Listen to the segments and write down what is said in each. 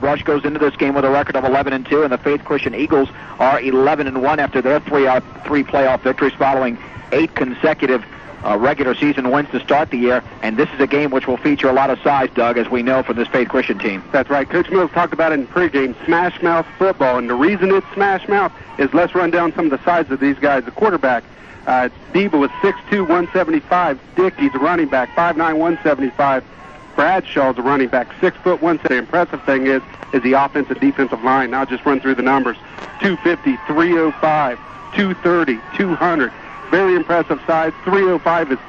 Brush goes into this game with a record of 11-2, and the Faith Christian Eagles are 11-1 after their three playoff victories following 8 consecutive regular season wins to start the year. And this is a game which will feature a lot of size, Doug, as we know from this Faith Christian team. That's right. Coach Mills talked about it in pregame, smash mouth football. And the reason it's smash mouth is, let's run down some of the sides of these guys. The quarterback, Deba was 6'2", 175. Dick, he's a running back, 5'9", 175. Bradshaw's a running back, 6 foot 1. The impressive thing is the offensive defensive line. Now just run through the numbers. 250, 305, 230, 200. Very impressive size. 305 is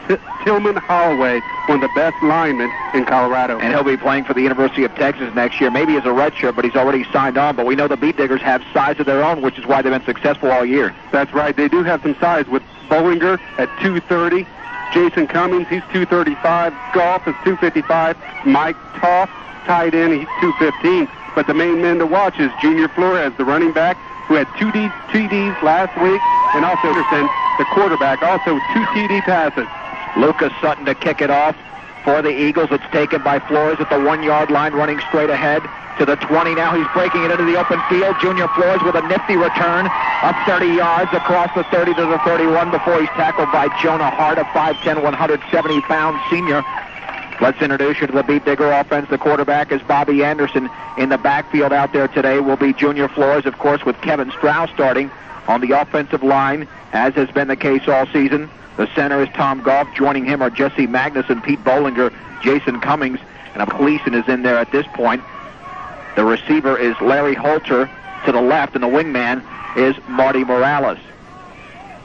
Tillman Holloway, one of the best linemen in Colorado. And he'll be playing for the University of Texas next year, maybe as a redshirt, but he's already signed on. But we know the Beat Diggers have size of their own, which is why they've been successful all year. That's right. They do have some size with Bollinger at 230. Jason Cummings, he's 235. Goff is 255. Mike Toff, tight end, he's 215. But the main man to watch is Junior Flores, the running back, who had 2 TDs last week, and also Anderson, the quarterback, also 2 TD passes. Lucas Sutton to kick it off for the Eagles. It's taken by Flores at the 1-yard line, running straight ahead to the 20. Now he's breaking it into the open field. Junior Flores with a nifty return up 30 yards across the 30 to the 31 before he's tackled by Jonah Hart, a 5'10", 170-pound senior. Let's introduce you to the Beat Digger offense. The quarterback is Bobby Anderson. In the backfield out there today will be Junior Flores, of course, with Kevin Strauss starting on the offensive line, as has been the case all season. The center is Tom Goff. Joining him are Jesse Magnuson, Pete Bollinger, Jason Cummings, and Gleason is in there at this point. The receiver is Larry Holter to the left, and the wingman is Marty Morales.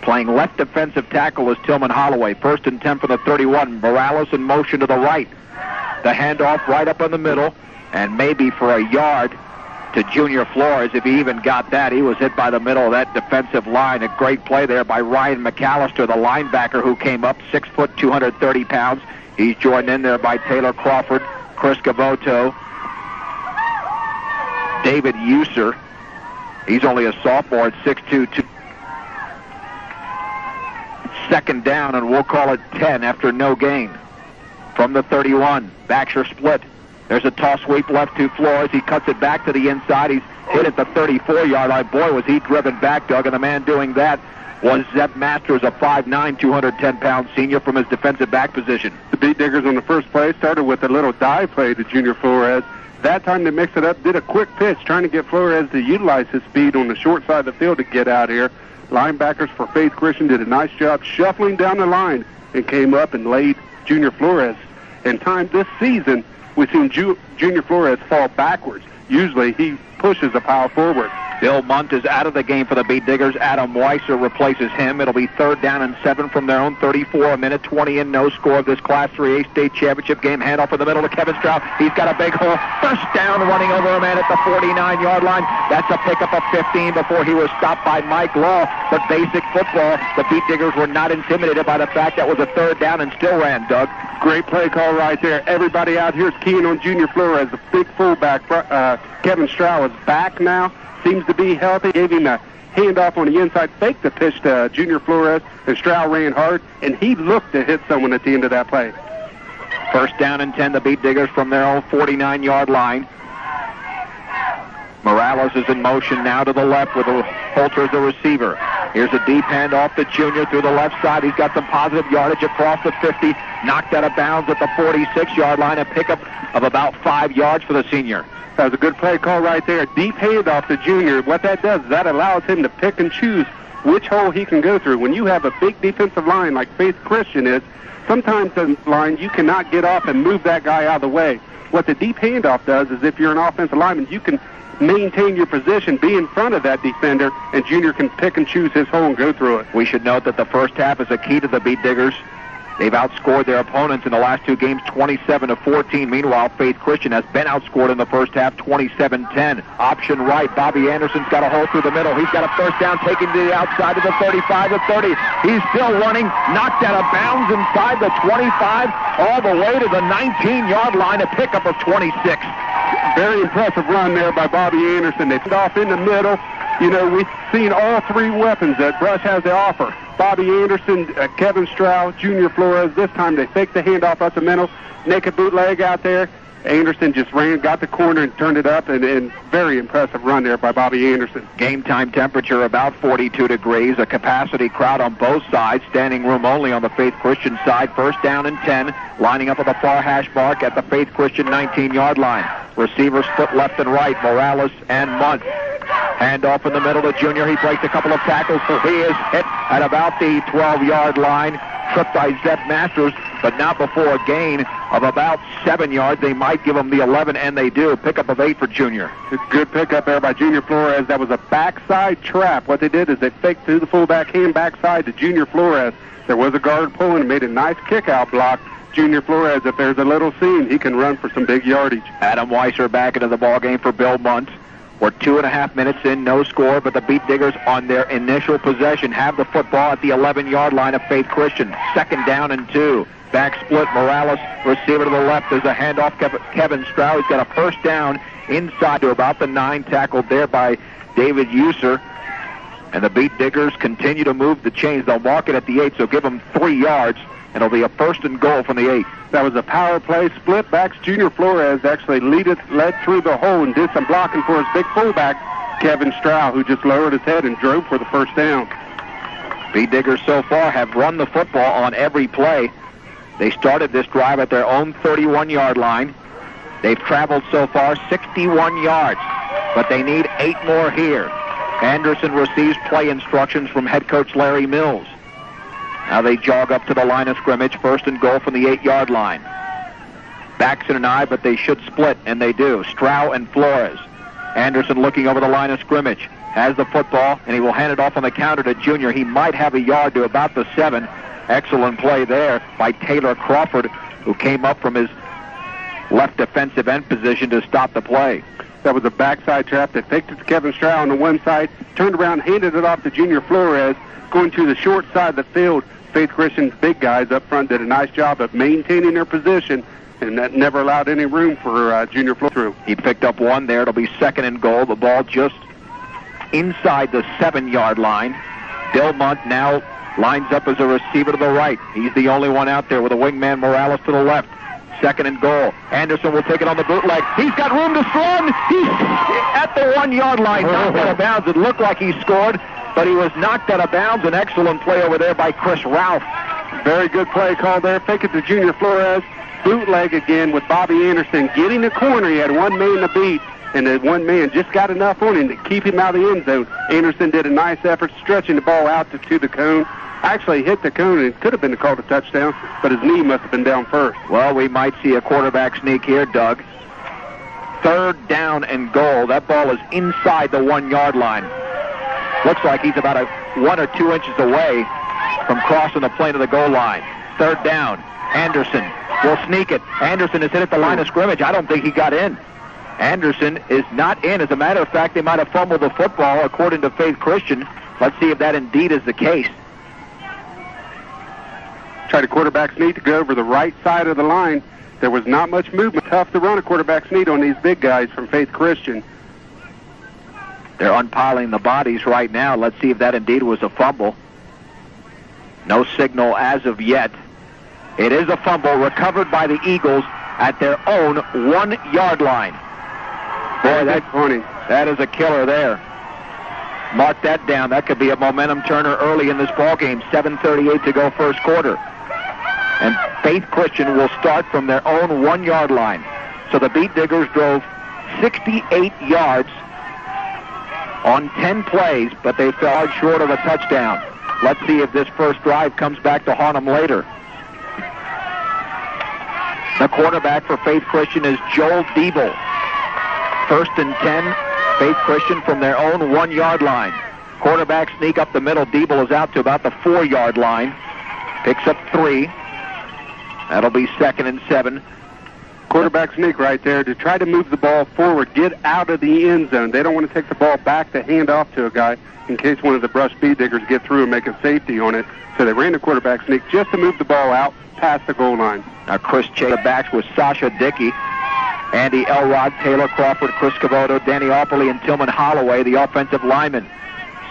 Playing left defensive tackle is Tillman Holloway. 1st and 10 for the 31. Morales in motion to the right. The handoff right up in the middle, and maybe for a yard to Junior Flores. If he even got that, he was hit by the middle of that defensive line. A great play there by Ryan McAllister, the linebacker who came up, 6 foot, 230 pounds. He's joined in there by Taylor Crawford, Chris Gavoto, David User. He's only a sophomore at 6'2". Second down, and we'll call it 10 after no gain. From the 31, backs are split. There's a toss sweep left to Flores. He cuts it back to the inside. He's hit at the 34-yard line. Boy, was he driven back, Doug, and the man doing that was Zeb Masters, a 5'9", 210-pound senior from his defensive back position. The Beat Diggers on the first play started with a little dive play to Junior Flores. That time they mixed it up, did a quick pitch, trying to get Flores to utilize his speed on the short side of the field to get out here. Linebackers for Faith Christian did a nice job shuffling down the line and came up and laid Junior Flores. In time this season, we've seen Junior Flores fall backwards. Usually he pushes a pile forward. Bill Munt is out of the game for the Beat Diggers. Adam Weiser replaces him. It'll be 3rd down and 7 from their own 34. A minute 20 in, no score of this Class 3A state championship game. Handoff in the middle to Kevin Strauss. He's got a big hole. First down, running over a man at the 49-yard line. That's a pickup of 15 before he was stopped by Mike Law. But basic football, the Beat Diggers were not intimidated by the fact that was a 3rd down and still ran, Doug. Great play call right there. Everybody out here is keying on Junior Flores, the big fullback. Kevin Strauss is back now. Seems to be healthy. Gave him a handoff on the inside, faked the pitch to Junior Flores, and Stroud ran hard, and he looked to hit someone at the end of that play. 1st down and 10, the Beat Diggers from their own 49-yard line. Morales is in motion now to the left with Holter as the receiver. Here's a deep handoff to Junior through the left side. He's got some positive yardage across the 50, knocked out of bounds at the 46-yard line, a pickup of about 5 yards for the senior. That was a good play call right there. Deep handoff to Junior. What that does is that allows him to pick and choose which hole he can go through. When you have a big defensive line like Faith Christian is, sometimes the line you cannot get off and move that guy out of the way. What the deep handoff does is if you're an offensive lineman, you can maintain your position, be in front of that defender, and Junior can pick and choose his hole and go through it. We should note that the first half is a key to the Beat Diggers. They've outscored their opponents in the last 2 games 27-14. Meanwhile, Faith Christian has been outscored in the first half 27-10. Option right. Bobby Anderson's got a hole through the middle. He's got a first down taken to the outside of the 35 to 30. He's still running, knocked out of bounds inside the 25, all the way to the 19-yard line, a pickup of 26. Very impressive run there by Bobby Anderson. They put off in the middle. You know, we've seen all 3 weapons that Brush has to offer. Bobby Anderson, Kevin Stroud, Junior Flores. This time they faked the handoff up the middle, naked bootleg out there, Anderson just ran, got the corner, and turned it up, and very impressive run there by Bobby Anderson. Game time temperature about 42 degrees, a capacity crowd on both sides, standing room only on the Faith Christian side. First down and 10, lining up at the far hash mark at the Faith Christian 19-yard line. Receivers split left and right, Morales and Munt. Handoff in the middle to Junior. He breaks a couple of tackles. He is hit at about the 12-yard line. Tripped by Zeb Masters, but not before a gain of about 7 yards. They might give him the 11, and they do. Pickup of 8 for Junior. Good pickup there by Junior Flores. That was a backside trap. What they did is they faked through the fullback hand backside to Junior Flores. There was a guard pulling and made a nice kick-out block. Junior Flores, if there's a little seam, he can run for some big yardage. Adam Weiser back into the ballgame for Bill Munt. We're 2.5 minutes in, no score, but the Beat Diggers on their initial possession have the football at the 11-yard line of Faith Christian. Second down and 2. Back split, Morales, receiver to the left. There's a handoff, Kevin Stroud. He's got a first down inside to about the 9, tackled there by David User. And the Beat Diggers continue to move the chains. They'll mark it at the 8, so give them 3 yards. And it'll be a first and goal from the 8. That was a power play. Split backs. Junior Flores actually led through the hole and did some blocking for his big fullback, Kevin Stroud, who just lowered his head and drove for the first down. Beat Diggers so far have run the football on every play. They started this drive at their own 31-yard line. They've traveled so far 61 yards, but they need 8 more here. Anderson receives play instructions from head coach Larry Mills. Now they jog up to the line of scrimmage, first and goal from the 8-yard line. Backs in an eye, but they should split, and they do. Stroud and Flores. Anderson looking over the line of scrimmage. Has the football, and he will hand it off on the counter to Junior. He might have a yard to about the 7. Excellent play there by Taylor Crawford, who came up from his left defensive end position to stop the play. That was a backside trap. They faked it to Kevin Stroud on the one side, turned around, handed it off to Junior Flores, going to the short side of the field. Faith Christian's big guys up front did a nice job of maintaining their position, and that never allowed any room for Junior Flores through. He picked up 1 there. It'll be second and goal. The ball just inside the 7-yard line. Bill Munt now lines up as a receiver to the right. He's the only one out there with a wingman Morales to the left. Second and goal. Anderson will take it on the bootleg. He's got room to run. He's at the 1-yard line, knocked out of bounds. It looked like he scored, but he was knocked out of bounds. An excellent play over there by Chris Ralph. Very good play call there. Fake it to Junior Flores. Bootleg again with Bobby Anderson getting the corner. He had 1 man to beat, and the 1 man just got enough on him to keep him out of the end zone. Anderson did a nice effort stretching the ball out to the cone. Actually hit the cone, and it could have been called a touchdown, but his knee must have been down first. Well, we might see a quarterback sneak here, Doug. Third down and goal. That ball is inside the 1-yard line. Looks like he's about 1 or 2 inches away from crossing the plane of the goal line. Third down. Anderson will sneak it. Anderson is hit at the line of scrimmage. I don't think he got in. Anderson is not in. As a matter of fact, they might have fumbled the football, according to Faith Christian. Let's see if that indeed is the case. Tried a quarterback sneak to go over the right side of the line. There was not much movement. Tough to run a quarterback sneak on these big guys from Faith Christian. They're unpiling the bodies right now. Let's see if that indeed was a fumble. No signal as of yet. It is a fumble recovered by the Eagles at their own 1-yard line. Boy, that is a killer there. Mark that down. That could be a momentum turner early in this ballgame. 7:38 to go first quarter. And Faith Christian will start from their own 1-yard line. So the Beat Diggers drove 68 yards on 10 plays, but they fell short of a touchdown. Let's see if this first drive comes back to haunt them later. The quarterback for Faith Christian is Joel Diebel. First and 10, Faith Christian from their own 1-yard line. Quarterback sneak up the middle. Diebel is out to about the 4-yard line. Picks up 3. That'll be second and 7. Quarterback sneak right there to try to move the ball forward, get out of the end zone. They don't want to take the ball back to hand off to a guy in case one of the brush Beat Diggers get through and make a safety on it. So they ran the quarterback sneak just to move the ball out past the goal line. Now Chris Chase backs with Sasha Dickey, Andy Elrod, Taylor Crawford, Chris Cavoto, Danny Opperly, and Tillman Holloway, the offensive linemen.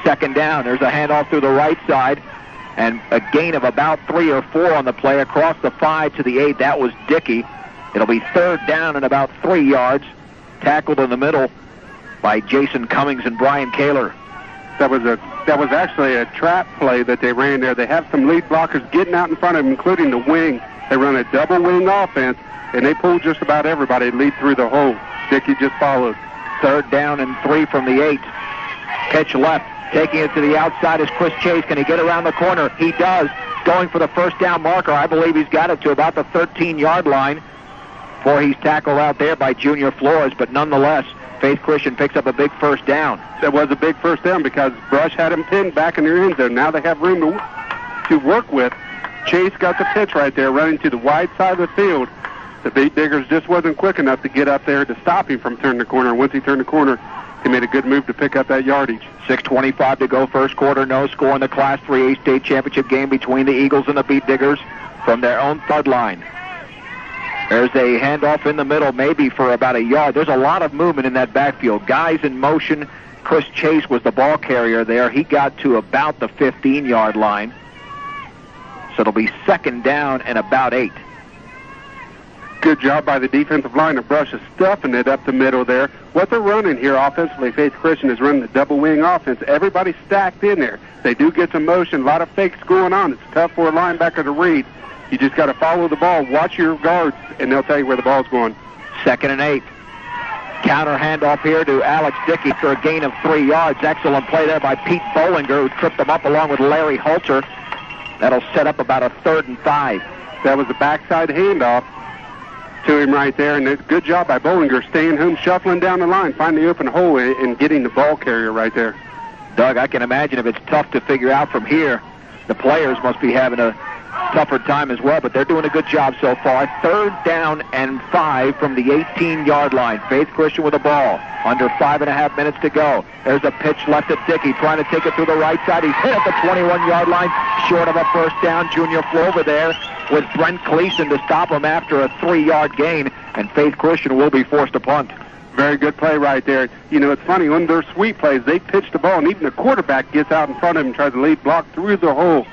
Second down. There's a handoff through the right side, and a gain of about 3 or 4 on the play across the 5 to the 8. That was Dickey. It'll be third down and about 3 yards. Tackled in the middle by Jason Cummings and Brian Kaler. That was actually a trap play that they ran there. They have some lead blockers getting out in front of them, including the wing. They run a double wing offense, and they pulled just about everybody to lead through the hole. Dickey just followed. Third down and 3 from the 8. Pitch left. Taking it to the outside is Chris Chase. Can he get around the corner? He does. Going for the first down marker. I believe he's got it to about the 13-yard line before he's tackled out there by Junior Flores. But nonetheless, Faith Christian picks up a big first down. That was a big first down because Brush had him pinned back in their end zone. Now they have room to work with. Chase got the pitch right there, running to the wide side of the field. The Beat Diggers just wasn't quick enough to get up there to stop him from turning the corner. Once he turned the corner, he made a good move to pick up that yardage. 6:25 to go, first quarter. No score in the Class 3A state championship game between the Eagles and the Beat Diggers from their own third line. There's a handoff in the middle, maybe for about a yard. There's a lot of movement in that backfield. Guys in motion. Chris Chase was the ball carrier there. He got to about the 15-yard line. So it'll be second down and about 8. Good job by the defensive line. The Brush is stuffing it up the middle there. What they're running here offensively, Faith Christian is running the double wing offense. Everybody's stacked in there. They do get some motion, a lot of fakes going on. It's tough for a linebacker to read. You just got to follow the ball, watch your guards, and they'll tell you where the ball's going. Second and 8. Counter handoff here to Alex Dickey for a gain of 3 yards. Excellent play there by Pete Bollinger, who tripped him up along with Larry Holter. That'll set up about a 3rd and 5. That was a backside handoff to him right there, and a good job by Bollinger staying home, shuffling down the line, finding the open hole, and getting the ball carrier right there. Doug, I can imagine if it's tough to figure out from here, the players must be having a tougher time as well, but they're doing a good job so far. Third down and 5 from the 18-yard line. Faith Christian with the ball. Under 5.5 minutes to go. There's a pitch left at Dickey, trying to take it through the right side. He's hit at the 21-yard line, short of a first down. Junior Flover there with Brent Cleason to stop him after a 3-yard gain, and Faith Christian will be forced to punt. Very good play right there. You know, it's funny, when they're sweep plays, they pitch the ball, and even the quarterback gets out in front of him and tries to lead block through the hole.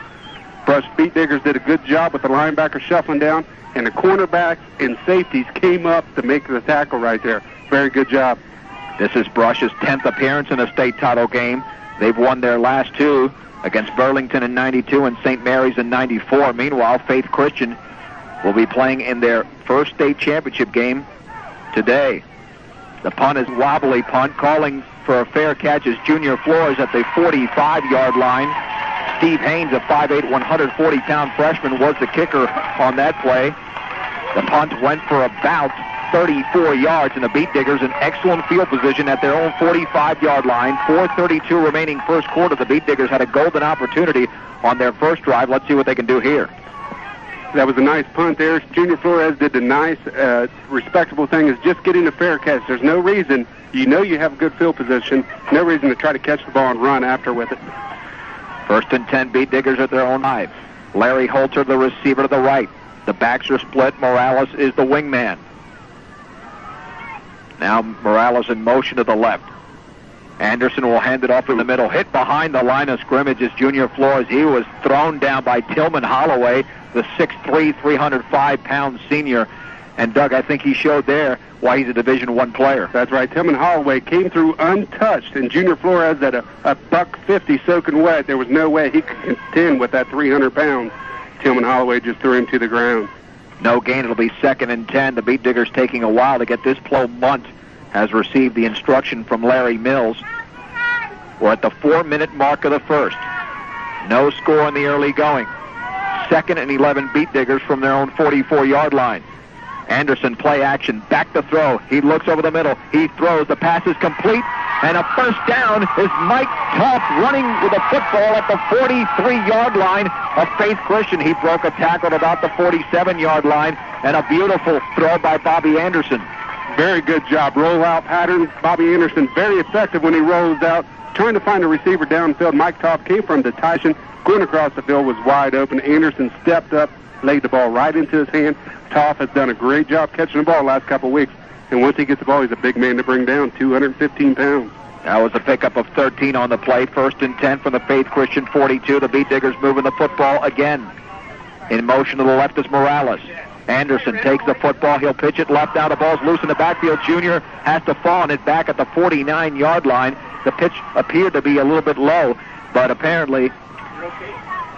Brush Beat Diggers did a good job with the linebacker shuffling down, and the cornerbacks and safeties came up to make the tackle right there. Very good job. This is Brush's 10th appearance in a state title game. They've won their last 2 against Burlington in 92 and St. Mary's in 94. Meanwhile, Faith Christian will be playing in their first state championship game today. The punt is wobbly punt. Calling for a fair catch is Junior Flores at the 45-yard line. Steve Haynes, a 5'8", 140-pound freshman, was the kicker on that play. The punt went for about 34 yards, and the Beat Diggers in excellent field position at their own 45-yard line. 4:32 remaining first quarter. The Beat Diggers had a golden opportunity on their first drive. Let's see what they can do here. That was a nice punt there. Junior Flores did the nice, respectable thing, is just getting a fair catch. There's no reason, you know you have a good field position, no reason to try to catch the ball and run after with it. First and 10, Beat Diggers at their own 5. Larry Holter, the receiver to the right. The backs are split. Morales is the wingman. Now Morales in motion to the left. Anderson will hand it off in the middle. Hit behind the line of scrimmage is Junior Flores. He was thrown down by Tillman Holloway, the 6'3", 305-pound senior. And, Doug, I think he showed there why he's a Division I player. That's right. Tillman Holloway came through untouched, and Junior Flores at a $150 soaking wet. There was no way he could contend with that 300 pounds. Tillman Holloway just threw him to the ground. No gain. It'll be second and 10. The Beat Diggers taking a while to get this play. Munt has received the instruction from Larry Mills. We're at the 4-minute mark of the first. No score in the early going. Second and 11, Beat Diggers from their own 44-yard line. Anderson, play action, back to throw. He looks over the middle. He throws. The pass is complete. And a first down is Mike Topp running with the football at the 43-yard line of Faith Christian. He broke a tackle at about the 47-yard line. And a beautiful throw by Bobby Anderson. Very good job. Rollout pattern. Bobby Anderson very effective when he rolls out. Trying to find a receiver downfield. Mike Topp came from the Tyson. Going across the field was wide open. Anderson stepped up, laid the ball right into his hand. Toff has done a great job catching the ball the last couple of weeks. And once he gets the ball, he's a big man to bring down, 215 pounds. That was a pickup of 13 on the play. First and 10 from the Faith Christian 42. The Beat Diggers moving the football again. In motion to the left is Morales. Anderson takes the football. He'll pitch it left. Now the ball's loose in the backfield. Junior has to fall on it back at the 49-yard line. The pitch appeared to be a little bit low, but apparently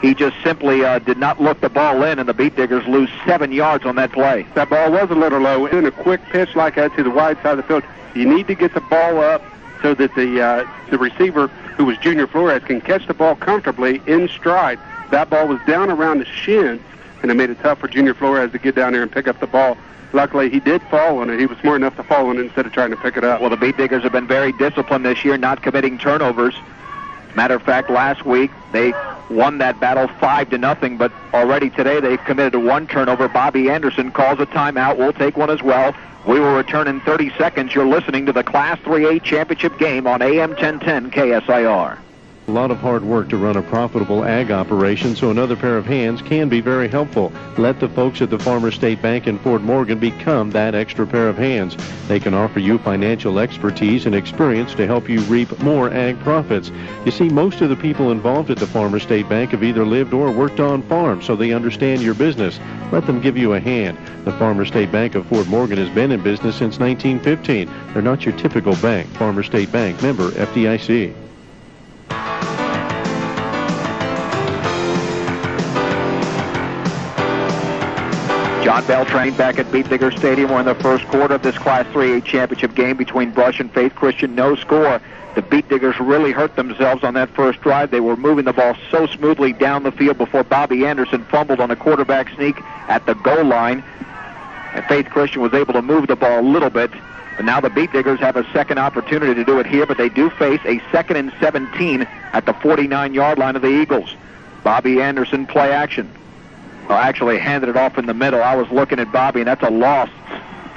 he just simply did not look the ball in, and the Beat Diggers lose 7 yards on that play. That ball was a little low. In a quick pitch like that to the wide side of the field, you need to get the ball up so that the receiver, who was Junior Flores, can catch the ball comfortably in stride. That ball was down around the shins, and it made it tough for Junior Flores to get down there and pick up the ball. Luckily, he did fall on it. He was smart enough to fall on it instead of trying to pick it up. Well, the Beat Diggers have been very disciplined this year, not committing turnovers. Matter of fact, last week they won that battle 5-0, but already today they've committed 1 turnover. Bobby Anderson calls a timeout. We'll take one as well. We will return in 30 seconds. You're listening to the Class 3A championship game on AM 1010 KSIR. A lot of hard work to run a profitable ag operation, so another pair of hands can be very helpful. Let the folks at the Farmers State Bank in Fort Morgan become that extra pair of hands. They can offer you financial expertise and experience to help you reap more ag profits. You see, most of the people involved at the Farmers State Bank have either lived or worked on farms, so they understand your business. Let them give you a hand. The Farmers State Bank of Fort Morgan has been in business since 1915. They're not your typical bank. Farmers State Bank, member FDIC. John Beltran back at Beat Digger Stadium. We're in the first quarter of this Class 3A championship game between Brush and Faith Christian. No score. The Beat Diggers really hurt themselves on that first drive. They were moving the ball so smoothly down the field before Bobby Anderson fumbled on a quarterback sneak at the goal line. And Faith Christian was able to move the ball a little bit. But now the Beat Diggers have a second opportunity to do it here, but they do face a 2nd and 17 at the 49-yard line of the Eagles. Bobby Anderson, play action. Actually handed it off in the middle. I was looking at Bobby, and that's a loss.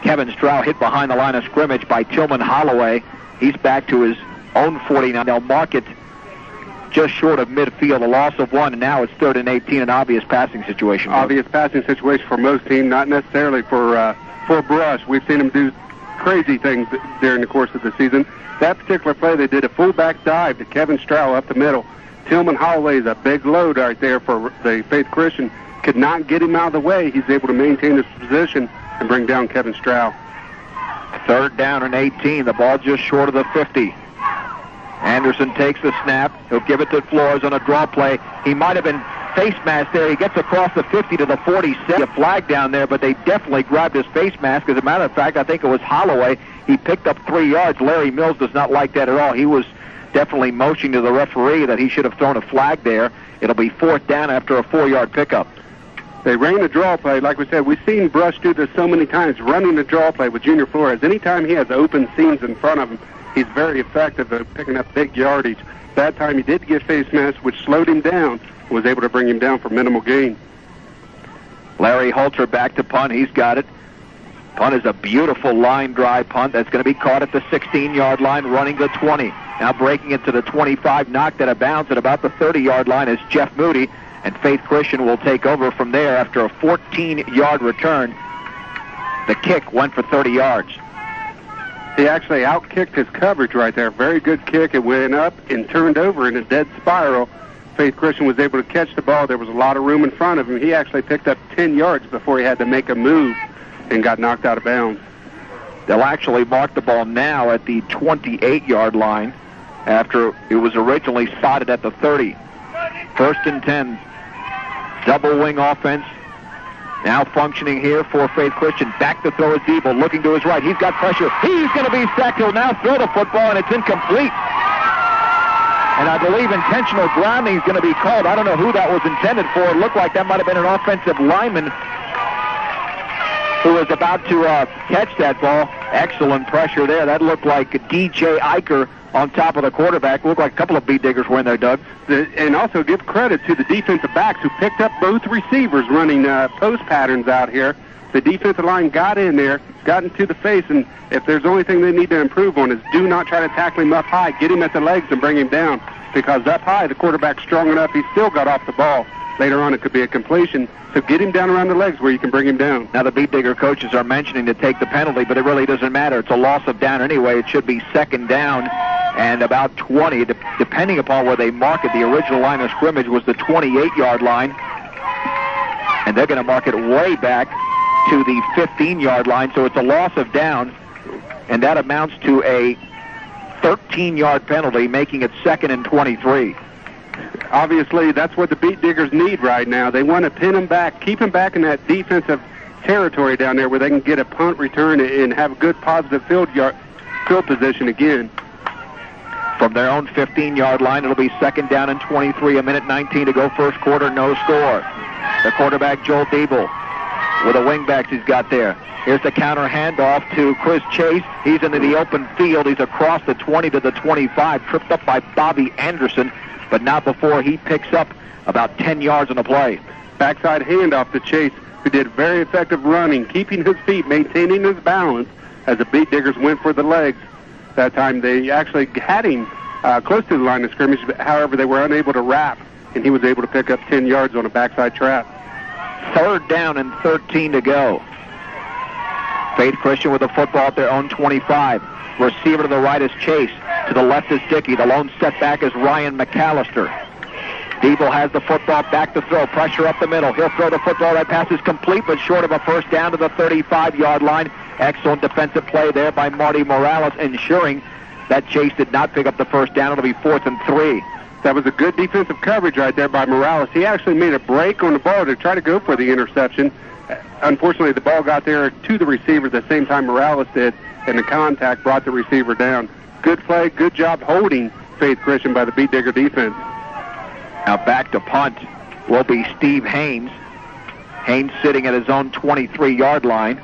Kevin Stroud hit behind the line of scrimmage by Tillman Holloway. He's back to his own 49. They'll mark it just short of midfield, a loss of 1, and now it's 3rd and 18, an obvious passing situation. Obvious passing situation for most teams, not necessarily for Brush. We've seen them do crazy things during the course of the season. That particular play, they did a fullback dive to Kevin Stroud up the middle. Tillman Holloway is a big load right there for the Faith Christian. Could not get him out of the way. He's able to maintain his position and bring down Kevin Stroud. 3rd down and 18. The ball just short of the 50. Anderson takes the snap. He'll give it to Flores on a draw play. He might have been face masked there. He gets across the 50 to the 47. A flag down there, but they definitely grabbed his face mask. As a matter of fact, I think it was Holloway. He picked up 3 yards. Larry Mills does not like that at all. He was definitely motioning to the referee that he should have thrown a flag there. It'll be 4th down after a 4-yard pickup. They ran a draw play. Like we said, we've seen Brush do this so many times, running a draw play with Junior Flores. Anytime he has open seams in front of him, he's very effective at picking up big yardage. That time he did get face mask, which slowed him down, was able to bring him down for minimal gain. Larry Holter back to punt. He's got it. Punt is a beautiful line drive punt that's going to be caught at the 16-yard line, running the 20. Now breaking it to the 25, knocked out of bounds at about the 30-yard line is Jeff Moody. And Faith Christian will take over from there after a 14-yard return. The kick went for 30 yards. He actually outkicked his coverage right there. Very good kick. It went up and turned over in a dead spiral. Faith Christian was able to catch the ball. There was a lot of room in front of him. He actually picked up 10 yards before he had to make a move and got knocked out of bounds. They'll actually mark the ball now at the 28-yard line after it was originally spotted at the 30. 1st and 10. Double wing offense now functioning here for Faith Christian. Back to throw is Debo, looking to his right. He's got pressure. He's going to be sacked. He'll now throw the football, and it's incomplete. And I believe intentional grounding is going to be called. I don't know who that was intended for. It looked like that might have been an offensive lineman who was about to catch that ball. Excellent pressure there. That looked like DJ Eicher on top of the quarterback. Looked like a couple of Beat Diggers were in there, Doug. And also give credit to the defensive backs who picked up both receivers running post patterns out here. The defensive line got in there, got into the face, and if there's the only thing they need to improve on is do not try to tackle him up high. Get him at the legs and bring him down, because up high the quarterback's strong enough, he still got off the ball. Later on it could be a completion, so get him down around the legs where you can bring him down. Now the Beat Digger coaches are mentioning to take the penalty, but it really doesn't matter. It's a loss of down anyway. It should be 2nd down and about 20, depending upon where they mark it. The original line of scrimmage was the 28-yard line, and they're going to mark it way back to the 15-yard line, so it's a loss of down, and that amounts to a 13-yard penalty, making it 2nd and 23. Obviously, that's what the Beat Diggers need right now. They want to pin him back, keep him back in that defensive territory down there where they can get a punt return and have a good positive field position again. From their own 15-yard line, it'll be 2nd down and 23, a minute 19 to go first quarter, no score. The quarterback, Joel Diebel, with the wingbacks he's got there. Here's the counter handoff to Chris Chase. He's into the open field. He's across the 20 to the 25, tripped up by Bobby Anderson, but not before he picks up about 10 yards on the play. Backside handoff to Chase, who did very effective running, keeping his feet, maintaining his balance as the Beat Diggers went for the legs. That time they actually had him close to the line of scrimmage, but however, they were unable to wrap, and he was able to pick up 10 yards on a backside trap. 3rd down and 13 to go. Faith Christian with the football at their own 25. Receiver to the right is Chase. To the left is Dickey. The lone setback is Ryan McAllister. Diebel has the football, back to throw. Pressure up the middle. He'll throw the football. That pass is complete, but short of a first down to the 35-yard line. Excellent defensive play there by Marty Morales, ensuring that Chase did not pick up the first down. It'll be 4th and 3. That was a good defensive coverage right there by Morales. He actually made a break on the ball to try to go for the interception. Unfortunately, the ball got there to the receiver the same time Morales did, and the contact brought the receiver down. Good play, good job holding Faith Christian by the Beat Digger defense. Now back to punt will be Steve Haynes. Haynes sitting at his own 23-yard line.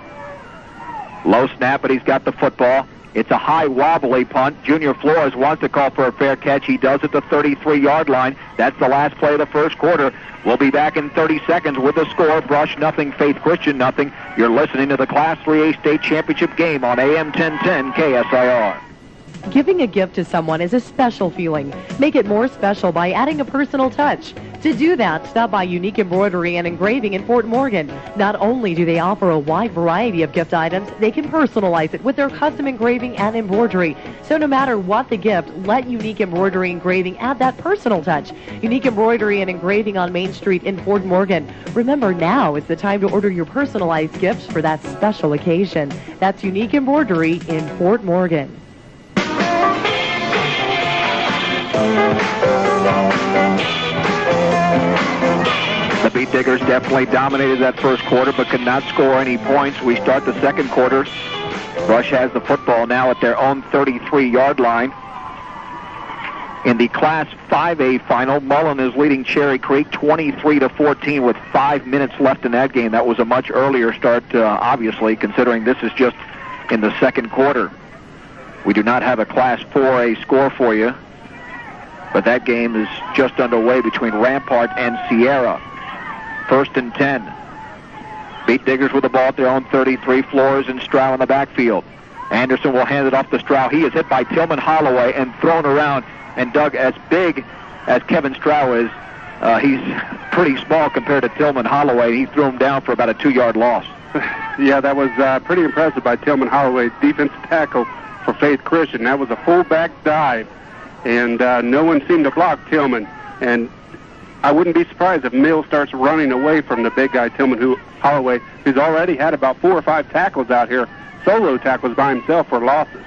Low snap, but he's got the football. It's a high wobbly punt. Junior Flores wants to call for a fair catch. He does at the 33-yard line. That's the last play of the first quarter. We'll be back in 30 seconds with the score. Brush nothing, Faith Christian nothing. You're listening to the Class 3A State Championship game on AM 1010 KSIR. Giving a gift to someone is a special feeling. Make it more special by adding a personal touch. To do that, stop by Unique Embroidery and Engraving in Fort Morgan. Not only do they offer a wide variety of gift items, they can personalize it with their custom engraving and embroidery. So no matter what the gift, let Unique Embroidery and Engraving add that personal touch. Unique Embroidery and Engraving on Main Street in Fort Morgan. Remember, now is the time to order your personalized gifts for that special occasion. That's Unique Embroidery in Fort Morgan. The Beat Diggers definitely dominated that first quarter, but could not score any points. We start the second quarter. Brush has the football now at their own 33-yard line. In the Class 5A final, Mullen is leading Cherry Creek 23-14 with 5 minutes left in that game. That was a much earlier start, obviously, considering this is just in the second quarter. We do not have a Class 4A score for you, but that game is just underway between Rampart and Sierra. 1st and 10. Beat Diggers with the ball at their own 33. Flores and Stroud in the backfield. Anderson will hand it off to Stroud. He is hit by Tillman Holloway and thrown around. And Doug, as big as Kevin Stroud is, he's pretty small compared to Tillman Holloway. He threw him down for about a 2-yard loss. Yeah, that was pretty impressive by Tillman Holloway, defensive tackle for Faith Christian. That was a fullback dive, and no one seemed to block Tillman. And I wouldn't be surprised if Mills starts running away from the big guy, Tillman Holloway, who's already had about 4 or 5 tackles out here, solo tackles by himself for losses.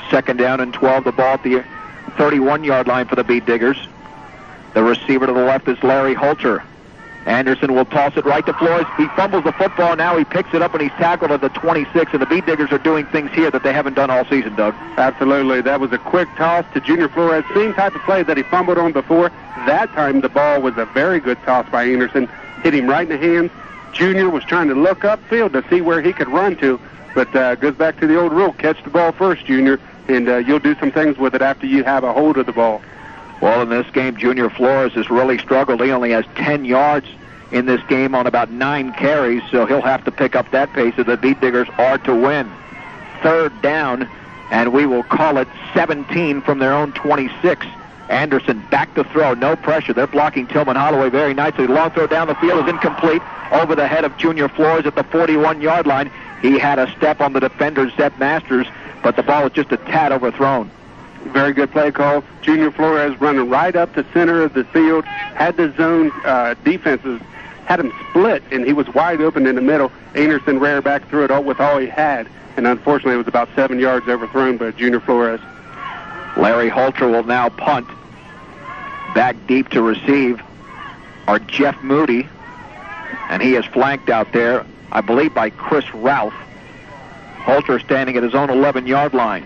2nd down and 12, the ball at the 31-yard line for the Beat Diggers. The receiver to the left is Larry Holter. Anderson will toss it right to Flores. He fumbles the football. Now he picks it up, and he's tackled at the 26. And the Beat Diggers are doing things here that they haven't done all season, Doug. Absolutely. That was a quick toss to Junior Flores. Same type of play that he fumbled on before. That time the ball was a very good toss by Anderson. Hit him right in the hands. Junior was trying to look upfield to see where he could run to. But goes back to the old rule. Catch the ball first, Junior, and you'll do some things with it after you have a hold of the ball. Well, in this game, Junior Flores has really struggled. He only has 10 yards in this game on about 9 carries, so he'll have to pick up that pace if the Beat Diggers are to win. 3rd down, and we will call it 17 from their own 26. Anderson back to throw, no pressure. They're blocking Tillman Holloway very nicely. Long throw down the field is incomplete over the head of Junior Flores at the 41-yard line. He had a step on the defender, Zeb Masters, but the ball was just a tad overthrown. Very good play call. Junior Flores running right up the center of the field, had the zone defenses had him split, and he was wide open in the middle. Anderson reared back through it with all he had, and unfortunately it was about 7 yards overthrown by Junior Flores. Larry Holter will now punt. Back deep to receive are Jeff Moody, and he is flanked out there, I believe, by Chris Ralph. Holter standing at his own 11-yard line.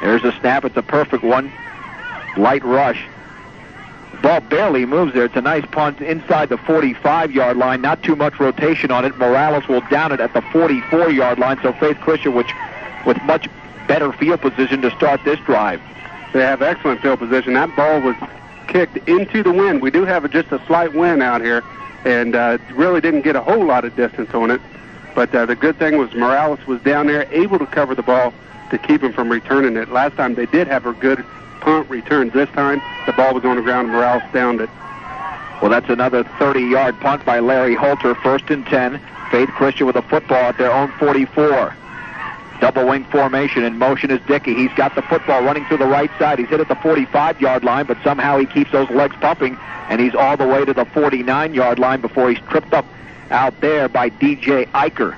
There's a snap. It's a perfect one. Light rush. Ball barely moves there. It's a nice punt inside the 45-yard line. Not too much rotation on it. Morales will down it at the 44-yard line. So Faith Christian, with much better field position to start this drive. They have excellent field position. That ball was kicked into the wind. We do have just a slight wind out here, and really didn't get a whole lot of distance on it. But the good thing was Morales was down there, able to cover the ball to keep him from returning it. Last time they did have a good punt return. This time the ball was on the ground and Morales downed it. Well, that's another 30-yard punt by Larry Holter. 1st and 10. Faith Christian with a football at their own 44. Double wing formation. In motion is Dickey. He's got the football running through the right side. He's hit at the 45-yard line, but somehow he keeps those legs pumping, and he's all the way to the 49-yard line before he's tripped up out there by DJ Eicher.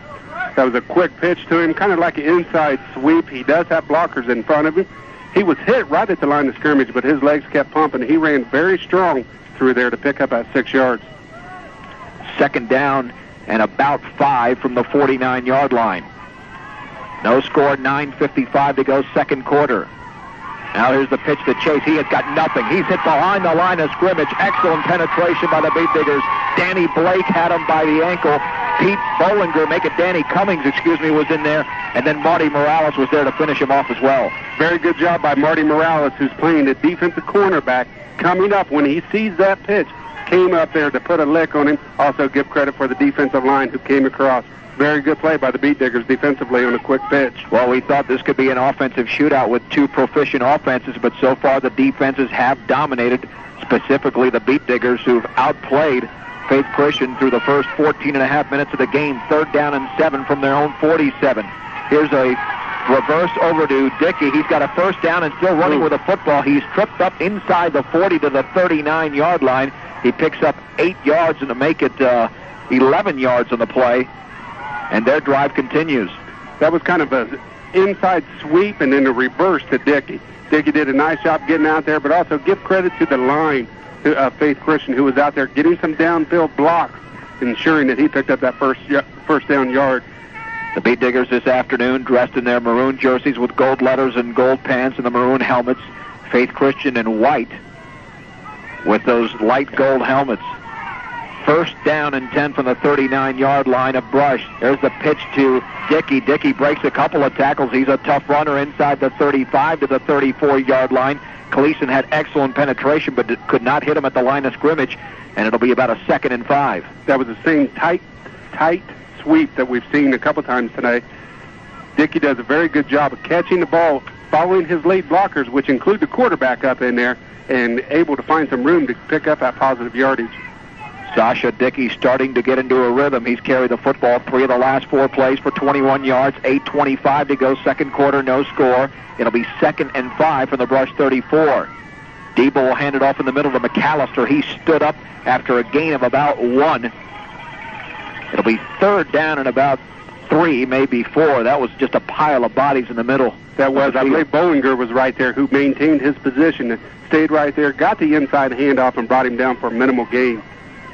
That was a quick pitch to him, kind of like an inside sweep. He does have blockers in front of him. He was hit right at the line of scrimmage, but his legs kept pumping. He ran very strong through there to pick up at 6 yards. 2nd down and about 5 from the 49-yard line. No score, 9:55 to go, 2nd quarter. Now here's the pitch to Chase. He has got nothing. He's hit behind the line of scrimmage. Excellent penetration by the Beat Diggers. Danny Blake had him by the ankle. Pete Bollinger, Danny Cummings, was in there. And then Marty Morales was there to finish him off as well. Very good job by Marty Morales, who's playing the defensive cornerback. Coming up when he sees that pitch, came up there to put a lick on him. Also give credit for the defensive line who came across. Very good play by the Beat Diggers defensively on a quick pitch. Well, we thought this could be an offensive shootout with two proficient offenses, but so far the defenses have dominated, specifically the Beat Diggers, who've outplayed Faith Christian through the first 14 and a half minutes of the game. 3rd down and 7 from their own 47. Here's a reverse over to Dickey. He's got a 1st down and still running with a football. He's tripped up inside the 40 to the 39-yard line. He picks up 8 yards and to make it 11 yards on the play. And their drive continues. That was kind of an inside sweep and then a reverse to Dickey. Dickey did a nice job getting out there, but also give credit to the line of Faith Christian, who was out there getting some downfield blocks, ensuring that he picked up that first down yard. The Beat Diggers this afternoon dressed in their maroon jerseys with gold letters and gold pants and the maroon helmets. Faith Christian in white with those light gold helmets. 1st down and 10 from the 39-yard line of Brush. There's the pitch to Dickey. Dickey breaks a couple of tackles. He's a tough runner inside the 35 to the 34-yard line. Cleason had excellent penetration, but could not hit him at the line of scrimmage, and it'll be about a 2nd and 5. That was the same tight sweep that we've seen a couple times today. Dickey does a very good job of catching the ball, following his late blockers, which include the quarterback up in there, and able to find some room to pick up that positive yardage. Sasha Dickey starting to get into a rhythm. He's carried the football 3 of the last 4 plays for 21 yards. 8:25 to go, 2nd quarter, no score. It'll be 2nd and 5 from the Brush 34. Debo will hand it off in the middle to McAllister. He stood up after a gain of about 1. It'll be 3rd down and about 3, maybe 4. That was just a pile of bodies in the middle. That was, I believe Bollinger was right there, who maintained his position and stayed right there, got the inside handoff and brought him down for a minimal gain.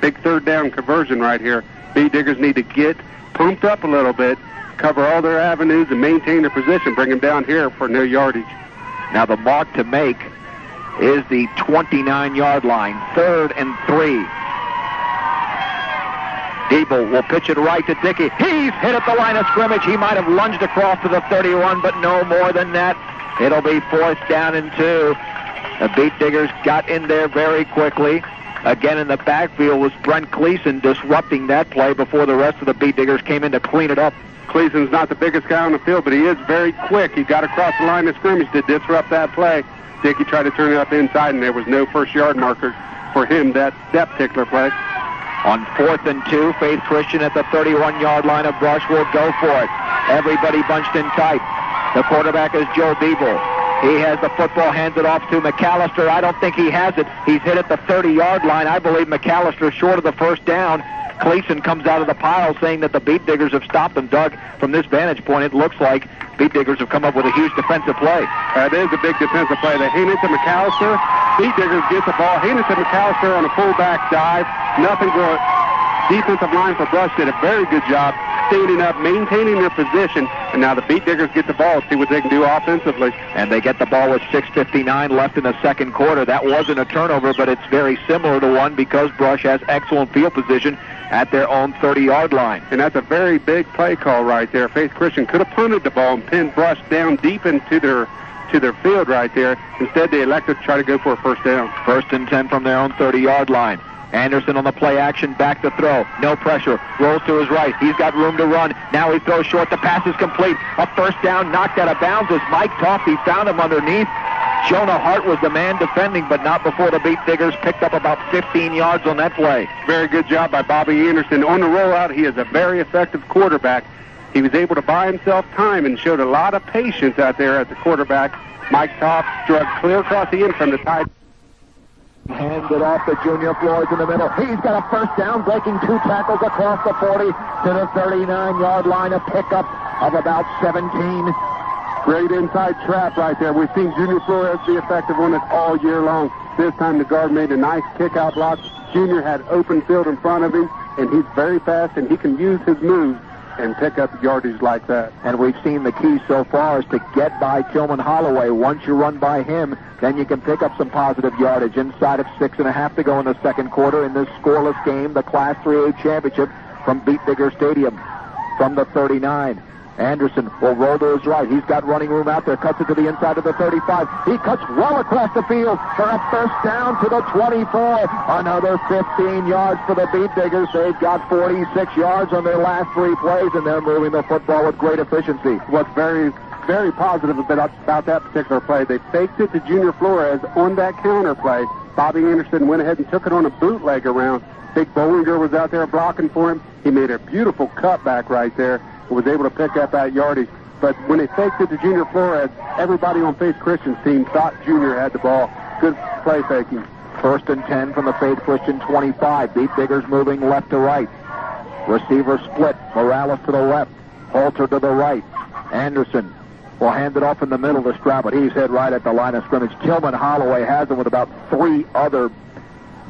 Big 3rd down conversion right here. Beat Diggers need to get pumped up a little bit, cover all their avenues, and maintain their position, bring them down here for no yardage. Now the mark to make is the 29-yard line. 3rd and 3. Debo will pitch it right to Dickey. He's hit at the line of scrimmage. He might have lunged across to the 31, but no more than that. It'll be 4th down and 2. The Beat Diggers got in there very quickly. Again in the backfield was Brent Cleason disrupting that play before the rest of the Beat Diggers came in to clean it up. Cleason's not the biggest guy on the field, but he is very quick. He got across the line of scrimmage to disrupt that play. Dickey tried to turn it up inside, and there was no 1st yard marker for him that particular play. On 4th and 2, Faith Christian at the 31-yard line of Brush will go for it. Everybody bunched in tight. The quarterback is Joe Beeble. He has the football, hands it off to McAllister. I don't think he has it. He's hit at the 30-yard line. I believe McAllister short of the first down. Cleason comes out of the pile saying that the Beat Diggers have stopped them. Doug, from this vantage point, it looks like Beat Diggers have come up with a huge defensive play. It is a big defensive play. They hand it to McAllister. Beat Diggers gets the ball, hand it to McAllister on a fullback dive. Nothing going. Defensive line for Brush did a very good job standing up, maintaining their position, and now the Beat Diggers get the ball, see what they can do offensively. And they get the ball with 6:59 left in the second quarter. That wasn't a turnover, but it's very similar to one because Brush has excellent field position at their own 30-yard line. And that's a very big play call right there. Faith Christian could have punted the ball and pinned Brush down deep into their field right there. Instead, they elected to try to go for a first down. 1st and 10 from their own 30-yard line. Anderson on the play action, back to throw. No pressure. Rolls to his right. He's got room to run. Now he throws short. The pass is complete. A first down knocked out of bounds as Mike Toffey found him underneath. Jonah Hart was the man defending, but not before the Beat Diggers picked up about 15 yards on that play. Very good job by Bobby Anderson. On the rollout, he is a very effective quarterback. He was able to buy himself time and showed a lot of patience out there as a quarterback. Mike Toff struck clear across the end from the tight. Hands it off to Junior Flores in the middle. He's got a first down, breaking 2 tackles across the 40 to the 39-yard line. A pickup of about 17. Great inside trap right there. We've seen Junior Flores be effective on it all year long. This time the guard made a nice kick-out block. Junior had open field in front of him, and he's very fast, and he can use his moves and pick up yardage like that. And we've seen the key so far is to get by Tillman Holloway. Once you run by him, then you can pick up some positive yardage. Inside of 6.5 to go in the second quarter in this scoreless game, the Class 3A championship from Beat Digger Stadium. From the 39, Anderson will roll to his right. He's got running room out there. Cuts it to the inside of the 35. He cuts well across the field for a first down to the 24. Another 15 yards for the Beat Diggers. They've got 46 yards on their last 3 plays, and they're moving the football with great efficiency. What's very, very positive about that particular play, they faked it to Junior Flores on that counter play. Bobby Anderson went ahead and took it on a bootleg around. Big Bollinger was out there blocking for him. He made a beautiful cutback right there. Was able to pick up that yardage. But when they faked it to Junior Flores, everybody on Faith Christian's team thought Junior had the ball. Good play faking. 1st and 10 from the Faith Christian 25. Beat Diggers moving left to right. Receiver split. Morales to the left. Halter to the right. Anderson will hand it off in the middle to Stroud, but he's hit right at the line of scrimmage. Tillman Holloway has him with about 3 other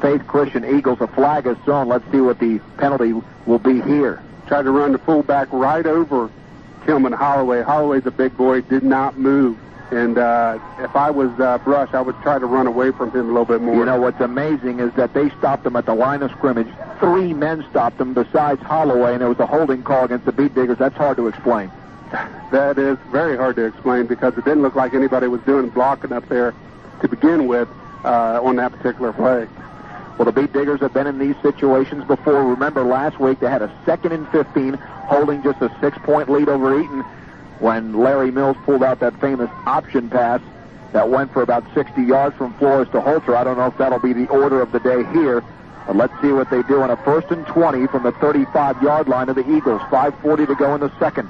Faith Christian Eagles. A flag is thrown. Let's see what the penalty will be here. Tried to run the fullback right over Tillman Holloway. Holloway's a big boy, did not move. And if I was Brush, I would try to run away from him a little bit more. You know, what's amazing is that they stopped him at the line of scrimmage. 3 men stopped him besides Holloway, and it was a holding call against the Beat Diggers. That's hard to explain. That is very hard to explain because it didn't look like anybody was doing blocking up there to begin with on that particular play. Well, the Beat Diggers have been in these situations before. Remember, last week they had a 2nd and 15, holding just a 6-point lead over Eaton when Larry Mills pulled out that famous option pass that went for about 60 yards from Flores to Holter. I don't know if that'll be the order of the day here, but let's see what they do on a 1st and 20 from the 35-yard line of the Eagles. 5:40 to go in the second.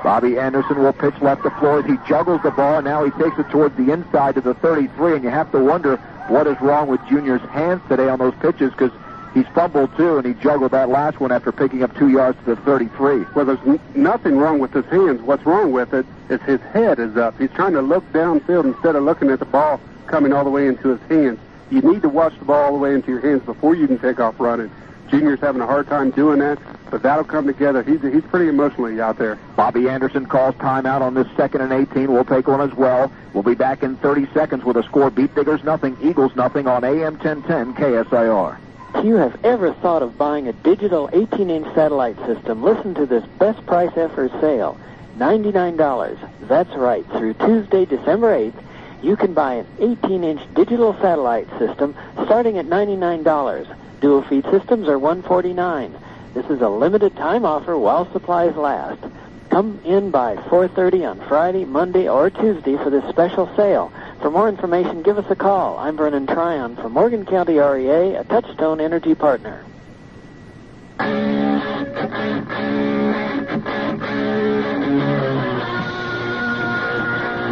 Bobby Anderson will pitch left to Flores. He juggles the ball, and now he takes it towards the inside to the 33, and you have to wonder what is wrong with Junior's hands today on those pitches because he's fumbled too, and he juggled that last one after picking up 2 yards to the 33. Well, there's nothing wrong with his hands. What's wrong with it is his head is up. He's trying to look downfield instead of looking at the ball coming all the way into his hands. You need to watch the ball all the way into your hands before you can take off running. Junior's having a hard time doing that, but that'll come together. He's pretty emotionally out there. Bobby Anderson calls timeout on this 2nd and 18. We'll take one as well. We'll be back in 30 seconds with a score. Beat Diggers nothing, Eagles nothing on AM 1010 KSIR. If you have ever thought of buying a digital 18-inch satellite system, listen to this best price ever sale. $99. That's right. Through Tuesday, December 8th, you can buy an 18-inch digital satellite system starting at $99. Dual feed systems are $149. This is a limited time offer while supplies last. Come in by 4:30 on Friday, Monday, or Tuesday for this special sale. For more information, give us a call. I'm Vernon Tryon from Morgan County REA, a Touchstone Energy partner.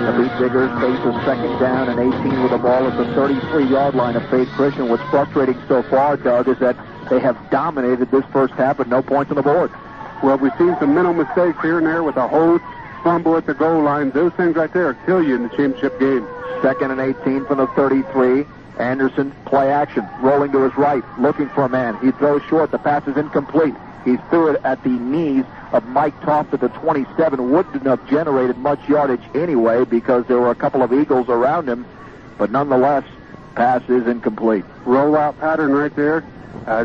The Beat Diggers face a second down and 18 with the ball at the 33-yard line of Faith Christian. What's frustrating so far, Doug, is that they have dominated this first half with no points on the board. Well, we've seen some mental mistakes here and there with a hold, fumble at the goal line. Those things right there kill you in the championship game. Second and 18 from the 33. Anderson, play action, rolling to his right, looking for a man. He throws short. The pass is incomplete. He threw it at the knees of Mike Toft at the 27. Wouldn't have generated much yardage anyway because there were a couple of Eagles around him. But nonetheless, pass is incomplete. Rollout pattern right there.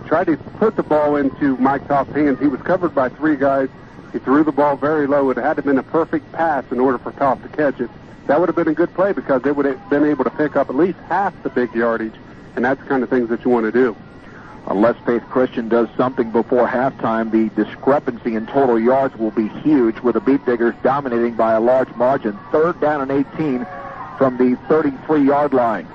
Tried to put the ball into Mike Toft's hands. He was covered by three guys. He threw the ball very low. It had to have been a perfect pass in order for Toft to catch it. That would have been a good play because they would have been able to pick up at least half the big yardage, and that's the kind of things that you want to do. Unless Faith Christian does something before halftime, the discrepancy in total yards will be huge, with the Beat Diggers dominating by a large margin. Third down and 18 from the 33-yard line.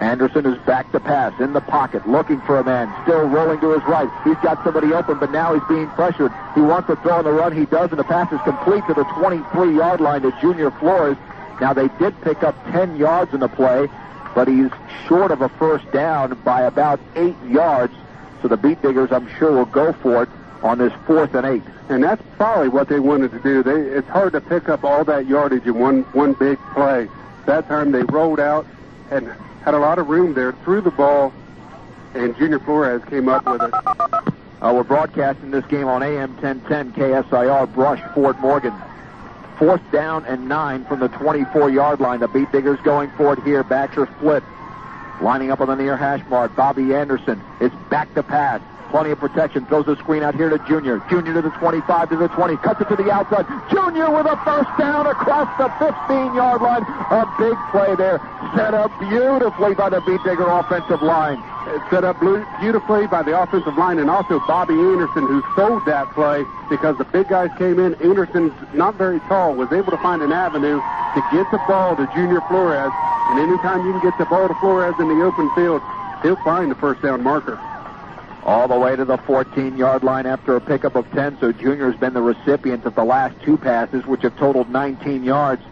Anderson is back to pass, in the pocket, looking for a man, still rolling to his right. He's got somebody open, but now he's being pressured. He wants to throw on the run. He does, and the pass is complete to the 23-yard line to Junior Flores. Now, they did pick up 10 yards in the play, but he's short of a first down by about 8 yards. So the Beat Diggers, I'm sure, will go for it on this 4th and 8. And that's probably what they wanted to do. It's hard to pick up all that yardage in one big play. That time they rolled out and had a lot of room there, threw the ball, and Junior Flores came up with it. We're broadcasting this game on AM 1010 KSIR, Brush, Fort Morgan. 4th down and 9 from the 24-yard line. The Beat Diggers going for it here. Bachelor split. Lining up on the near hash mark. Bobby Anderson is back to pass. Plenty of protection. Throws a screen out here to Junior. Junior to the 25, to the 20. Cuts it to the outside. Junior with a first down across the 15-yard line. A big play there. Set up beautifully by the Beat Digger offensive line. Set up beautifully by the offensive line, and also Bobby Anderson, who sold that play because the big guys came in. Anderson's not very tall, was able to find an avenue to get the ball to Junior Flores, and anytime you can get the ball to Flores in the open field, he'll find the first down marker. All the way to the 14-yard line after a pickup of 10, so Junior's been the recipient of the last 2 passes, which have totaled 19 yards.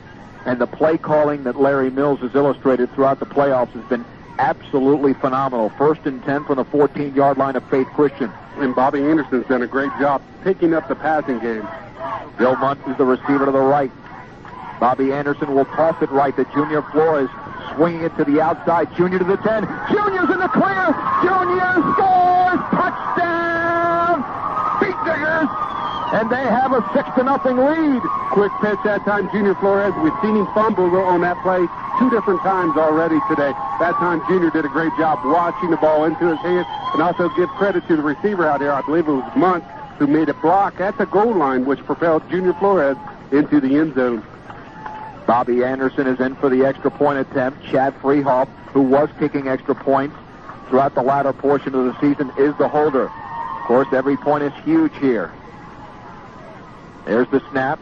And the play calling that Larry Mills has illustrated throughout the playoffs has been absolutely phenomenal. 1st and 10 from the 14-yard line of Faith Christian. And Bobby Anderson's done a great job picking up the passing game. Bill Muntz is the receiver to the right. Bobby Anderson will toss it right to Junior Flores, swinging it to the outside. Junior to the 10. Junior's in the clear. Junior scores. Touchdown. Beat Diggers. And they have a 6-0 lead. Quick pitch that time, Junior Flores. We've seen him fumble on that play 2 different times already today. That time, Junior did a great job watching the ball into his hands, and also give credit to the receiver out there. I believe it was Muntz who made a block at the goal line, which propelled Junior Flores into the end zone. Bobby Anderson is in for the extra point attempt. Chad Freehoff, who was kicking extra points throughout the latter portion of the season, is the holder. Of course, every point is huge here. There's the snap.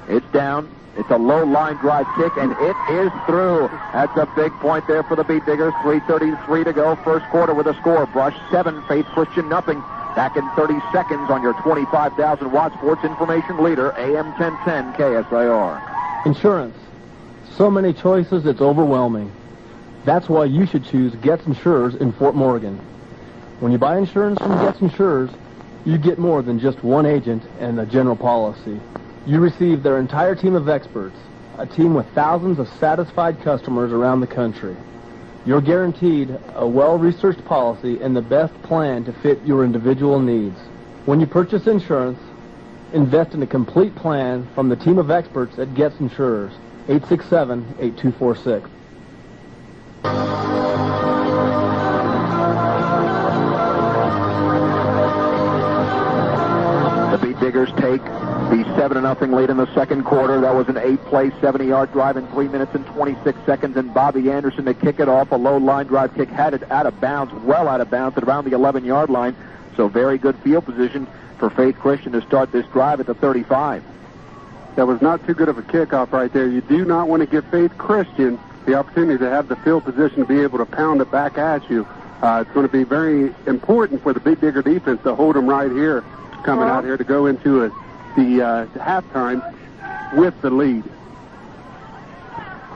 It's down. It's a low line drive kick, and it is through. That's a big point there for the Beat Diggers. 3:33 to go. First quarter with a score. Brush 7, Faith Christian nothing. Back in 30 seconds on your 25,000-watt sports information leader, AM 1010 KSIR. Insurance. So many choices, it's overwhelming. That's why you should choose Getz Insurers in Fort Morgan. When you buy insurance from Getz Insurers, you get more than just one agent and a general policy. You receive their entire team of experts, a team with thousands of satisfied customers around the country. You're guaranteed a well-researched policy and the best plan to fit your individual needs. When you purchase insurance, invest in a complete plan from the team of experts at Getz Insurers. 867-8246. The Beat Diggers take the 7-0 lead in the second quarter. That was an 8-play, 70-yard drive in 3 minutes and 26 seconds. And Bobby Anderson to kick it off. A low line drive kick, had it out of bounds, well out of bounds at around the 11-yard line. So very good field position for Faith Christian to start this drive at the 35. That was not too good of a kickoff right there. You do not want to give Faith Christian the opportunity to have the field position to be able to pound it back at you. It's going to be very important for the Big Digger defense to hold them right here, coming out here to go into the halftime with the lead.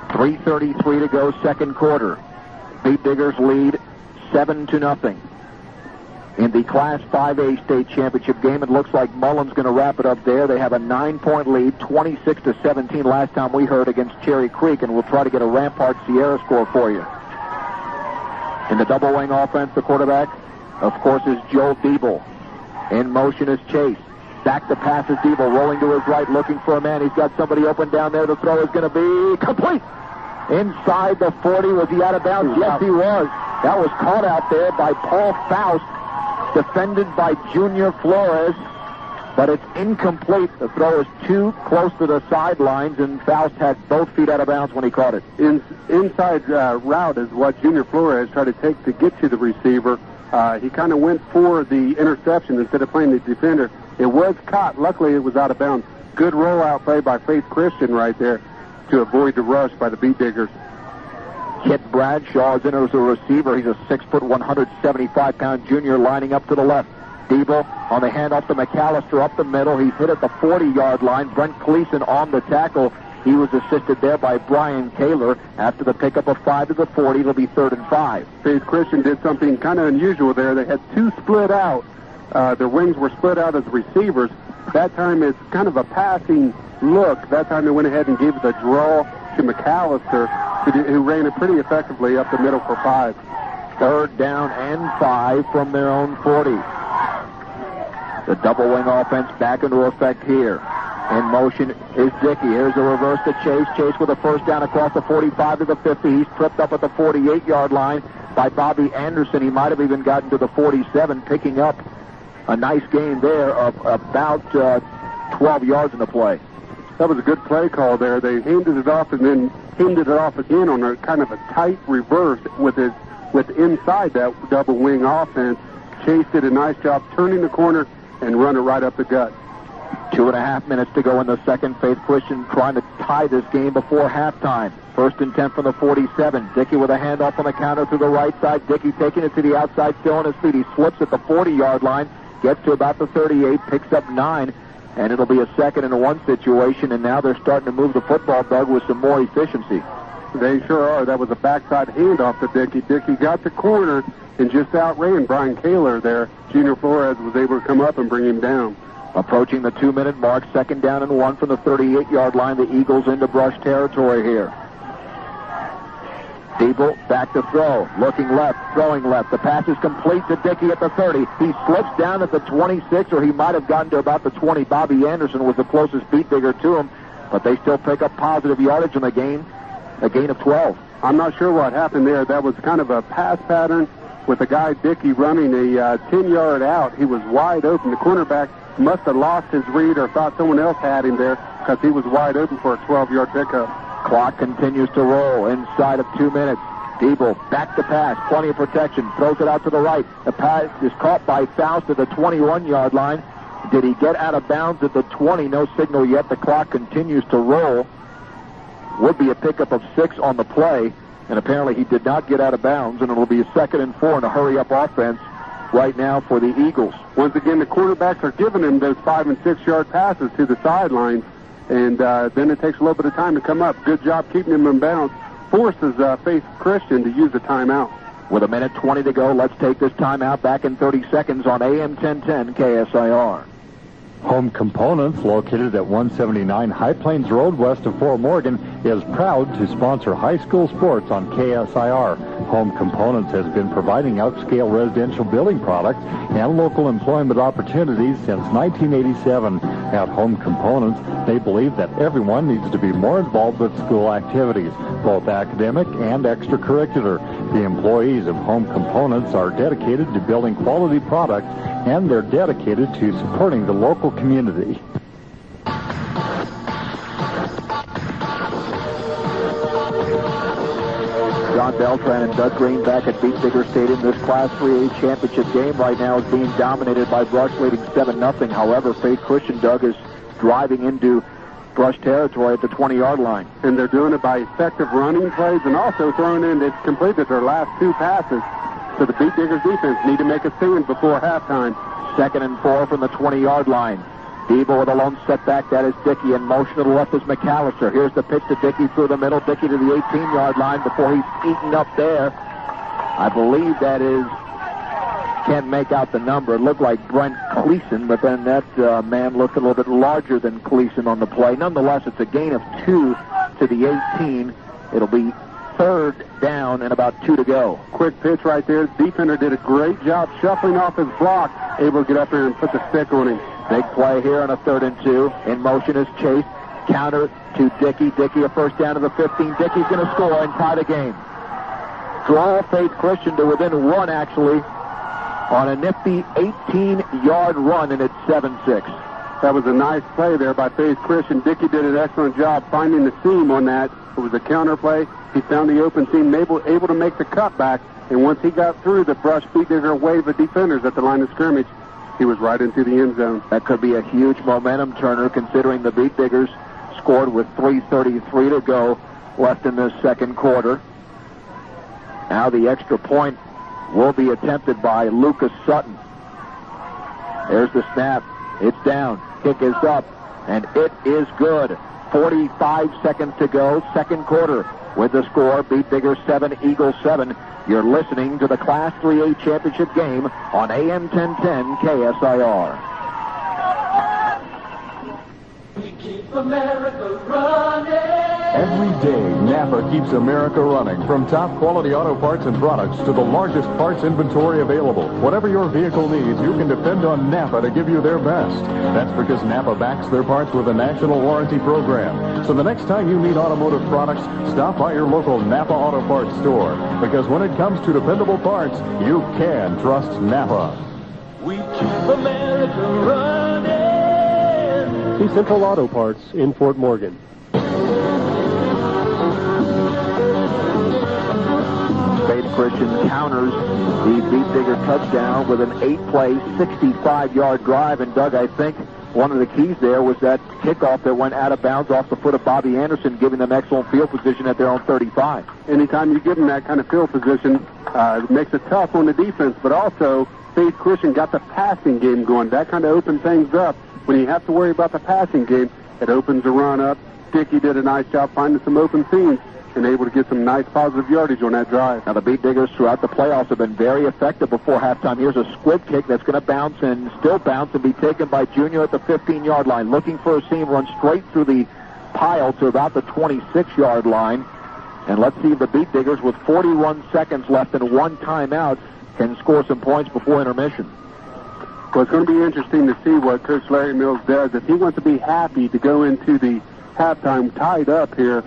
3:33 to go, second quarter. Beat Diggers lead 7-0. In the Class 5A state championship game, it looks like Mullen's going to wrap it up there. They have a 9-point lead, 26-17 last time we heard against Cherry Creek, and we'll try to get a Rampart Sierra score for you. In the double wing offense, the quarterback, of course, is Joe Diebel. In motion is Chase. Back to pass is Diebel, rolling to his right, looking for a man. He's got somebody open down there. The throw is going to be complete. Inside the 40. Was he out of bounds? Yes, he was. That was caught out there by Paul Faust, defended by Junior Flores, but it's incomplete. The throw is too close to the sidelines, and Faust had both feet out of bounds when he caught it. Inside route is what Junior Flores tried to take to get to the receiver. He kind of went for the interception instead of playing the defender. It was caught. Luckily, it was out of bounds. Good rollout play by Faith Christian right there to avoid the rush by the Beat Diggers. Kit Bradshaw is in as a receiver. He's a 6-foot, 175-pound junior lining up to the left. Diebel on the handoff to McAllister up the middle. He's hit at the 40-yard line. Brent Cleason on the tackle. He was assisted there by Brian Kaler. After the pickup of 5 to the 40, it'll be 3rd and 5. Faith Christian did something kind of unusual there. They had two split out. Their wings were split out as receivers. That time it's kind of a passing look. That time they went ahead and gave the draw to McAllister, who ran it pretty effectively up the middle for 5. 3rd down and 5 from their own 40. The double wing offense back into effect here. In motion is Dickey. Here's a reverse to Chase. Chase with a first down across the 45 to the 50. He's tripped up at the 48-yard line by Bobby Anderson. He might have even gotten to the 47, picking up a nice gain there of about 12 yards in the play. That was a good play call there. They handed it off and then handed it off again on a kind of a tight reverse with inside that double wing offense. Chase did a nice job turning the corner and run it right up the gut. 2.5 minutes to go in the second. Faith Christian trying to tie this game before halftime. 1st and 10 from the 47. Dickey with a handoff on the counter to the right side. Dickey taking it to the outside, still on his feet. He slips at the 40-yard line, gets to about the 38, picks up 9, and it'll be a 2nd and 1 situation, and now they're starting to move the football, Doug, with some more efficiency. They sure are. That was a backside handoff to Dickey. Dickey got the corner and just outran Brian Kaler there. Junior Flores was able to come up and bring him down. Approaching the 2-minute mark, 2nd down and 1 from the 38-yard line. The Eagles into brush territory here. Diebel back to throw, looking left, throwing left. The pass is complete to Dickey at the 30. He slips down at the 26, or he might have gotten to about the 20. Bobby Anderson was the closest Beat Digger to him, but they still pick up positive yardage in the game, a gain of 12. I'm not sure what happened there. That was kind of a pass pattern with the guy Dickey running a 10-yard out. He was wide open. The cornerback must have lost his read or thought someone else had him there because he was wide open for a 12-yard pickup. Clock continues to roll inside of 2 minutes. Diebel back to pass, plenty of protection, throws it out to the right. The pass is caught by Faust at the 21-yard line. Did he get out of bounds at the 20? No signal yet. The clock continues to roll. Would be a pickup of 6 on the play, and apparently he did not get out of bounds, and it'll be a 2nd and 4 in a hurry-up offense right now for the Eagles. Once again, the quarterbacks are giving him those 5- and 6-yard passes to the sidelines, and then it takes a little bit of time to come up. Good job keeping him in bounds. Forces Faith Christian to use a timeout. With 1:20 to go, let's take this timeout. Back in 30 seconds on AM 1010 KSIR. Home Components, located at 179 High Plains Road west of Fort Morgan, is proud to sponsor high school sports on KSIR. Home Components has been providing upscale residential building products and local employment opportunities since 1987. At Home Components, they believe that everyone needs to be more involved with school activities, both academic and extracurricular. The employees of Home Components are dedicated to building quality products, and they're dedicated to supporting the local community. John Beltran and Doug Greene back at Beat Digger Stadium. This Class 3A championship game right now is being dominated by Brush, leading 7-0. However, Faith Christian, Doug, is driving into Brush territory at the 20-yard line. And they're doing it by effective running plays and also throwing in, they've completed their last 2 passes. So the Beat Diggers defense need to make a stand before halftime. 2nd and 4 from the 20-yard line. Debo with a lone setback. That is Dickey. In motion to the left is McAllister. Here's the pitch to Dickey through the middle. Dickey to the 18-yard line before he's eaten up there. I believe that is, can't make out the number. It looked like Brent Cleason, but then that man looked a little bit larger than Cleason on the play. Nonetheless, it's a gain of 2 to the 18. It'll be third down and about 2 to go. Quick pitch right there. The defender did a great job shuffling off his block, able to get up there and put the stick on him. Big play here on a 3rd and 2. In motion is Chase. Counter to Dickey. Dickey a first down to the 15. Dickey's going to score and tie the game. Draw Faith Christian to within 1, actually, on a nifty 18-yard run, and it's 7-6. That was a nice play there by Faith Christian. Dickey did an excellent job finding the seam on that. It was a counter play. He found the open seam, able to make the cutback, and once he got through the brush Beat Digger wave of defenders at the line of scrimmage, he was right into the end zone. That could be a huge momentum turner, considering the Beat Diggers scored with 3:33 to go left in this second quarter. Now the extra point will be attempted by Lucas Sutton. There's the snap. It's down. Kick is up, and it is good. 45 seconds to go, second quarter. With the score, Beat Diggers 7, Eagles 7. You're listening to the Class 3A Championship game on AM 1010 KSIR. We keep America running. Every day, Napa keeps America running. From top quality auto parts and products to the largest parts inventory available. Whatever your vehicle needs, you can depend on Napa to give you their best. That's because Napa backs their parts with a national warranty program. So the next time you need automotive products, stop by your local Napa Auto Parts store. Because when it comes to dependable parts, you can trust Napa. We keep America running. See Central Auto Parts in Fort Morgan. Faith Christian counters the Beat Digger touchdown with an 8-play, 65-yard drive. And Doug, I think one of the keys there was that kickoff that went out of bounds off the foot of Bobby Anderson, giving them excellent field position at their own 35. Anytime you give them that kind of field position, it makes it tough on the defense, but also Faith Christian got the passing game going. That kind of opens things up. When you have to worry about the passing game, it opens the run up. Dickey did a nice job finding some open seams and able to get some nice positive yardage on that drive. Now the Beat Diggers throughout the playoffs have been very effective before halftime. Here's a squib kick that's going to bounce and still bounce and be taken by Junior at the 15-yard line. Looking for a seam, run straight through the pile to about the 26-yard line. And let's see if the Beat Diggers, with 41 seconds left and 1 timeout, can score some points before intermission. Well, it's going to be interesting to see what Coach Larry Mills does. If he wants to be happy to go into the halftime tied up here,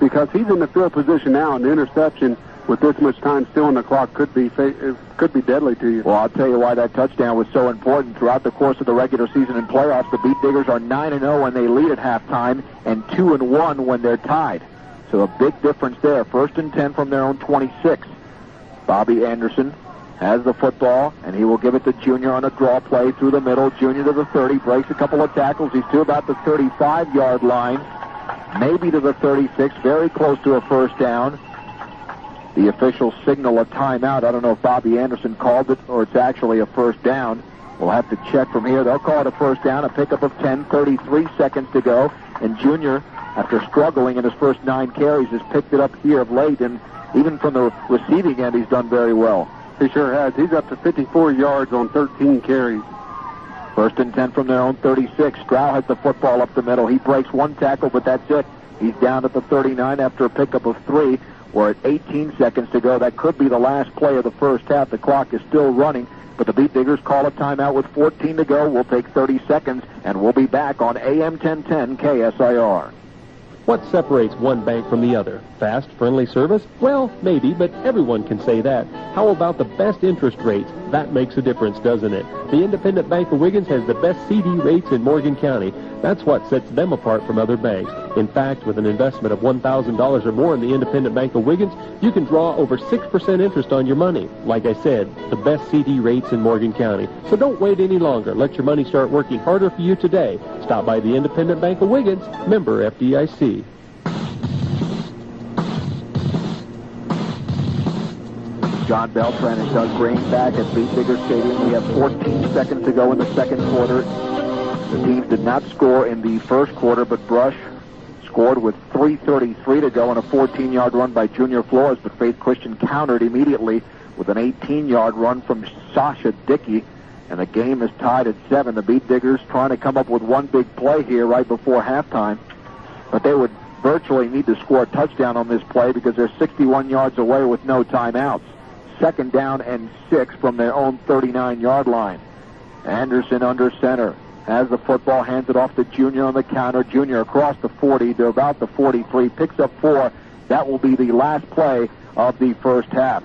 because he's in the field position now, and the interception with this much time still on the clock could be deadly to you. Well, I'll tell you why that touchdown was so important. Throughout the course of the regular season and playoffs, the Beat Diggers are 9-0 when they lead at halftime and 2-1 when they're tied. So a big difference there. 1st and 10 from their own 26. Bobby Anderson has the football, and he will give it to Junior on a draw play through the middle. Junior to the 30, breaks a couple of tackles. He's to about the 35-yard line, maybe to the 36, very close to a first down. The officials signal a timeout. I don't know if Bobby Anderson called it or it's actually a first down. We'll have to check from here. They'll call it a first down, a pickup of 10, 33 seconds to go. And Junior, after struggling in his first 9 carries, has picked it up here of late. And even from the receiving end, he's done very well. He sure has. He's up to 54 yards on 13 carries. 1st and 10 from their own 36. Stroud has the football up the middle. He breaks 1 tackle, but that's it. He's down at the 39 after a pickup of 3. We're at 18 seconds to go. That could be the last play of the first half. The clock is still running, but the Beat Diggers call a timeout with 14 to go. We'll take 30 seconds, and we'll be back on AM 1010 KSIR. What separates one bank from the other? Fast, friendly service? Well, maybe, but everyone can say that. How about the best interest rates? That makes a difference, doesn't it? The Independent Bank of Wiggins has the best CD rates in Morgan County. That's what sets them apart from other banks. In fact, with an investment of $1,000 or more in the Independent Bank of Wiggins, you can draw over 6% interest on your money. Like I said, the best CD rates in Morgan County. So don't wait any longer. Let your money start working harder for you today. Stop by the Independent Bank of Wiggins, member FDIC. John Beltran and Doug Greene back at Beat Digger Stadium. We have 14 seconds to go in the second quarter. The teams did not score in the first quarter, but Brush scored with 3:33 to go on a 14-yard run by Junior Flores, but Faith Christian countered immediately with an 18-yard run from Sasha Dickey, and the game is tied at 7. The Beat Diggers trying to come up with one big play here right before halftime, but they would virtually need to score a touchdown on this play because they're 61 yards away with no timeouts. 2nd down and 6 from their own 39-yard line. Anderson under center. Has the football, hands it off to Junior on the counter. Junior across the 40 to about the 43, picks up 4. That will be the last play of the first half.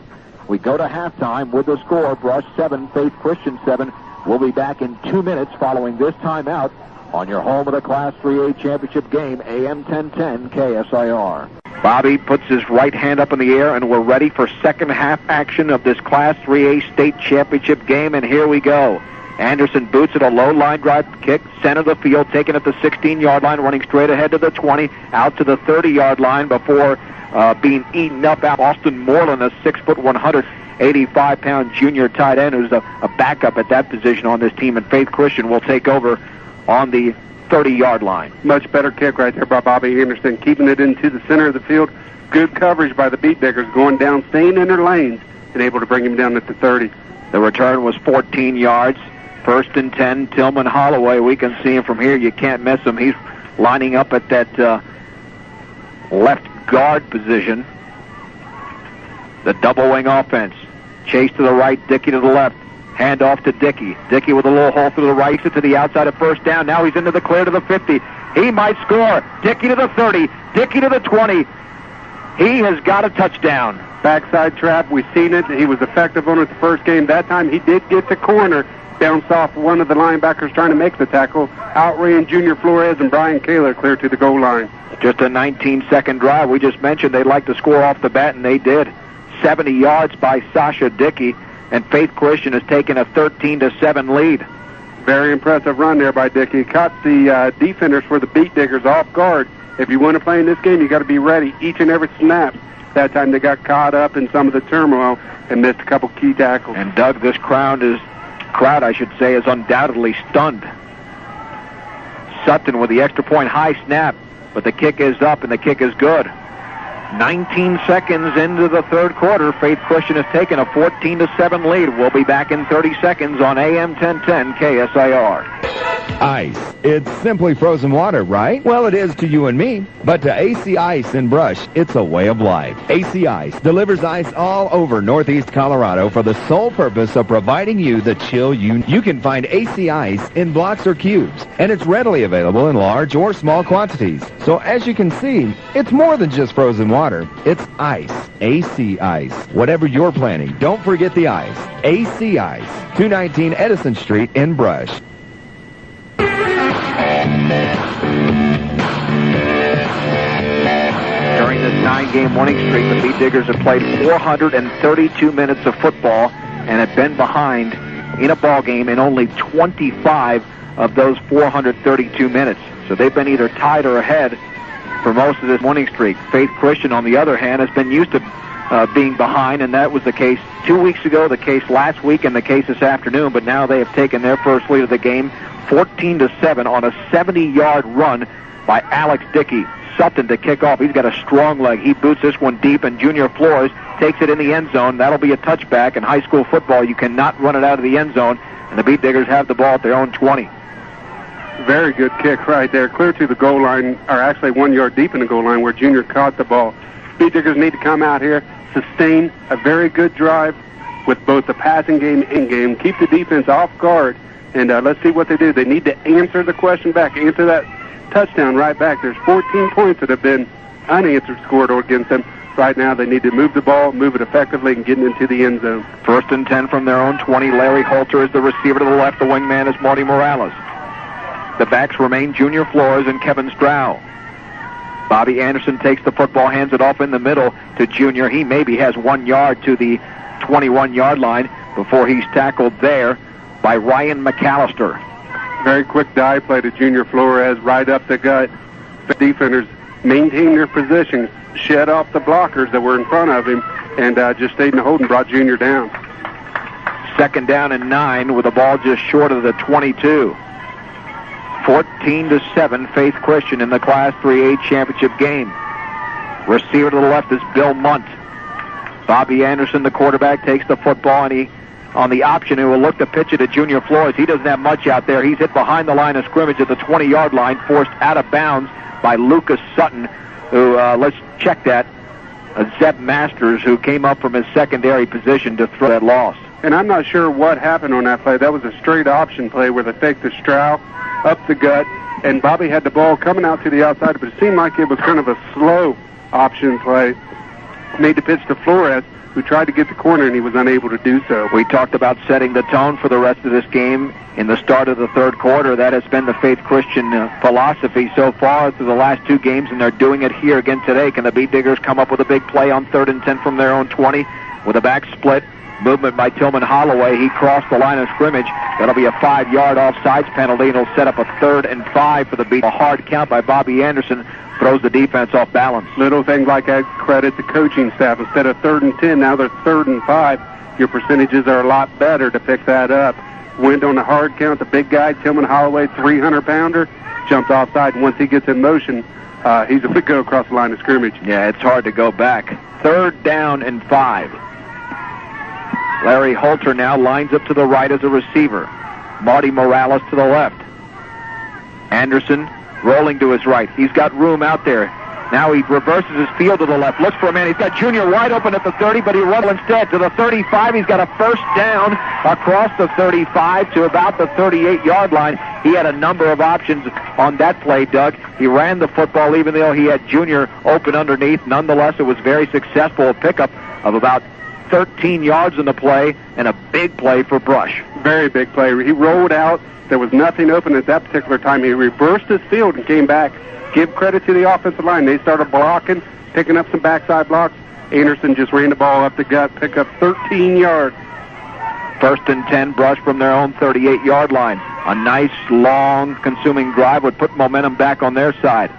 We go to halftime with the score, Brush 7, Faith Christian 7. We'll be back in 2 minutes following this timeout on your home of the Class 3A championship game, AM 1010 KSIR. Bobby puts his right hand up in the air, and we're ready for second half action of this Class 3A state championship game, and here we go. Anderson boots it, a low line drive kick, center of the field, taken at the 16-yard line, running straight ahead to the 20, out to the 30-yard line before being eaten up. Austin Moreland, a 6', 185-pound junior tight end who's a backup at that position on this team, and Faith Christian will take over on the 30-yard line. Much better kick right there by Bobby Anderson, keeping it into the center of the field. Good coverage by the Beat Diggers, going down, staying in their lanes, and able to bring him down at the 30. The return was 14 yards. 1st and 10, Tillman Holloway. We can see him from here. You can't miss him. He's lining up at that left guard position. The double wing offense. Chase to the right, Dickey to the left. Hand off to Dickey. Dickey with a little hole through the right, to the outside of 1st down. Now he's into the clear to the 50. He might score. Dickey to the 30. Dickey to the 20. He has got a touchdown. Backside trap. We've seen it. He was effective on it the first game. That time he did get the corner. Bounced off one of the linebackers trying to make the tackle. Outran Junior Flores and Brian Kaler clear to the goal line. Just a 19-second drive. We just mentioned they'd like to score off the bat, and they did. 70 yards by Sasha Dickey, and Faith Christian has taken a 13-7 lead. Very impressive run there by Dickey. Caught the defenders for the Beat Diggers off guard. If you want to play in this game, you got to be ready each and every snap. That time they got caught up in some of the turmoil and missed a couple key tackles. And Doug, this crowd is undoubtedly stunned. Sutton with the extra point, high snap, but the kick is up and the kick is good. 19 seconds into the third quarter, Faith Christian has taken a 14-7 lead. We'll be back in 30 seconds on AM 1010 KSIR. Ice. It's simply frozen water, right? Well, it is to you and me. But to AC Ice in Brush, it's a way of life. AC Ice delivers ice all over Northeast Colorado for the sole purpose of providing you the chill you can find AC Ice in blocks or cubes, and it's readily available in large or small quantities. So as you can see, it's more than just frozen water. It's ice. AC Ice. Whatever you're planning, don't forget the ice. AC Ice. 219 Edison Street in Brush. During this 9-game winning streak, the Beat Diggers have played 432 minutes of football and have been behind in a ball game in only 25 of those 432 minutes. So they've been either tied or ahead for most of this winning streak. Faith Christian, on the other hand, has been used to being behind, and that was the case 2 weeks ago, the case last week, and the case this afternoon. But now they have taken their first lead of the game, 14-7, on a 70-yard run by Alex Dickey. Sutton to kick off. He's got a strong leg. He boots this one deep, and Junior Flores takes it in the end zone. That'll be a touchback. In high school football, you cannot run it out of the end zone, and the Beat Diggers have the ball at their own 20. Very good kick right there, clear to the goal line, or actually 1 yard deep in the goal line where Junior caught the ball. Beat Diggers need to come out here, sustain a very good drive with both the passing game and game, keep the defense off guard, and let's see what they do. They need to answer the question back, answer that touchdown right back. There's 14 points that have been unanswered scored against them. Right now they need to move the ball, move it effectively, and get into the end zone. 1st and 10 from their own 20. Larry Holter is the receiver to the left. The wingman is Marty Morales. The backs remain Junior Flores and Kevin Strow. Bobby Anderson takes the football, hands it off in the middle to Junior. He maybe has 1 yard to the 21-yard line before he's tackled there by Ryan McAllister. Very quick dive play to Junior Flores, right up the gut. The defenders maintain their position, shed off the blockers that were in front of him, and just stayed in the hold and brought Junior down. 2nd down and 9 with the ball just short of the 22. 14-7, Faith Christian in the Class 3A championship game. Receiver to the left is Bill Munt. Bobby Anderson, the quarterback, takes the football, and he, on the option, who will look to pitch it to Junior Flores. He doesn't have much out there. He's hit behind the line of scrimmage at the 20-yard line, forced out of bounds by Lucas Sutton, who, let's check that, Zeb Masters, who came up from his secondary position to throw that loss. And I'm not sure what happened on that play. That was a straight option play where they faked the Stroud up the gut, and Bobby had the ball coming out to the outside, but it seemed like it was kind of a slow option play. Made the pitch to Flores, who tried to get the corner, and he was unable to do so. We talked about setting the tone for the rest of this game in the start of the third quarter. That has been the Faith Christian philosophy so far through the last two games, and they're doing it here again today. Can the Beat Diggers come up with a big play on 3rd and 10 from their own 20 with a back split? Movement by Tillman Holloway. He crossed the line of scrimmage. That'll be a 5-yard offsides penalty, and it'll set up a 3rd and 5 for the Beat. A hard count by Bobby Anderson throws the defense off balance. Little things like that credit the coaching staff. Instead of 3rd and 10, now they're 3rd and 5. Your percentages are a lot better to pick that up. Went on the hard count. The big guy, Tillman Holloway, 300-pounder, jumps offside, and once he gets in motion, he's going to go across the line of scrimmage. Yeah, it's hard to go back. 3rd down and 5. Larry Holter now lines up to the right as a receiver. Marty Morales to the left. Anderson rolling to his right. He's got room out there. Now he reverses his field to the left. Looks for a man. He's got Junior wide open at the 30, but he runs instead to the 35. He's got a first down across the 35 to about the 38-yard line. He had a number of options on that play, Doug. He ran the football even though he had Junior open underneath. Nonetheless, it was very successful. A pickup of about 13 yards in the play, and a big play for Brush. Very big play. He rolled out. There was nothing open at that particular time. He reversed his field and came back. Give credit to the offensive line. They started blocking, picking up some backside blocks. Anderson just ran the ball up the gut, pick up 13 yards. 1st and 10, Brush from their own 38-yard line. A nice, long, consuming drive would put momentum back on their side.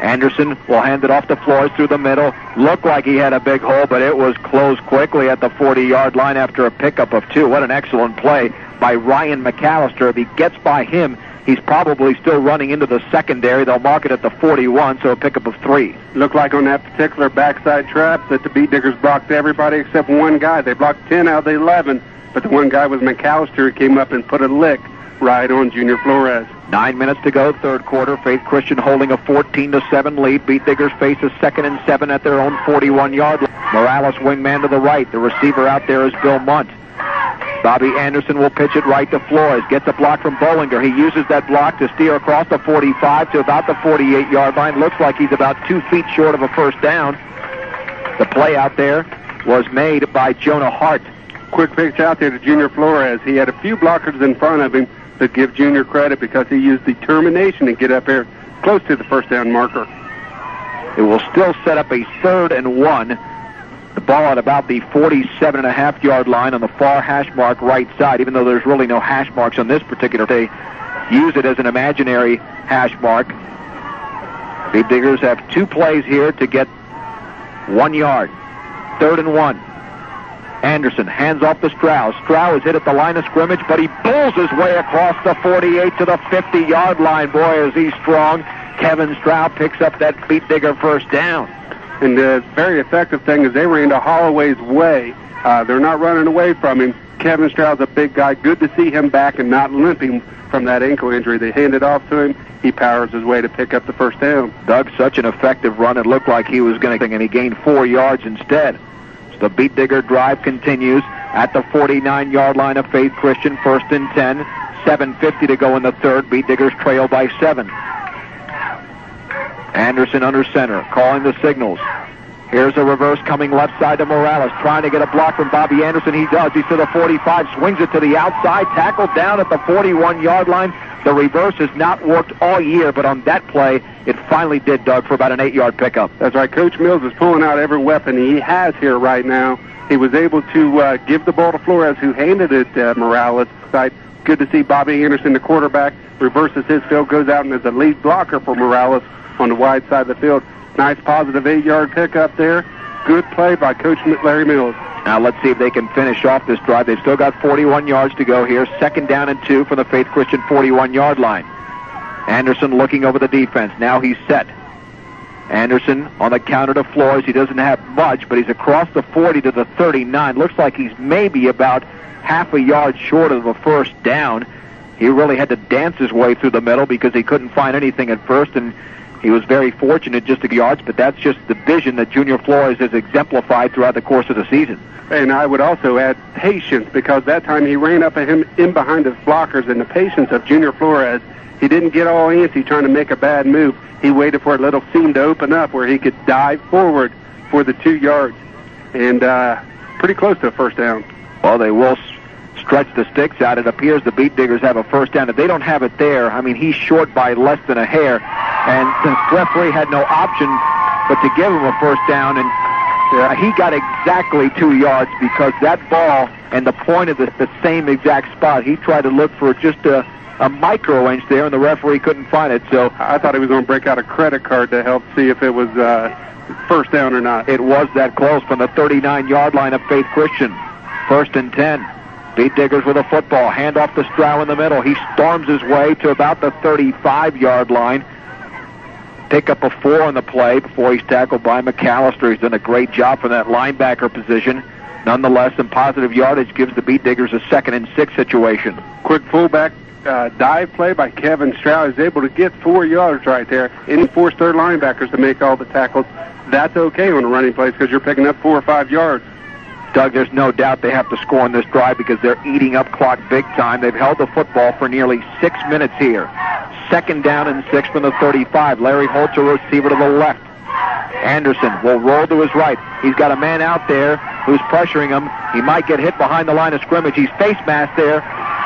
Anderson will hand it off to Flores through the middle. Looked like he had a big hole, but it was closed quickly at the 40-yard line after a pickup of 2. What an excellent play by Ryan McAllister. If he gets by him, he's probably still running into the secondary. They'll mark it at the 41, so a pickup of 3. Looked like on that particular backside trap that the Beat Diggers blocked everybody except one guy. They blocked 10 out of the 11, but the one guy was McAllister who came up and put a lick right on Junior Flores. 9 minutes to go, third quarter. Faith Christian holding a 14-7 lead. Beat Diggers face a 2nd and 7 at their own 41-yard line. Morales wingman to the right. The receiver out there is Bill Munt. Bobby Anderson will pitch it right to Flores. Gets a block from Bollinger. He uses that block to steer across the 45 to about the 48-yard line. Looks like he's about 2 feet short of a first down. The play out there was made by Jonah Hart. Quick pitch out there to Junior Flores. He had a few blockers in front of him to give Junior credit because he used determination to get up there close to the first down marker. It will still set up a 3rd and 1. The ball at about the 47.5-yard line on the far hash mark right side, even though there's really no hash marks on this particular day. Use it as an imaginary hash mark. Beat Diggers have 2 plays here to get 1 yard. 3rd and 1. Anderson hands off to Stroud. Stroud is hit at the line of scrimmage, but he pulls his way across the 48 to the 50-yard line. Boy, is he strong. Kevin Stroud picks up that Beat Digger first down. And the very effective thing is they ran to Holloway's way. They're not running away from him. Kevin Stroud's a big guy. Good to see him back and not limping from that ankle injury. They hand it off to him. He powers his way to pick up the first down. Doug, such an effective run. It looked like he was going to, and he gained 4 yards instead. The Beat Digger drive continues at the 49-yard line of Faith Christian. 1st and 10. 7:50 to go in the third. Beat Diggers trail by 7. Anderson under center, calling the signals. Here's a reverse coming left side to Morales, trying to get a block from Bobby Anderson. He does. He's to the 45, swings it to the outside, tackled down at the 41-yard line. The reverse has not worked all year, but on that play, it finally did, Doug, for about an 8-yard pickup. That's right. Coach Mills is pulling out every weapon he has here right now. He was able to give the ball to Flores, who handed it to Morales. Good to see Bobby Anderson, the quarterback, reverses his field, goes out and is a lead blocker for Morales on the wide side of the field. Nice positive 8-yard pickup there. Good play by Coach Larry Mills. Now let's see if they can finish off this drive. They've still got 41 yards to go here. 2nd down and 2 from the Faith Christian 41-yard line. Anderson looking over the defense. Now he's set. Anderson on the counter to Flores. He doesn't have much, but he's across the 40 to the 39. Looks like he's maybe about half a yard short of a first down. He really had to dance his way through the middle because he couldn't find anything at first, and he was very fortunate just to yards, but that's just the vision that Junior Flores has exemplified throughout the course of the season. And I would also add patience, because that time he ran up at him in behind his blockers, and the patience of Junior Flores. He didn't get all antsy trying to make a bad move. He waited for a little seam to open up where he could dive forward for the 2 yards, and pretty close to a first down. Well, they will stretch the sticks out. It appears the Beat Diggers have a first down. If they don't have it there, I mean, he's short by less than a hair, and the referee had no option but to give him a first down, and he got exactly 2 yards because that ball and the point of the same exact spot. He tried to look for just a micro inch there, and the referee couldn't find it. So I thought he was going to break out a credit card to help see if it was first down or not. It was that close from the 39-yard line of Faith Christian. 1st and 10. Beat Diggers with a football. Hand off to Stroud in the middle. He storms his way to about the 35-yard line. Pick up a 4 on the play before he's tackled by McAllister. He's done a great job from that linebacker position. Nonetheless, some positive yardage gives the Beat Diggers a 2nd and 6 situation. Quick fullback dive play by Kevin Stroud. Is able to get 4 yards right there, and he forced their linebackers to make all the tackles. That's okay on a running plays because you're picking up 4 or 5 yards. Doug, there's no doubt they have to score on this drive because they're eating up clock big time. They've held the football for nearly 6 minutes here. 2nd down and 6 from the 35. Larry Holtz, a receiver to the left. Anderson will roll to his right. He's got a man out there who's pressuring him. He might get hit behind the line of scrimmage. He's face masked there,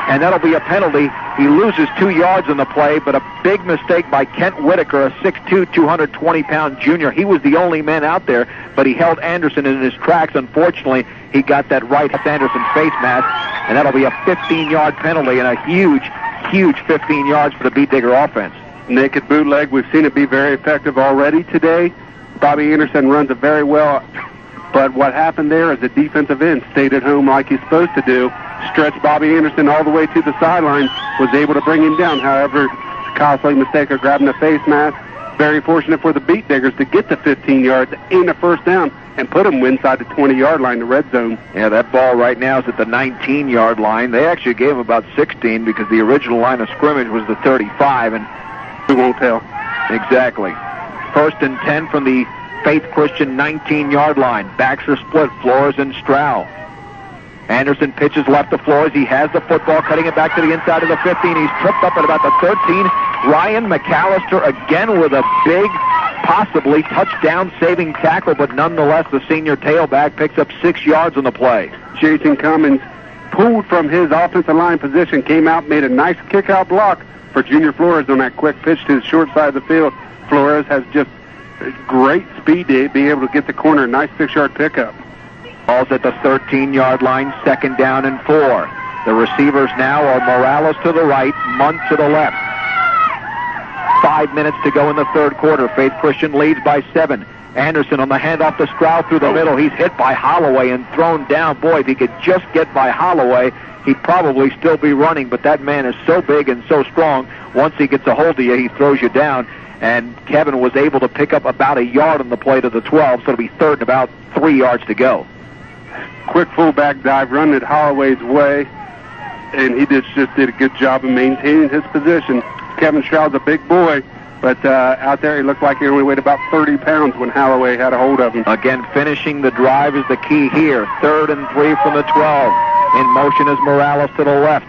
and that'll be a penalty. He loses 2 yards on the play, but a big mistake by Kent Whitaker, a 6'2", 220-pound junior. He was the only man out there, but he held Anderson in his tracks. Unfortunately, he got that right Anderson face mask, and that'll be a 15-yard penalty and a huge 15 yards for the Beat Digger offense. Naked bootleg, we've seen it be very effective already today. Bobby Anderson runs it very well, but what happened there is the defensive end stayed at home like he's supposed to do, stretched Bobby Anderson all the way to the sideline, was able to bring him down. However, costly mistake of grabbing the face mask. Very fortunate for the Beat Diggers to get to 15 yards and a first down and put them inside the 20-yard line, the red zone. Yeah, that ball right now is at the 19-yard line. They actually gave him about 16 because the original line of scrimmage was the 35, and we won't tell. Exactly. 1st and 10 from the Faith Christian 19-yard line. Backs are split, Flores and Stroud. Anderson pitches left to Flores. He has the football, cutting it back to the inside of the 15. He's tripped up at about the 13. Ryan McAllister again with a big, possibly touchdown-saving tackle, but nonetheless the senior tailback picks up 6 yards on the play. Jason Cummins pulled from his offensive line position, came out, made a nice kick-out block for Junior Flores on that quick pitch to the short side of the field. Flores has just great speed to be able to get the corner. Nice 6-yard pickup. Ball's at the 13-yard line, 2nd down and 4. The receivers now are Morales to the right, Munt to the left. 5 minutes to go in the 3rd quarter. Faith Christian leads by 7. Anderson on the handoff to Stroud through the middle. He's hit by Holloway and thrown down. Boy, if he could just get by Holloway, he'd probably still be running, but that man is so big and so strong. Once he gets a hold of you, he throws you down. And Kevin was able to pick up about a yard on the play to the 12, so it'll be 3rd and about 3 yards to go. Quick fullback dive, running it Holloway's way, and he just did a good job of maintaining his position. Kevin Stroud's a big boy, but out there he looked like he only weighed about 30 pounds when Holloway had a hold of him. Again, finishing the drive is the key here. 3rd and 3 from the 12. In motion is Morales to the left.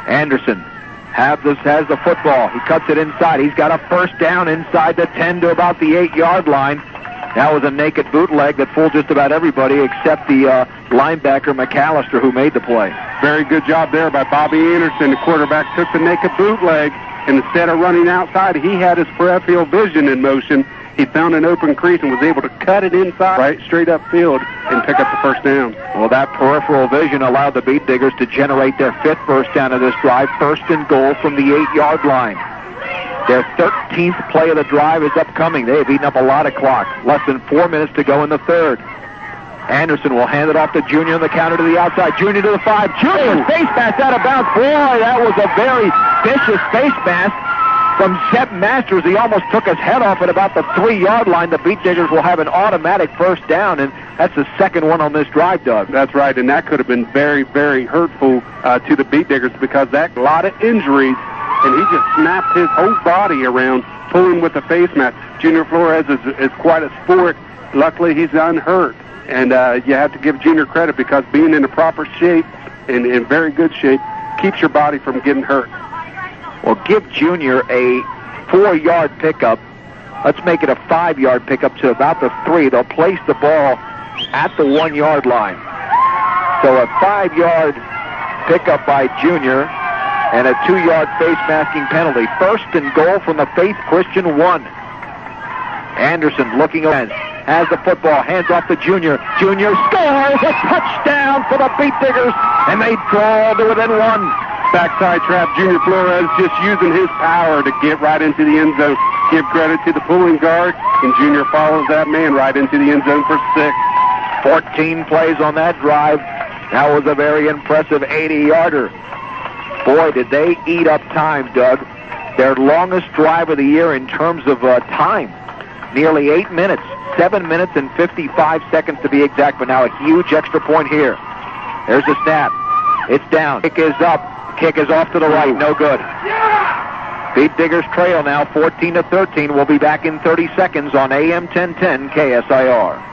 Anderson has the football. He cuts it inside. He's got a first down inside the 10 to about the 8-yard line. That was a naked bootleg that fooled just about everybody except the linebacker McAllister, who made the play. Very good job there by Bobby Anderson. The quarterback took the naked bootleg, and instead of running outside, he had his peripheral vision in motion. He found an open crease and was able to cut it inside, right straight up field, and pick up the first down. Well, that peripheral vision allowed the Beat Diggers to generate their 5th first down of this drive. 1st and goal from the 8-yard line. Their 13th play of the drive is upcoming. They have eaten up a lot of clock. Less than 4 minutes to go in the 3rd. Anderson will hand it off to Junior on the counter to the outside. Junior to the 5. Junior face mask out of bounds. Boy, that was a very vicious face mask. from Zeb Masters. He almost took his head off at about the 3-yard line. The Beat Diggers will have an automatic first down, and that's the second one on this drive, Doug. That's right, and that could have been very, very hurtful to the Beat Diggers because that a lot of injuries, and he just snapped his whole body around, pulling with the face mask. Junior Flores is quite a sport. Luckily, he's unhurt, and you have to give Junior credit because being in the proper shape and in very good shape keeps your body from getting hurt. Well, give Junior a 4-yard pickup. Let's make it a 5-yard pickup to about the 3. They'll place the ball at the 1-yard line. So a 5-yard pickup by Junior and a 2-yard face masking penalty. First and goal from the Faith Christian 1. Anderson looking around, has the football, hands off to Junior. Junior scores a touchdown for the Beat Diggers, and they draw to within 1. Backside trap, Junior Flores just using his power to get right into the end zone. Give credit to the pulling guard, and Junior follows that man right into the end zone for 6. 14 plays on that drive. That was a very impressive 80-yarder. Boy, did they eat up time, Doug. Their longest drive of the year in terms of time. Nearly 8 minutes. 7 minutes and 55 seconds to be exact, but now a huge extra point here. There's the snap. It's down. Kick is up. Kick is off to the right. No good. Beat Diggers trail now 14-13. We'll be back in 30 seconds on AM 1010 KSIR.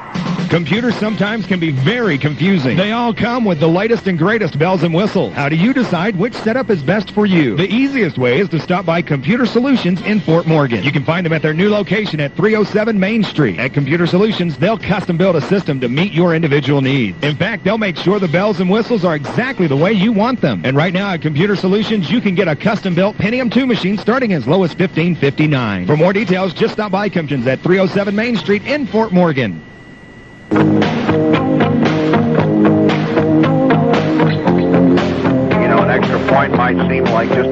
Computers sometimes can be very confusing. They all come with the latest and greatest bells and whistles. How do you decide which setup is best for you? The easiest way is to stop by Computer Solutions in Fort Morgan. You can find them at their new location at 307 Main Street. At Computer Solutions, they'll custom build a system to meet your individual needs. In fact, they'll make sure the bells and whistles are exactly the way you want them. And right now at Computer Solutions, you can get a custom-built Pentium 2 machine starting as low as $15.59. For more details, just stop by Compton's at 307 Main Street in Fort Morgan. You know, an extra point might seem like just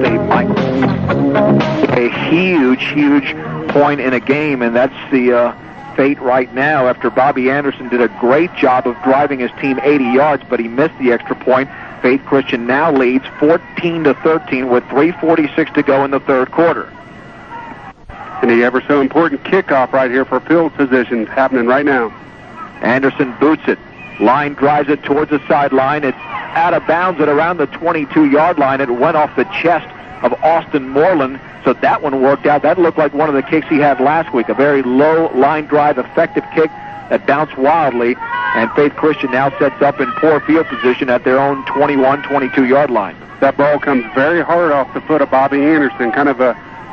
a huge point in a game, and that's the fate right now after Bobby Anderson did a great job of driving his team 80 yards, but he missed the extra point. Faith Christian now leads 14-13 with 3:46 to go in the third quarter. And the ever so important kickoff right here for field positions happening right now. Anderson boots it. Line drives it towards the sideline. It's out of bounds at around the 22-yard line. It went off the chest of Austin Moreland, so that one worked out. That looked like one of the kicks he had last week, a very low line drive, effective kick that bounced wildly, and Faith Christian now sets up in poor field position at their own 21, 22-yard line. That ball comes very hard off the foot of Bobby Anderson, kind of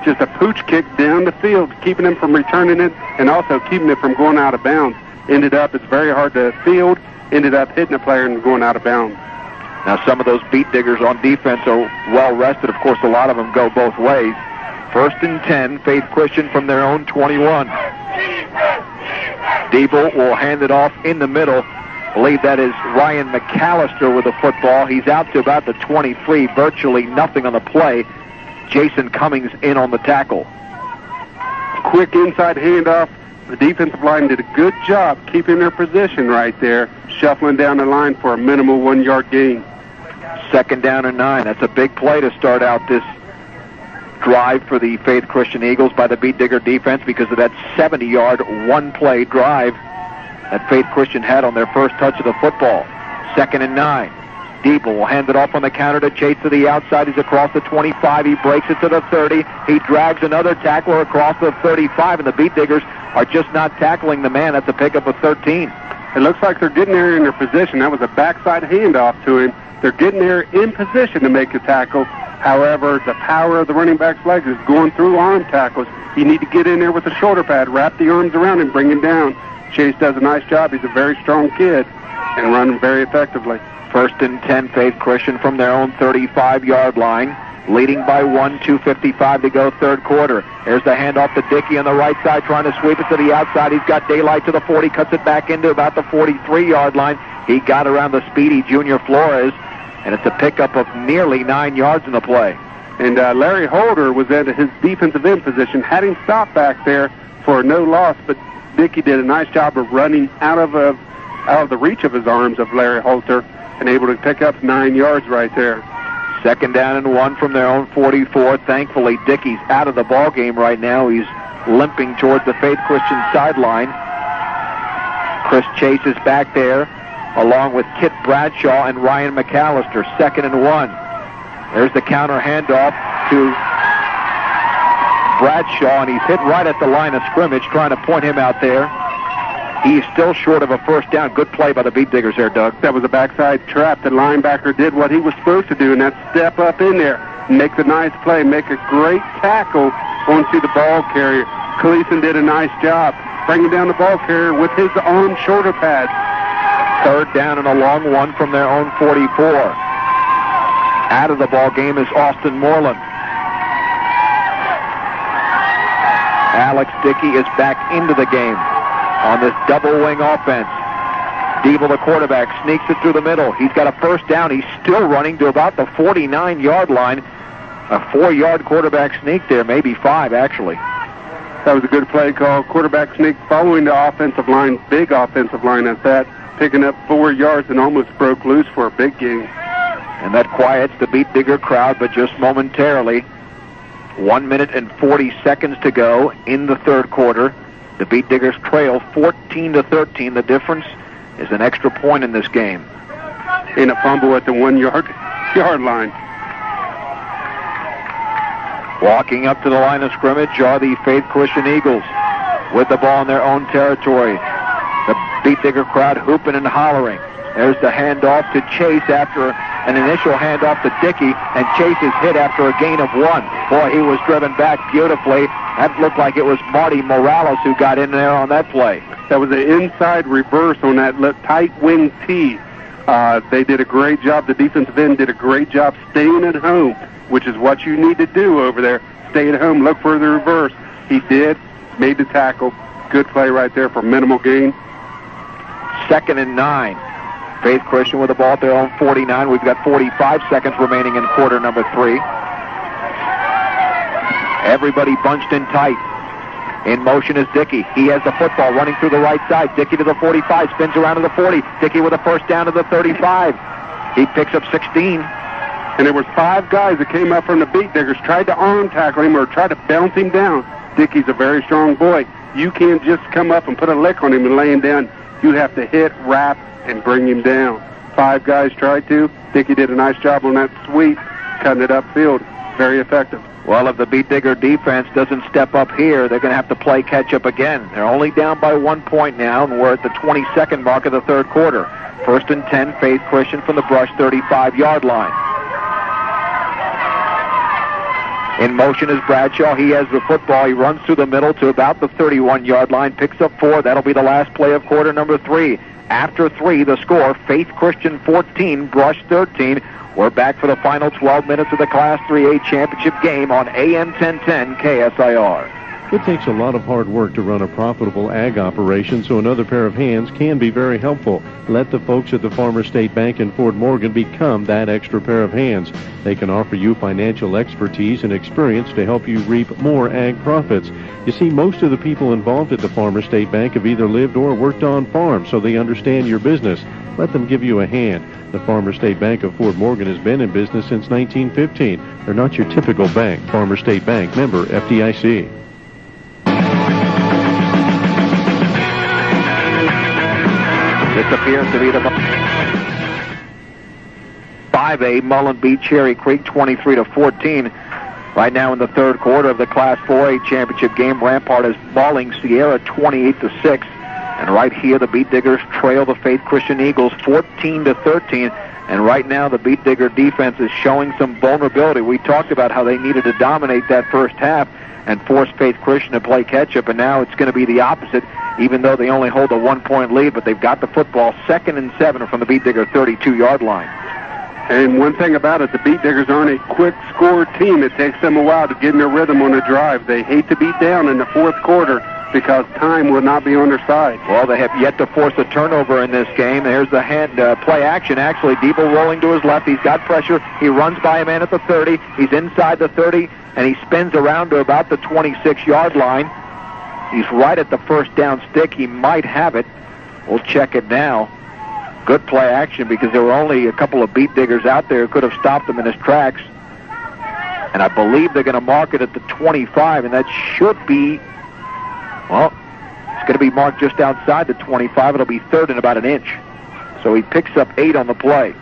just a pooch kick down the field, keeping him from returning it and also keeping it from going out of bounds. Ended up, it's very hard to field, ended up hitting a player and going out of bounds. Now some of those Beat Diggers on defense are well rested. Of course, a lot of them go both ways. 1st and 10, Faith Christian from their own 21. Debo will hand it off in the middle. I believe that is Ryan McAllister with the football. He's out to about the 23, virtually nothing on the play. Jason Cummings in on the tackle. Quick inside handoff. The defensive line did a good job keeping their position right there, shuffling down the line for a minimal 1-yard gain. 2nd down and 9. That's a big play to start out this drive for the Faith Christian Eagles by the Beat Digger defense because of that 70-yard one-play drive that Faith Christian had on their first touch of the football. 2nd and 9. Debo will hand it off on the counter to Chase to the outside. He's across the 25. He breaks it to the 30. He drags another tackler across the 35, and the Beat Diggers are just not tackling the man. That's a pickup of 13. It looks like they're getting there in their position. That was a backside handoff to him. They're getting there in position to make the tackle. However, the power of the running back's legs is going through arm tackles. You need to get in there with a shoulder pad, wrap the arms around him, bring him down. Chase does a nice job. He's a very strong kid and running very effectively. 1st and 10, Faith Christian from their own 35-yard line, leading by 1, 2:55 to go third quarter. There's the handoff to Dickey on the right side, trying to sweep it to the outside. He's got daylight to the 40, cuts it back into about the 43-yard line. He got around the speedy Junior Flores, and it's a pickup of nearly 9 yards in the play. And Larry Holder was at his defensive end position, had him stop back there for no loss, but Dickey did a nice job of running out of the reach of his arms of Larry Holder and able to pick up 9 yards right there. Second down and 1 from their own 44. Thankfully, Dickey's out of the ball game right now. He's limping towards the Faith Christian sideline. Chris Chase is back there, along with Kit Bradshaw and Ryan McAllister. Second and 1. There's the counter handoff to Bradshaw, and he's hit right at the line of scrimmage, trying to point him out there. He's still short of a first down. Good play by the Beat Diggers there, Doug. That was a backside trap. The linebacker did what he was supposed to do, and that's step up in there, make the nice play, make a great tackle onto the ball carrier. Cleason did a nice job bringing down the ball carrier with his own shoulder pads. Third down and a long one from their own 44. Out of the ball game is Austin Moreland. Alex Dickey is back into the game on this double wing offense. Diebel, the quarterback, sneaks it through the middle. He's got a first down. He's still running to about the 49-yard line. A 4-yard quarterback sneak there, maybe 5 actually. That was a good play call. Quarterback sneak following the offensive line, big offensive line at that, picking up 4 yards and almost broke loose for a big gain. And that quiets the Beat Digger crowd, but just momentarily. 1 minute and 40 seconds to go in the third quarter. The Beat Diggers trail 14-13. The difference is an extra point in this game. In a fumble at the 1 yard line. Walking up to the line of scrimmage are the Faith Christian Eagles with the ball in their own territory. The Beat Digger crowd hooping and hollering. There's the handoff to Chase after an initial handoff to Dickey, and Chase is hit after a gain of 1. Boy, he was driven back beautifully. That looked like it was Marty Morales who got in there on that play. That was an inside reverse on that tight wing T. They did a great job. The defensive end did a great job staying at home, which is what you need to do over there. Stay at home, look for the reverse. He did, made the tackle. Good play right there for minimal gain. Second and 9. Faith Christian with the ball at their own 49. We've got 45 seconds remaining in quarter number 3. Everybody bunched in tight. In motion is Dickey. He has the football running through the right side. Dickey to the 45, spins around to the 40. Dickey with a first down to the 35. He picks up 16. And there was 5 guys that came up from the Beat Diggers, tried to arm tackle him or tried to bounce him down. Dickey's a very strong boy. You can't just come up and put a lick on him and lay him down. You have to hit, wrap, and bring him down. 5 guys tried to. Dickey did a nice job on that sweep, cutting it upfield. Very effective. Well, if the Beat Digger defense doesn't step up here, they're going to have to play catch-up again. They're only down by 1 point now, and we're at the 22nd mark of the third quarter. First and 10, Faith Christian from the Brush 35-yard line. In motion is Bradshaw. He has the football. He runs through the middle to about the 31-yard line, picks up 4. That'll be the last play of quarter number 3. After 3, the score, Faith Christian 14, Brush 13. We're back for the final 12 minutes of the Class 3A championship game on AM 1010 KSIR. It takes a lot of hard work to run a profitable ag operation, so another pair of hands can be very helpful. Let the folks at the Farmer State Bank in Fort Morgan become that extra pair of hands. They can offer you financial expertise and experience to help you reap more ag profits. You see, most of the people involved at the Farmer State Bank have either lived or worked on farms, so they understand your business. Let them give you a hand. The Farmer State Bank of Fort Morgan has been in business since 1915. They're not your typical bank. Farmer State Bank, member FDIC. This appears to be the 5A Mullen beat Cherry Creek 23-14. Right now in the third quarter of the Class 4A championship game, Rampart is balling Sierra 28-6. And right here, the Beat Diggers trail the Faith Christian Eagles 14-13. And right now, the Beat Digger defense is showing some vulnerability. We talked about how they needed to dominate that first half and force Faith Christian to play catch-up, and now it's going to be the opposite, even though they only hold a 1-point lead, but they've got the football. 2nd and 7 from the Beat Digger 32-yard line. And one thing about it, the Beat Diggers aren't a quick score team. It takes them a while to get in their rhythm on a drive. They hate to be down in the fourth quarter because time will not be on their side. Well, they have yet to force a turnover in this game. There's the play action, actually. Diebel rolling to his left. He's got pressure. He runs by a man at the 30. He's inside the 30, and he spins around to about the 26-yard line. He's right at the first down stick. He might have it. We'll check it now. Good play action because there were only a couple of beat diggers out there who could have stopped him in his tracks. And I believe they're going to mark it at the 25, and that should be, well, it's going to be marked just outside the 25. It'll be third and about an inch. So he picks up 8 on the play.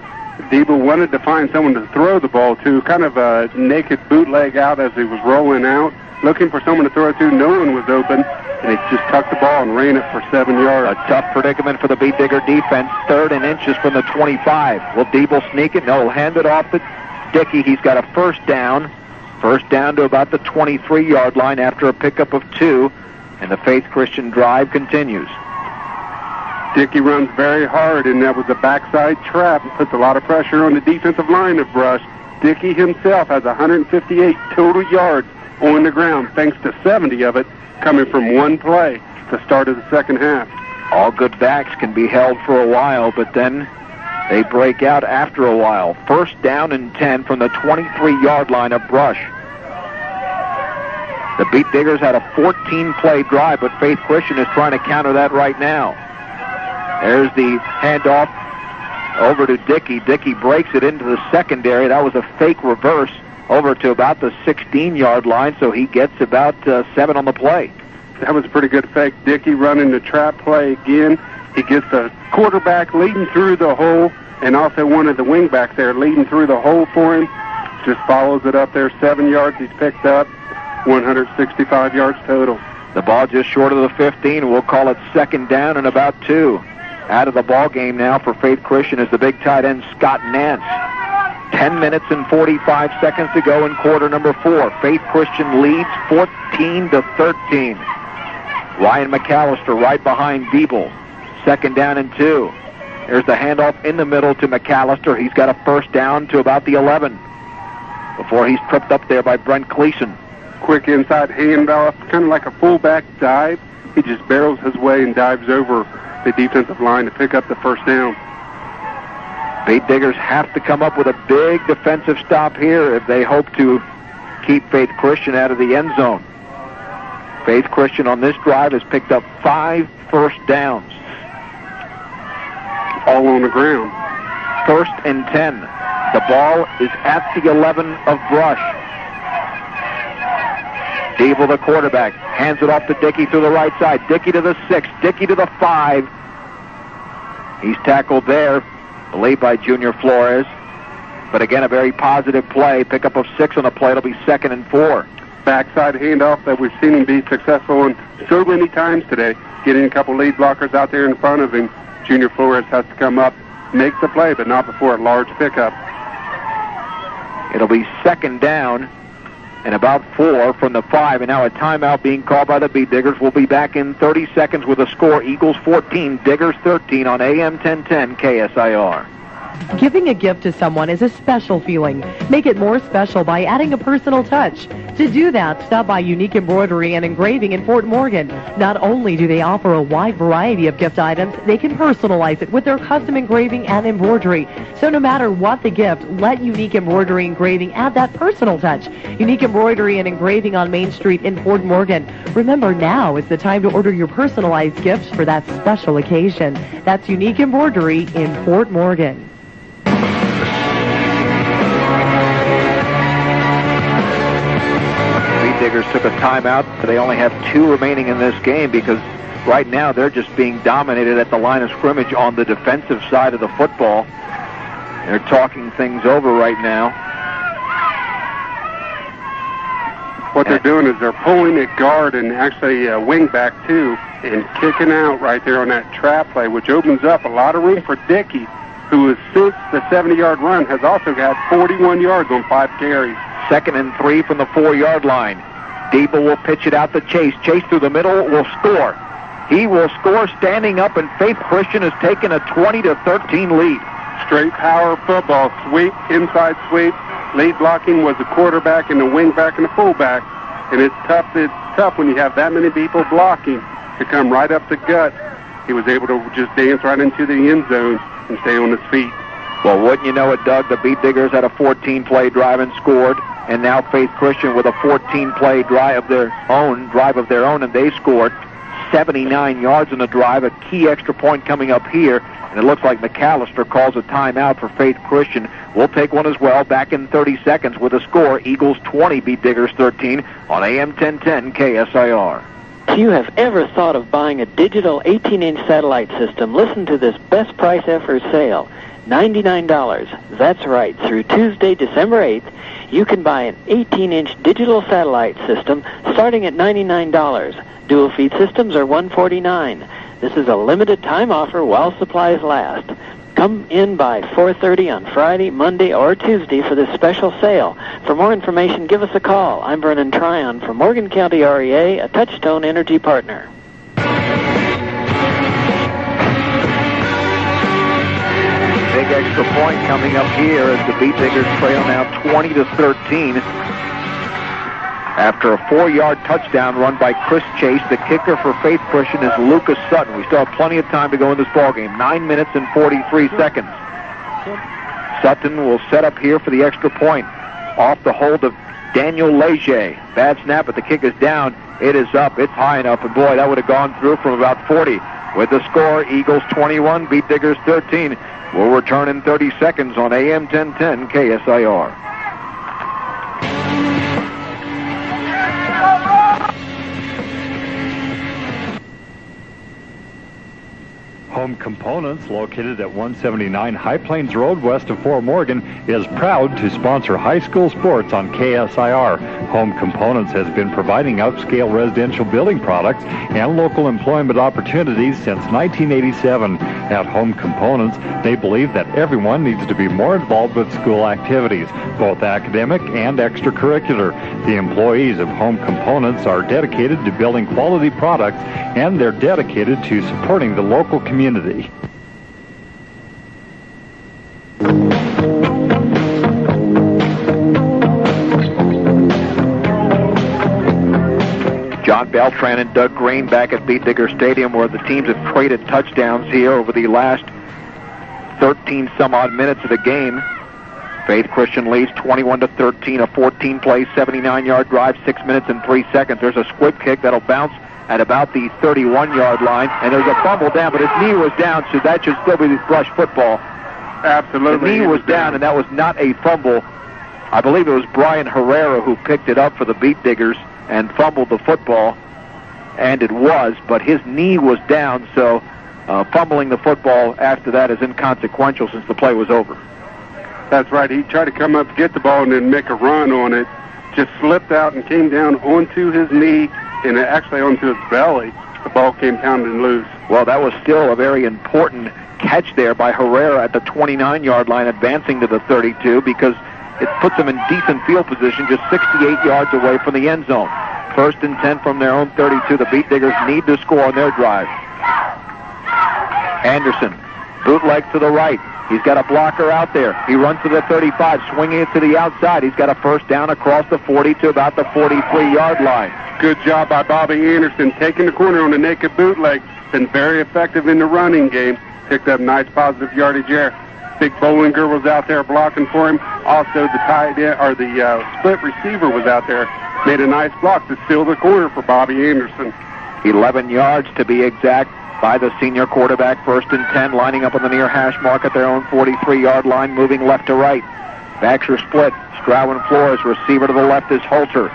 Debo wanted to find someone to throw the ball to, kind of a naked bootleg out as he was rolling out, looking for someone to throw it to. No one was open, and he just tucked the ball and ran it for 7 yards. A tough predicament for the beat digger defense. Third and inches from the 25. Will Debo sneak it? No, he'll hand it off to Dickey. He's got a first down. First down to about the 23-yard line after a pickup of 2, and the Faith Christian drive continues. Dickey runs very hard, and that was a backside trap and puts a lot of pressure on the defensive line of Brush. Dickey himself has 158 total yards on the ground, thanks to 70 of it coming from one play at the start of the second half. All good backs can be held for a while, but then they break out after a while. First down and 10 from the 23-yard line of Brush. The beat diggers had a 14-play drive, but Faith Christian is trying to counter that right now. There's the handoff over to Dickey. Dickey breaks it into the secondary. That was a fake reverse over to about the 16-yard line, so he gets about 7 on the play. That was a pretty good fake. Dickey running the trap play again. He gets the quarterback leading through the hole, and also one of the wingbacks there leading through the hole for him. Just follows it up there. 7 yards he's picked up. 165 yards total. The ball just short of the 15. We'll call it second down and about 2. Out of the ball game now for Faith Christian is the big tight end Scott Nance. 10 minutes and 45 seconds to go in quarter number 4. Faith Christian leads 14-13. Ryan McAllister right behind Diebel. Second down and 2. There's the handoff in the middle to McAllister. He's got a first down to about the 11 before he's tripped up there by Brent Cleason. Quick inside handoff, kind of like a fullback dive. He just barrels his way and dives over the defensive line to pick up the first down. Beat diggers have to come up with a big defensive stop here if they hope to keep Faith Christian out of the end zone. Faith Christian on this drive has picked up 5 first downs. All on the ground. First and 10. The ball is at the 11 of Brush. Diebel, the quarterback, hands it off to Dickey through the right side. Dickey to the 6, Dickey to the 5. He's tackled there, I believe by Junior Flores. But again, a very positive play. Pickup of 6 on the play. It'll be second and 4. Backside handoff that we've seen him be successful in so many times today. Getting a couple lead blockers out there in front of him. Junior Flores has to come up, make the play, but not before a large pickup. It'll be second down and about 4 from the 5, and now a timeout being called by the Beat Diggers. We'll be back in 30 seconds with a score. Eagles 14, Diggers 13 on AM 1010 KSIR. Giving a gift to someone is a special feeling. Make it more special by adding a personal touch. To do that, stop by Unique Embroidery and Engraving in Fort Morgan. Not only do they offer a wide variety of gift items, they can personalize it with their custom engraving and embroidery. So no matter what the gift, let Unique Embroidery and Engraving add that personal touch. Unique Embroidery and Engraving on Main Street in Fort Morgan. Remember, now is the time to order your personalized gifts for that special occasion. That's Unique Embroidery in Fort Morgan. Diggers took a timeout, but they only have 2 remaining in this game because right now they're just being dominated at the line of scrimmage on the defensive side of the football. They're talking things over right now. What they're doing is they're pulling at guard and actually wing back too and kicking out right there on that trap play, which opens up a lot of room for Dickey, who is, since the 70-yard run, has also got 41 yards on 5 carries. Second and 3 from the 4-yard line. Diebel will pitch it out to Chase. Chase through the middle will score. He will score standing up, and Faith Christian has taken a 20-13 lead. Straight power football, sweep, inside sweep. Lead blocking was the quarterback and the wingback and the fullback. And it's tough when you have that many people blocking to come right up the gut. He was able to just dance right into the end zone and stay on his feet. Well, wouldn't you know it, Doug, the Beat Diggers had a 14-play drive and scored, and now Faith Christian with a 14-play drive of their own, and they scored. 79 yards in the drive. A key extra point coming up here, and it looks like McAllister calls a timeout for Faith Christian. We'll take one as well. Back in 30 seconds with a score. Eagles 20 beat Diggers 13 on AM 1010 KSIR. If you have ever thought of buying a digital 18-inch satellite system, listen to this best price ever sale. $99. That's right. Through Tuesday, December 8th, you can buy an 18-inch digital satellite system starting at $99. Dual feed systems are $149. This is a limited time offer while supplies last. Come in by 4:30 on Friday, Monday, or Tuesday for this special sale. For more information, give us a call. I'm Vernon Tryon from Morgan County REA, a Touchstone Energy partner. Big extra point coming up here as the Beat Diggers trail now 20-13. After a 4-yard touchdown run by Chris Chase, the kicker for Faith Christian is Lucas Sutton. We still have plenty of time to go in this ballgame. 9 minutes and 43 seconds. Sutton will set up here for the extra point. Off the hold of Daniel Leger. Bad snap, but the kick is down. It is up. It's high enough, and boy, that would have gone through from about 40. With the score, Eagles 21, Beat Diggers 13. We'll return in 30 seconds on AM 1010 KSIR. Home Components, located at 179 High Plains Road west of Fort Morgan, is proud to sponsor high school sports on KSIR. Home Components has been providing upscale residential building products and local employment opportunities since 1987. At Home Components, they believe that everyone needs to be more involved with school activities, both academic and extracurricular. The employees of Home Components are dedicated to building quality products, and they're dedicated to supporting the local community. John Beltran and Doug Greene back at Beat Digger Stadium, where the teams have traded touchdowns here over the last 13 some odd minutes of the game. Faith Christian leads 21-13, a 14-play, 79-yard drive, 6 minutes and 3 seconds. There's a squib kick that'll bounce at about the 31-yard line, and there's a fumble down, but his knee was down, so that should still be rush football. Absolutely. The knee was down, and that was not a fumble. I believe it was Brian Herrera who picked it up for the Beat Diggers and fumbled the football, and it was, but his knee was down, so fumbling the football after that is inconsequential since the play was over. That's right. He tried to come up, get the ball, and then make a run on it. Just slipped out and came down onto his knee and actually onto his belly. The ball came pounding loose. Well, that was still a very important catch there by Herrera at the 29-yard line, advancing to the 32, because it puts them in decent field position just 68 yards away from the end zone. 1st and 10 from their own 32. The Beat Diggers need to score on their drive. Anderson, bootleg to the right. He's got a blocker out there. He runs to the 35, swinging it to the outside. He's got a first down across the 40 to about the 43-yard line. Good job by Bobby Anderson, taking the corner on a naked bootleg. Been very effective in the running game. Picked up nice positive yardage there. Big Bollinger was out there blocking for him. Also, the tight end, or the split receiver was out there. Made a nice block to steal the corner for Bobby Anderson. 11 yards to be exact by the senior quarterback. 1st and 10, lining up on the near hash mark at their own 43-yard line, moving left to right. Backs are split. Stroud and Flores. Receiver to the left is Holter.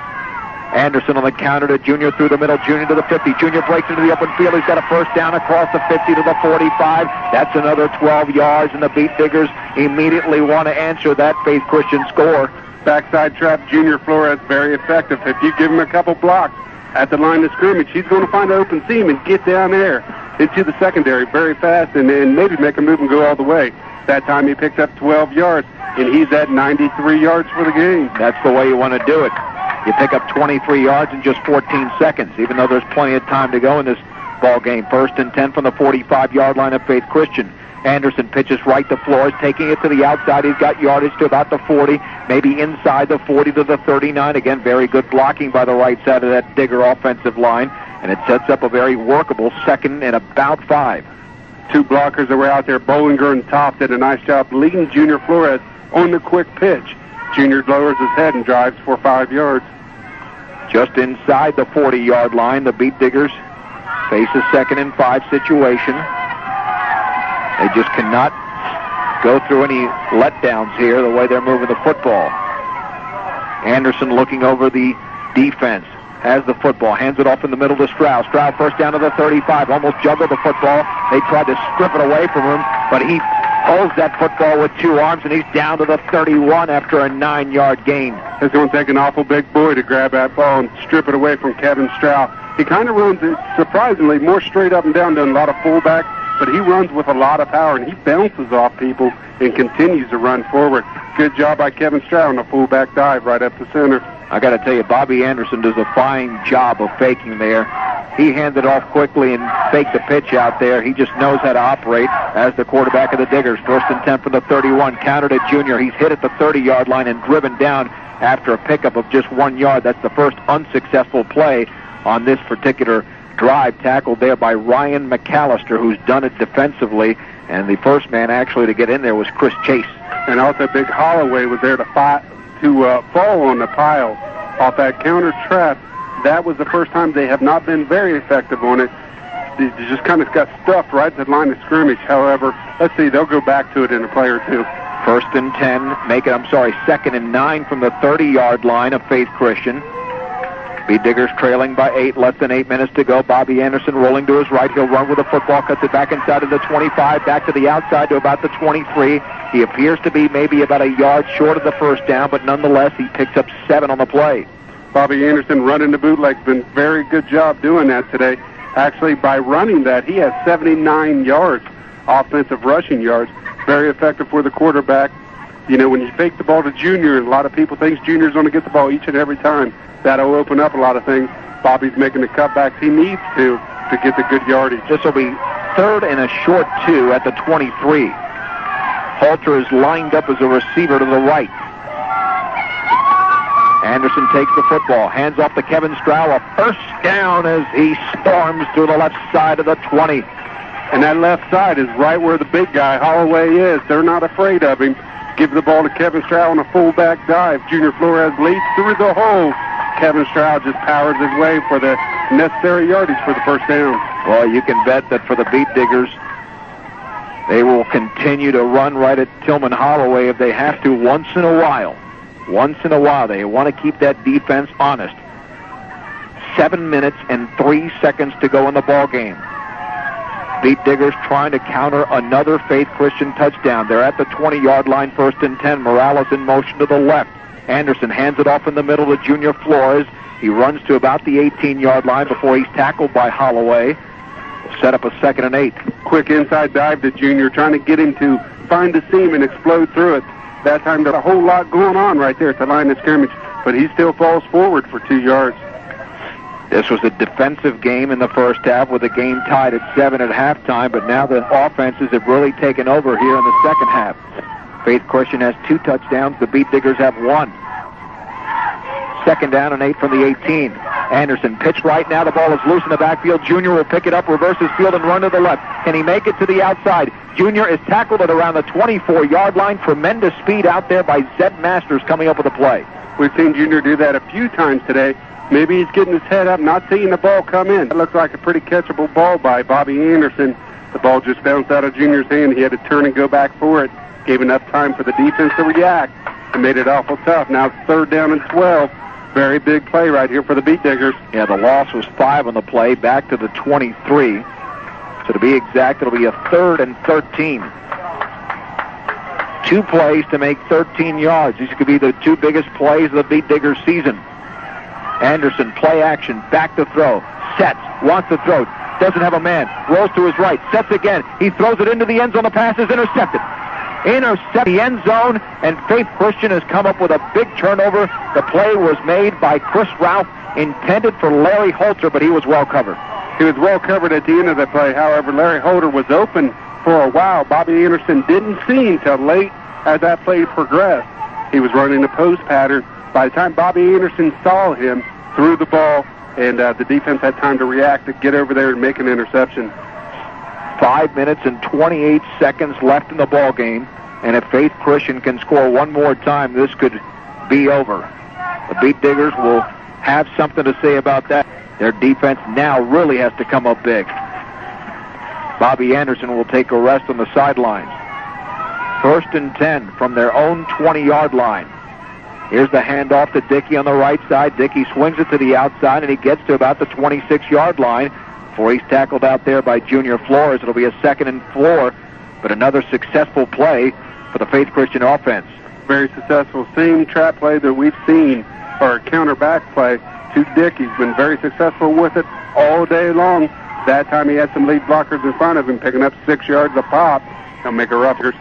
Anderson on the counter to Junior through the middle. Junior to the 50. Junior breaks into the open field. He's got a first down across the 50 to the 45. That's another 12 yards, and the Beat Diggers immediately want to answer that Faith Christian score. Backside trap, Junior Flores, very effective. If you give him a couple blocks at the line of scrimmage, he's going to find an open seam and get down there into the secondary very fast, and then maybe make a move and go all the way. That time he picked up 12 yards, and he's at 93 yards for the game. That's the way you want to do it. You pick up 23 yards in just 14 seconds, even though there's plenty of time to go in this ball game. 1st and 10 from the 45-yard line of Faith Christian. Anderson pitches right to Flores, taking it to the outside. He's got yardage to about the 40, maybe inside the 40 to the 39. Again, very good blocking by the right side of that Digger offensive line, and it sets up a very workable 2nd and about 5. Two blockers that were out there. Bollinger and Top did a nice job leading Junior Flores on the quick pitch. Junior lowers his head and drives for 5 yards. Just inside the 40-yard line, the Beat Diggers Face a 2nd and 5 situation. They just cannot go through any letdowns here the way they're moving the football. Anderson looking over the defense. Has the football, hands it off in the middle to Stroud. Stroud first down to the 35, almost juggled the football. They tried to strip it away from him, but he holds that football with 2 arms, and he's down to the 31 after a 9-yard gain. It's going to take an awful big boy to grab that ball and strip it away from Kevin Stroud. He kind of runs it, surprisingly, more straight up and down than a lot of fullbacks, but he runs with a lot of power, and he bounces off people and continues to run forward. Good job by Kevin Stroud on a fullback dive right up the center. I got to tell you, Bobby Anderson does a fine job of faking there. He handed off quickly and faked the pitch out there. He just knows how to operate as the quarterback of the Diggers. 1st and 10 for the 31. Countered at Junior. He's hit at the 30-yard line and driven down after a pickup of just 1 yard. That's the first unsuccessful play on this particular drive. Tackled there by Ryan McAllister, who's done it defensively. And the first man actually to get in there was Chris Chase. And also Big Holloway was there to fall on the pile off that counter trap. That was the first time. They have not been very effective on it. They just kind of got stuffed right at the line of scrimmage. However, let's see, they'll go back to it in a play or two. 1st and 10, 2nd and 9 from the 30-yard line of Faith Christian. Beat Diggers trailing by 8, less than 8 minutes to go. Bobby Anderson rolling to his right. He'll run with the football, cuts it back inside of the 25, back to the outside to about the 23. He appears to be maybe about a yard short of the first down, but nonetheless, he picks up 7 on the play. Bobby Anderson running the bootleg, been very good job doing that today. Actually, by running that, he has 79 yards, offensive rushing yards. Very effective for the quarterback. You know, when you fake the ball to Junior, a lot of people think Junior's going to get the ball each and every time. That'll open up a lot of things. Bobby's making the cutbacks he needs to get the good yardage. This will be 3rd and a short 2 at the 23. Halter is lined up as a receiver to the right. Anderson takes the football, hands off to Kevin Stroud, a first down as he storms through the left side of the 20. And that left side is right where the big guy, Holloway, is. They're not afraid of him. Give the ball to Kevin Stroud on a fullback dive. Junior Flores leads through the hole. Kevin Stroud just powers his way for the necessary yardage for the first down. Well, you can bet that for the Beat Diggers, they will continue to run right at Tillman Holloway if they have to once in a while. Once in a while, they want to keep that defense honest. 7 minutes and 3 seconds to go in the ball game. Beat Diggers trying to counter another Faith Christian touchdown. They're at the 20-yard line, 1st and 10. Morales in motion to the left. Anderson hands it off in the middle to Junior Flores. He runs to about the 18-yard line before he's tackled by Holloway. Set up a 2nd and 8. Quick inside dive to Junior, trying to get him to find the seam and explode through it. That time there's a whole lot going on right there at the line of scrimmage, but he still falls forward for 2 yards. This was a defensive game in the first half with the game tied at 7 at halftime, but now the offenses have really taken over here in the second half. Faith Christian has 2 touchdowns. The Beat Diggers have 1. 2nd down and 8 from the 18. Anderson pitched right now. The ball is loose in the backfield. Junior will pick it up, reverse his field, and run to the left. Can he make it to the outside? Junior is tackled at around the 24-yard line. Tremendous speed out there by Zed Masters coming up with a play. We've seen Junior do that a few times today. Maybe he's getting his head up, not seeing the ball come in. It looks like a pretty catchable ball by Bobby Anderson. The ball just bounced out of Junior's hand. He had to turn and go back for it. Gave enough time for the defense to react and made it awful tough. Now it's 3rd down and 12. Very big play right here for the Beat Diggers. Yeah, the loss was 5 on the play, back to the 23. So to be exact, it'll be a 3rd and 13. 2 plays to make 13 yards. These could be the 2 biggest plays of the Beat Diggers season. Anderson, play action, back to throw, sets, wants to throw, doesn't have a man, rolls to his right, sets again. He throws it into the end zone. The pass is intercepted. Intercept the end zone, and Faith Christian has come up with a big turnover. The play was made by Chris Ralph, intended for Larry Holter, but he was well covered. He was well covered at the end of the play. However, Larry Holter was open for a while. Bobby Anderson didn't see him till late as that play progressed. He was running the post pattern. By the time Bobby Anderson saw him, threw the ball, and the defense had time to react to get over there and make an interception. 5 minutes and 28 seconds left in the ball game, and if Faith Christian can score one more time, this could be over. The Beat Diggers will have something to say about that. Their defense now really has to come up big. Bobby Anderson will take a rest on the sidelines. 1st and 10 from their own 20-yard line. Here's the handoff to Dickey on the right side. Dickey swings it to the outside, and he gets to about the 26-yard line before he's tackled out there by Junior Flores. It'll be a 2nd and 4, but another successful play for the Faith Christian offense. Very successful. Same trap play that we've seen, or counter back play to Dickey's been very successful with it all day long. That time he had some lead blockers in front of him, picking up 6 yards a pop. They'll make a roughers.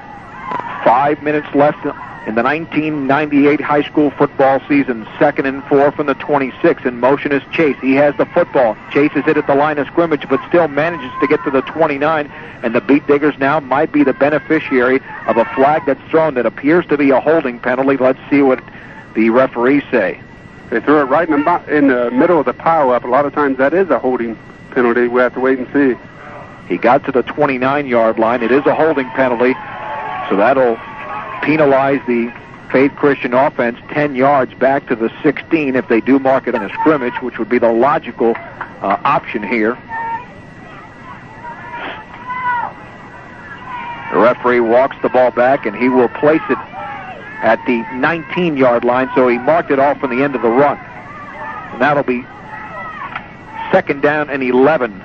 5 minutes left in the 1998 high school football season. 2nd and 4 from the 26. In motion is Chase. He has the football. Chase is hit at the line of scrimmage, but still manages to get to the 29. And the Beat Diggers now might be the beneficiary of a flag that's thrown that appears to be a holding penalty. Let's see what the referees say. They threw it right in the middle of the pile-up. A lot of times that is a holding penalty. We have to wait and see. He got to the 29-yard line. It is a holding penalty, so that'll penalize the Faith Christian offense 10 yards back to the 16 if they do mark it in a scrimmage, which would be the logical option here. The referee walks the ball back, and he will place it at the 19-yard line, so he marked it off from the end of the run. And that'll be 2nd down and 11.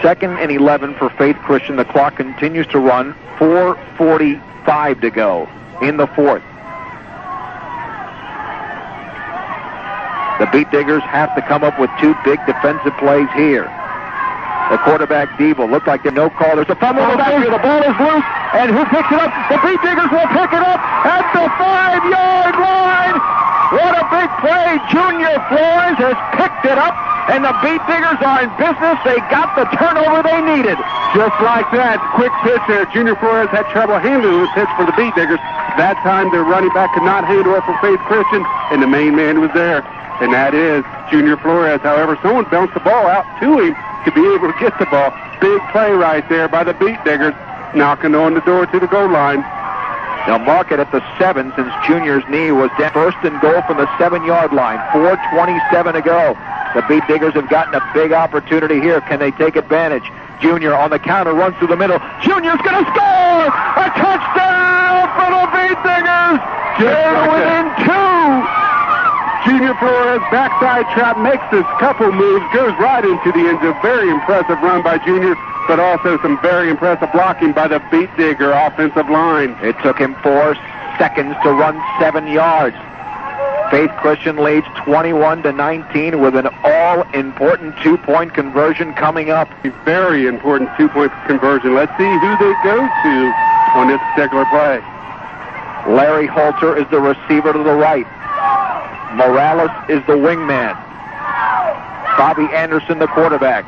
2nd and 11 for Faith Christian. The clock continues to run. 4:45 to go in the 4th. The Beat Diggers have to come up with 2 big defensive plays here. The quarterback, Devo, looked like there's no call. There's a fumble in the backfield. The ball is loose, and who picks it up? The Beat Diggers will pick it up at the 5-yard line. What a big play. Junior Flores has picked it up, and the Beat Diggers are in business. They got the turnover they needed. Just like that, quick pitch there. Junior Flores had trouble handling the pitch for the Beat Diggers. That time their running back could not handle it for Faith Christian, and the main man was there, and that is Junior Flores. However, someone bounced the ball out to him to be able to get the ball. Big play right there by the Beat Diggers, knocking on the door to the goal line. They'll mark it at the 7 since Junior's knee was down. 1st and goal from the 7-yard line. 4:27 to go. The Beat Diggers have gotten a big opportunity here. Can they take advantage? Junior on the counter, runs through the middle. Junior's going to score! A touchdown for the Beat Diggers! They're within 2! Junior Flores, backside trap, makes this couple moves, goes right into the end zone. Very impressive run by Junior, but also some very impressive blocking by the Beat Digger offensive line. It took him 4 seconds to run 7 yards. Faith Christian leads 21-19 with an all-important 2-point conversion coming up. A very important 2-point conversion. Let's see who they go to on this particular play. Larry Holter is the receiver to the right. Morales is the wingman. Bobby Anderson, the quarterback,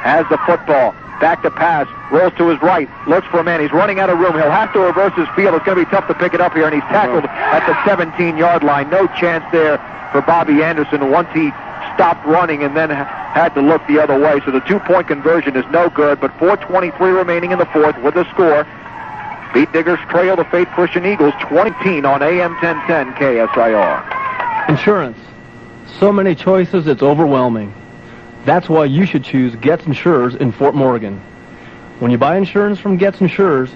has the football. Back to pass. Rolls to his right. Looks for a man. He's running out of room. He'll have to reverse his field. It's going to be tough to pick it up here, and he's tackled at the 17-yard line. No chance there for Bobby Anderson once he stopped running and then had to look the other way. So the 2-point conversion is no good, but 4:23 remaining in the 4th with the score. Beat Diggers trail the Faith Christian Eagles 20 on AM 1010 KSIR. Insurance. So many choices, it's overwhelming. That's why you should choose Getz Insurers in Fort Morgan. When you buy insurance from Getz Insurers,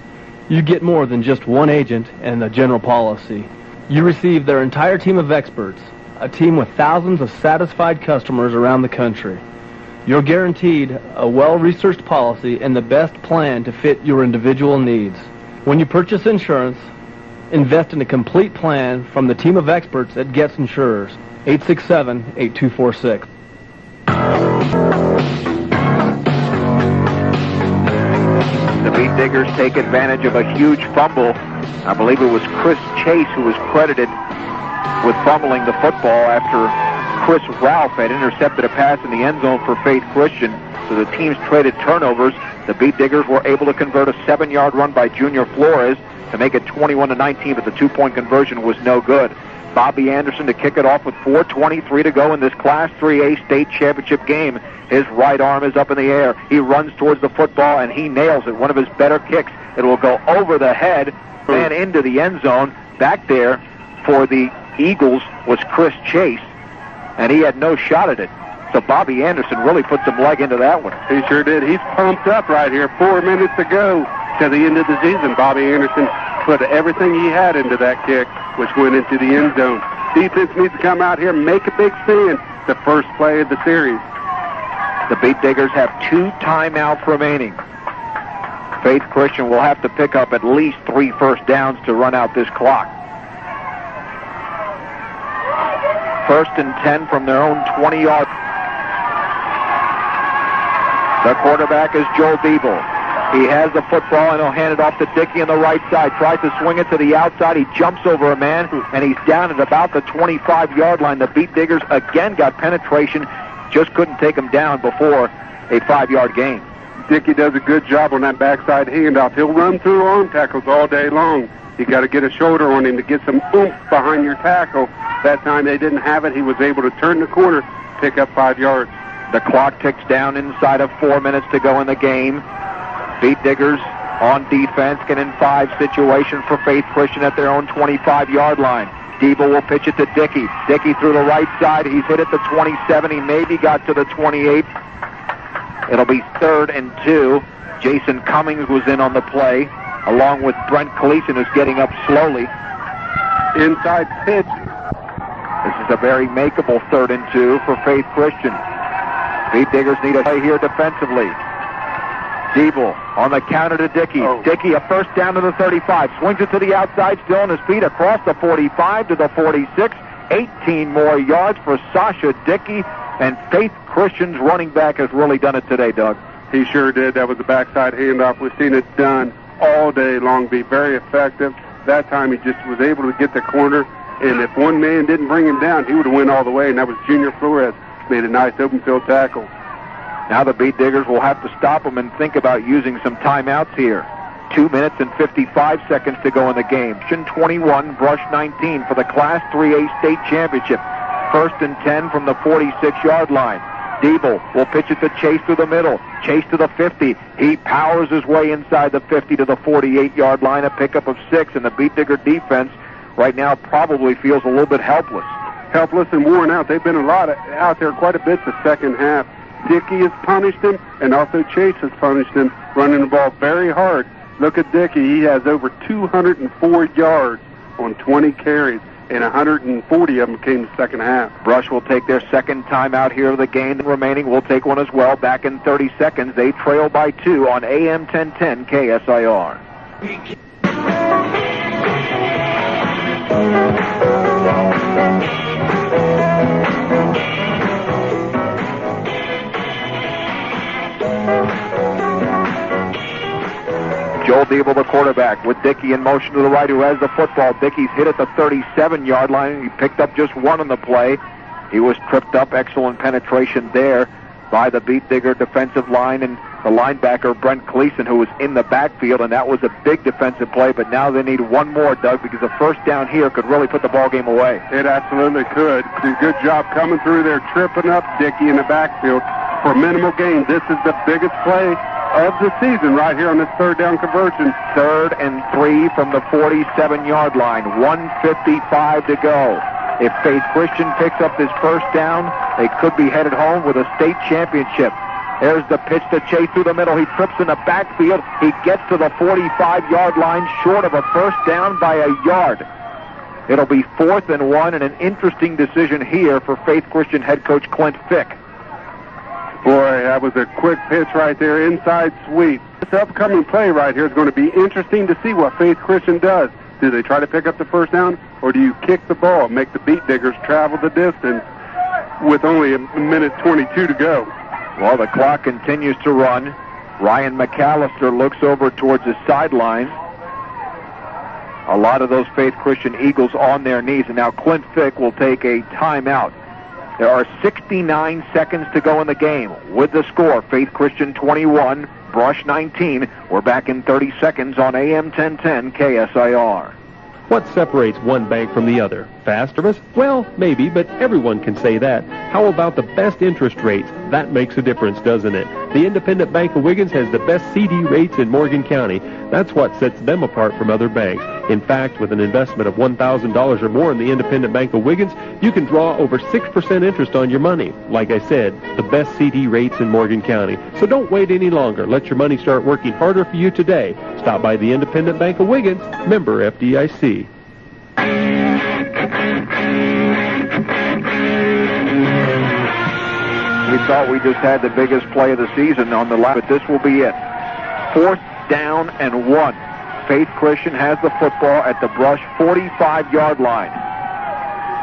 you get more than just one agent and a general policy. You receive their entire team of experts, a team with thousands of satisfied customers around the country. You're guaranteed a well-researched policy and the best plan to fit your individual needs. When you purchase insurance, invest in a complete plan from the team of experts at Getz Insurers. 867-8246. The Beat Diggers take advantage of a huge fumble. I believe it was Chris Chase who was credited with fumbling the football after Chris Ralph had intercepted a pass in the end zone for Faith Christian. So the teams traded turnovers. The Beat Diggers were able to convert a 7-yard run by Junior Flores to make it 21-19, but the 2-point conversion was no good. Bobby Anderson to kick it off with 4:23 to go in this Class 3A state championship game. His right arm is up in the air. He runs towards the football, and he nails it. One of his better kicks. It will go over the head and into the end zone. Back there for the Eagles was Chris Chase. and he had no shot at it. So Bobby Anderson really put some leg into that one. He sure did. He's pumped up right here. 4 minutes to go to the end of the season. Bobby Anderson put everything he had into that kick, which went into the end zone. Defense needs to come out here, make a big stand. The first play of the series. The Beat Diggers have 2 timeouts remaining. Faith Christian will have to pick up at least 3 first downs to run out this clock. 1st and 10 from their own 20-yard. The quarterback is Joel Diebel. He has the football, and he'll hand it off to Dickey on the right side. Tries to swing it to the outside. He jumps over a man, and he's down at about the 25-yard line. The Beat Diggers again got penetration. Just couldn't take him down before a 5-yard gain. Dickey does a good job on that backside handoff. He'll run through arm tackles all day long. You got to get a shoulder on him to get some oomph behind your tackle. That time they didn't have it. He was able to turn the corner, pick up 5 yards. The clock ticks down inside of 4 minutes to go in the game. Beat Diggers on defense, get in 5 situation for Faith Christian at their own 25-yard line. Diebel will pitch it to Dickey. Dickey through the right side. He's hit at the 27. He maybe got to the 28. It'll be 3rd and 2. Jason Cummings was in on the play, along with Brent Gleason, who's getting up slowly. Inside pitch. This is a very makeable 3rd and 2 for Faith Christian. Beat Diggers need a play here defensively. Diebel on the counter to Dickey. Dickey, a first down to the 35. Swings it to the outside, still on his feet, across the 45 to the 46. 18 more yards for Sasha Dickey. And Faith Christian's running back has really done it today, Doug. He sure did. That was a backside handoff. We've seen it done all day long, be very effective. That time he just was able to get the corner, and if one man didn't bring him down, he would have went all the way, and that was Junior Flores. Made a nice open field tackle. Now the Beat Diggers will have to stop him and think about using some timeouts here. 2 minutes and 55 seconds to go in the game. 21, Brush 19 for the Class 3A state championship. 1st and 10 from the 46-yard line. Diebel will pitch it to Chase through the middle. Chase to the 50. He powers his way inside the 50 to the 48-yard line, a pickup of 6, and the Beat Digger defense right now probably feels a little bit helpless. Helpless and worn out. They've been out there quite a bit the second half. Dickey has punished him, and also Chase has punished him, running the ball very hard. Look at Dickey. He has over 204 yards on 20 carries, and 140 of them came the second half. Brush will take their second timeout here of the game. The remaining will take one as well. Back in 30 seconds. They trail by 2 on AM 1010 KSIR. Joel Diebel, the quarterback, with Dickey in motion to the right, who has the football. Dickey's hit at the 37-yard line. He picked up just 1 on the play. He was tripped up. Excellent penetration there by the Beat Digger defensive line and the linebacker, Brent Gleason, who was in the backfield, and that was a big defensive play. But now they need one more, Doug, because a first down here could really put the ball game away. It absolutely could. Did a good job coming through there, tripping up Dickey in the backfield for minimal gain. This is the biggest play of the season right here on this 3rd down conversion. 3rd and 3 from the 47-yard line. 1:55 to go. If Faith Christian picks up this first down, they could be headed home with a state championship. There's the pitch to Chase through the middle. He trips in the backfield. He gets to the 45-yard line, short of a first down by a yard. It'll be 4th and 1, and an interesting decision here for Faith Christian head coach Clint Fick. Boy, that was a quick pitch right there, inside sweep. This upcoming play right here is going to be interesting to see what Faith Christian does. Do they try to pick up the first down, or do you kick the ball, make the Beat Diggers travel the distance with only a minute 22 to go? Well, the clock continues to run. Ryan McAllister looks over towards his sideline. A lot of those Faith Christian Eagles on their knees, and now Clint Fick will take a timeout. There are 69 seconds to go in the game. With the score, Faith Christian 21, Brush 19. We're back in 30 seconds on AM 1010 KSIR. What separates one bank from the other? Fast service? Well, maybe, but everyone can say that. How about the best interest rates? That makes a difference, doesn't it? The Independent Bank of Wiggins has the best CD rates in Morgan County. That's what sets them apart from other banks. In fact, with an investment of $1,000 or more in the Independent Bank of Wiggins, you can draw over 6% interest on your money. Like I said, the best CD rates in Morgan County. So don't wait any longer. Let your money start working harder for you today. Stop by the Independent Bank of Wiggins, member FDIC. We thought we just had the biggest play of the season on the left, but this will be it. 4th down and 1. Faith Christian has the football at the Brush 45-yard line.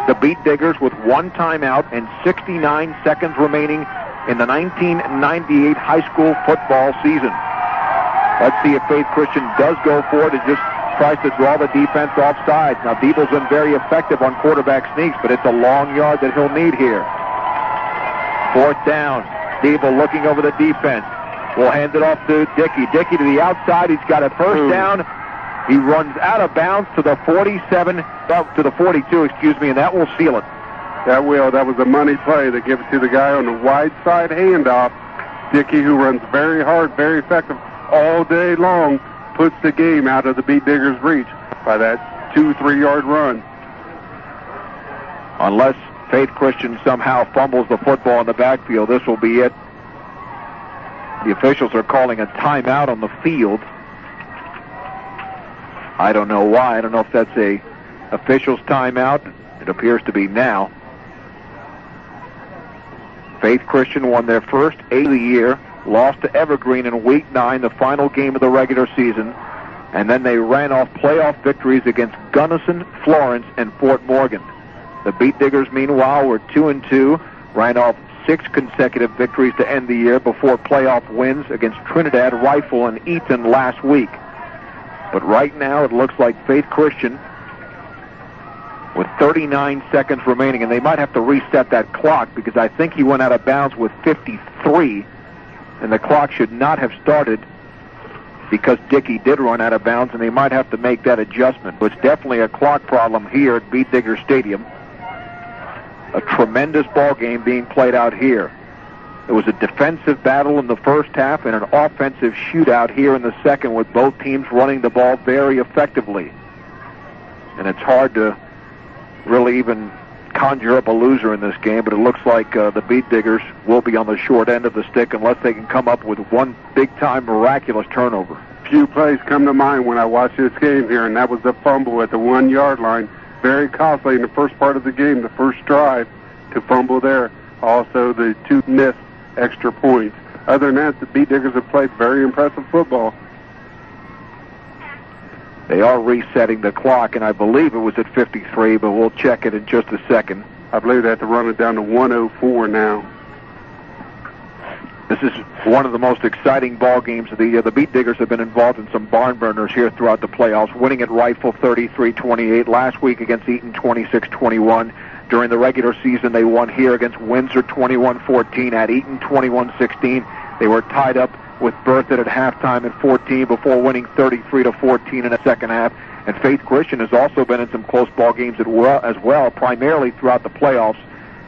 The Beat Diggers with 1 timeout and 69 seconds remaining in the 1998 high school football season. Let's see if Faith Christian does go for it and just tries to draw the defense off sides. Now, Diebel's been very effective on quarterback sneaks, but it's a long yard that he'll need here. 4th down. Diebel looking over the defense. We'll hand it off to Dickey. Dickey to the outside. He's got a first down. He runs out of bounds to the 42, and that will seal it. That will. That was a money play. They give it to the guy on the wide side handoff. Dickey, who runs very hard, very effective all day long, puts the game out of the Beat Diggers' reach by that 2-3 yard run. Unless Faith Christian somehow fumbles the football in the backfield, this will be it. The officials are calling a timeout on the field. I don't know why. I don't know if that's a official's timeout. It appears to be now. Faith Christian won their first 8 of the year, lost to Evergreen in Week 9, the final game of the regular season, and then they ran off playoff victories against Gunnison, Florence, and Fort Morgan. The Beat Diggers, meanwhile, were 2-2, ran off 6 consecutive victories to end the year before playoff wins against Trinidad, Rifle, and Eaton last week. But right now, it looks like Faith Christian, with 39 seconds remaining, and they might have to reset that clock because I think he went out of bounds with 53, and the clock should not have started because Dickey did run out of bounds, and they might have to make that adjustment. It's definitely a clock problem here at Beat Digger Stadium. A tremendous ball game being played out here. It was a defensive battle in the first half and an offensive shootout here in the second, with both teams running the ball very effectively. And it's hard to really even conjure up a loser in this game, but it looks like the Beat Diggers will be on the short end of the stick unless they can come up with one big-time miraculous turnover. Few plays come to mind when I watch this game here, and that was the fumble at the 1 yard line. Very costly in the first part of the game, the first drive to fumble there. Also, the 2 missed extra points. Other than that, the Beat Diggers have played very impressive football. They are resetting the clock, and I believe it was at 53, but we'll check it in just a second. I believe they have to run it down to 104 now. This is one of the most exciting ball games of the year. The Beat Diggers have been involved in some barn burners here throughout the playoffs, winning at Rifle 33-28, last week against Eaton 26-21. During the regular season, they won here against Windsor 21-14, at Eaton 21-16. They were tied up with Berthoud at halftime at 14 before winning 33-14 in the second half. And Faith Christian has also been in some close ball games as well, primarily throughout the playoffs,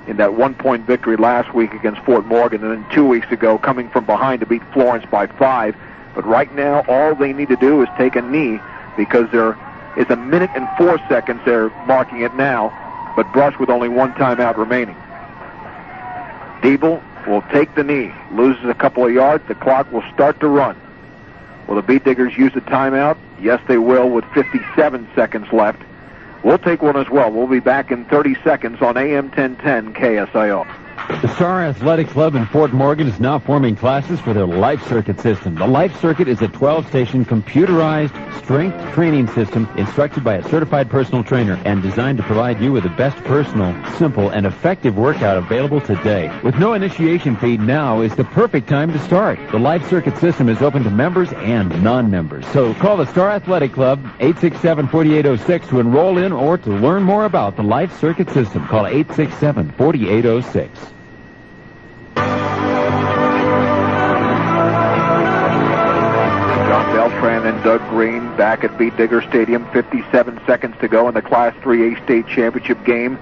in that 1-point victory last week against Fort Morgan, and then 2 weeks ago coming from behind to beat Florence by 5. But right now, all they need to do is take a knee, because there is 1 minute and 4 seconds. They're marking it now, but Brush with only 1 timeout remaining. Diebel will take the knee, loses a couple of yards. The clock will start to run. Will the Beat Diggers use a timeout? Yes, they will, with 57 seconds left. We'll take one as well. We'll be back in 30 seconds on AM 1010 KSIR. The Star Athletic Club in Fort Morgan is now forming classes for their Life Circuit system. The Life Circuit is a 12-station computerized strength training system instructed by a certified personal trainer and designed to provide you with the best personal, simple, and effective workout available today. With no initiation fee, now is the perfect time to start. The Life Circuit system is open to members and non-members. So call the Star Athletic Club, 867-4806, to enroll in or to learn more about the Life Circuit system. Call 867-4806. Beltran and Doug Greene back at Beat Digger Stadium. 57 seconds to go in the Class 3A state championship game.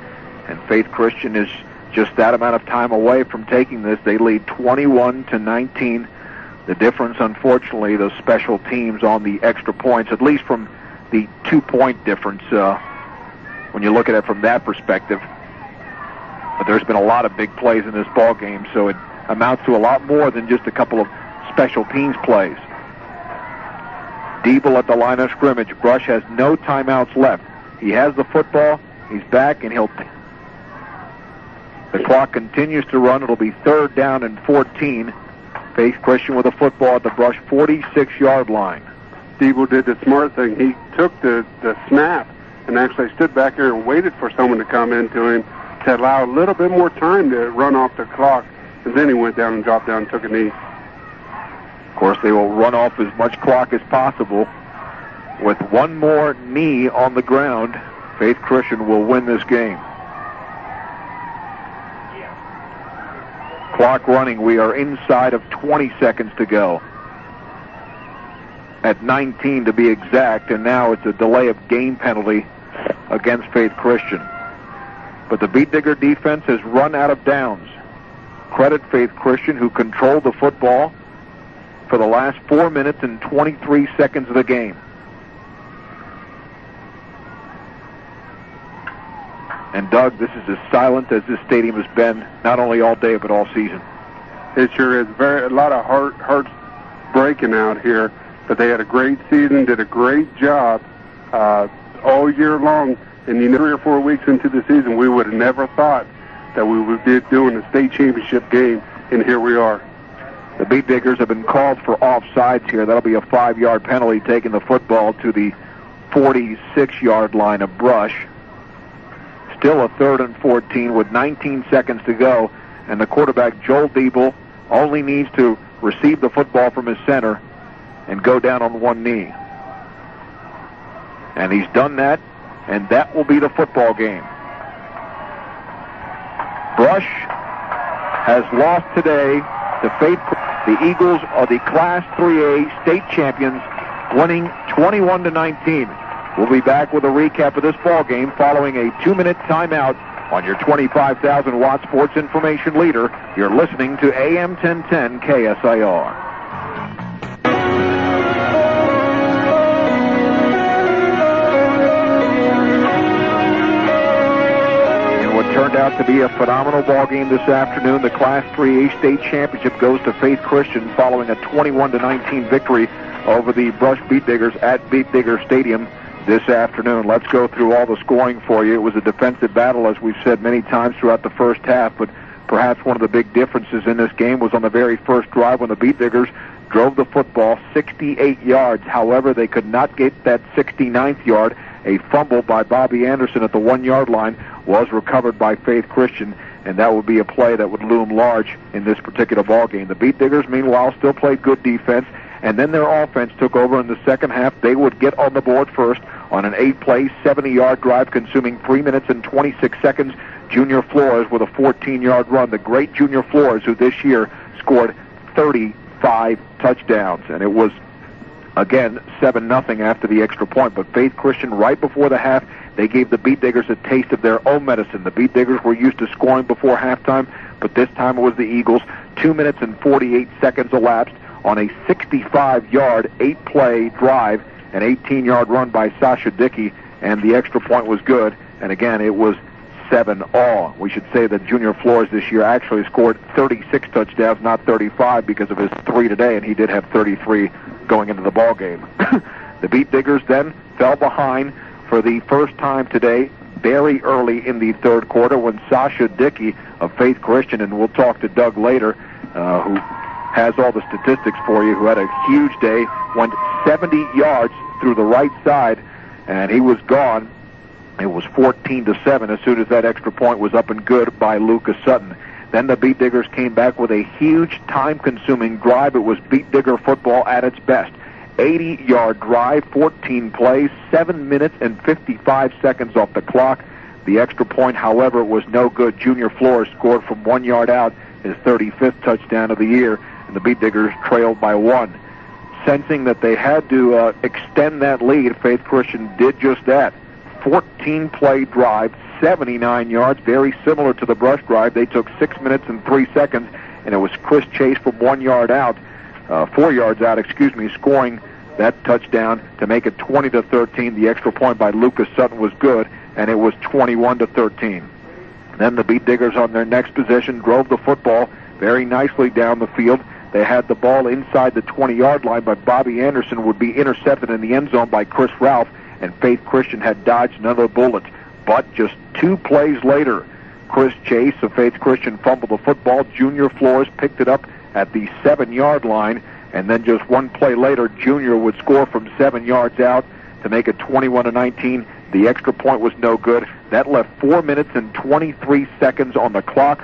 And Faith Christian is just that amount of time away from taking this. They lead 21-19. The difference, unfortunately, the special teams on the extra points, at least from the 2-point difference, when you look at it from that perspective. But there's been a lot of big plays in this ball game, so it amounts to a lot more than just a couple of special teams plays. Diebel at the line of scrimmage. Brush has no timeouts left. He has the football. He's back, and the clock continues to run. It'll be 3rd down and 14. Faith Christian with the football at the Brush 46-yard line. Diebel did the smart thing. He took the snap and actually stood back there and waited for someone to come into him to allow a little bit more time to run off the clock. And then he went down and dropped down and took a knee. Of course, they will run off as much clock as possible. With one more knee on the ground, Faith Christian will win this game. Clock running. We are inside of 20 seconds to go. At 19 to be exact, and now it's a delay of game penalty against Faith Christian. But the Beat Digger defense has run out of downs. Credit Faith Christian, who controlled the football for the last 4 minutes and 23 seconds of the game. And Doug, this is as silent as this stadium has been, not only all day but all season. It sure is. A lot of hearts breaking out here, but they had a great season, did a great job all year long. And 3 or 4 weeks into the season, we would have never thought that we would be doing a state championship game, and here we are. The Beat Diggers have been called for offsides here. That'll be a 5-yard penalty, taking the football to the 46-yard line of Brush. Still a 3rd and 14 with 19 seconds to go, and the quarterback, Joel Diebel, only needs to receive the football from his center and go down on one knee. And he's done that, and that will be the football game. Brush has lost today to Faith. The Eagles are the Class 3A state champions, winning 21-19. We'll be back with a recap of this ball game following a 2-minute timeout on your 25,000-watt sports information leader. You're listening to AM 1010 KSIR. Turned out to be a phenomenal ball game this afternoon. The Class 3A state championship goes to Faith Christian following a 21-19 victory over the Brush Beat Diggers at Beat Digger Stadium this afternoon. Let's go through all the scoring for you. It was a defensive battle, as we've said many times throughout the first half, but perhaps one of the big differences in this game was on the very first drive when the Beat Diggers drove the football 68 yards. However, they could not get that 69th yard. A fumble by Bobby Anderson at the 1-yard line was recovered by Faith Christian, and that would be a play that would loom large in this particular ball game. The Beat Diggers, meanwhile, still played good defense, and then their offense took over in the second half. They would get on the board first on an 8-play, 70-yard drive consuming 3 minutes and 26 seconds. Junior Flores with a 14-yard run. The great Junior Flores, who this year scored 35 touchdowns, and it was again 7-0 after the extra point. But Faith Christian, right before the half, they gave the Beat Diggers a taste of their own medicine. The Beat Diggers were used to scoring before halftime, but this time it was the Eagles. 2 minutes and 48 seconds elapsed on a 65-yard, 8-play drive, an 18-yard run by Sasha Dickey, and the extra point was good. And again, it was 7-all. We should say that Junior Flores this year actually scored 36 touchdowns, not 35, because of his 3 today, and he did have 33 going into the ball game. The Beat Diggers then fell behind for the first time today, very early in the third quarter, when Sasha Dickey of Faith Christian, and we'll talk to Doug later, who has all the statistics for you, who had a huge day, went 70 yards through the right side, and he was gone. It was 14-7 as soon as that extra point was up and good by Lucas Sutton. Then the Beat Diggers came back with a huge time-consuming drive. It was Beat Digger football at its best. 80-yard drive, 14 plays, 7 minutes and 55 seconds off the clock. The extra point, however, was no good. Junior Flores scored from 1 yard out, his 35th touchdown of the year, and the Beat Diggers trailed by 1. sensing that they had to extend that lead, Faith Christian did just that. 14-play drive, 79 yards, very similar to the Brush drive. They took 6 minutes and 3 seconds, and it was Chris Chase from 4 yards out, scoring that touchdown to make it 20-13. The extra point by Lucas Sutton was good, and it was 21-13. Then the Beat Diggers on their next possession drove the football very nicely down the field. They had the ball inside the 20-yard line, but Bobby Anderson would be intercepted in the end zone by Chris Ralph, and Faith Christian had dodged another bullet. But just 2 plays later, Chris Chase of Faith Christian fumbled the football. Junior Flores picked it up at the 7-yard line, and then just 1 play later, Junior would score from 7 yards out to make it 21-19. The extra point was no good. That left 4 minutes and 23 seconds on the clock.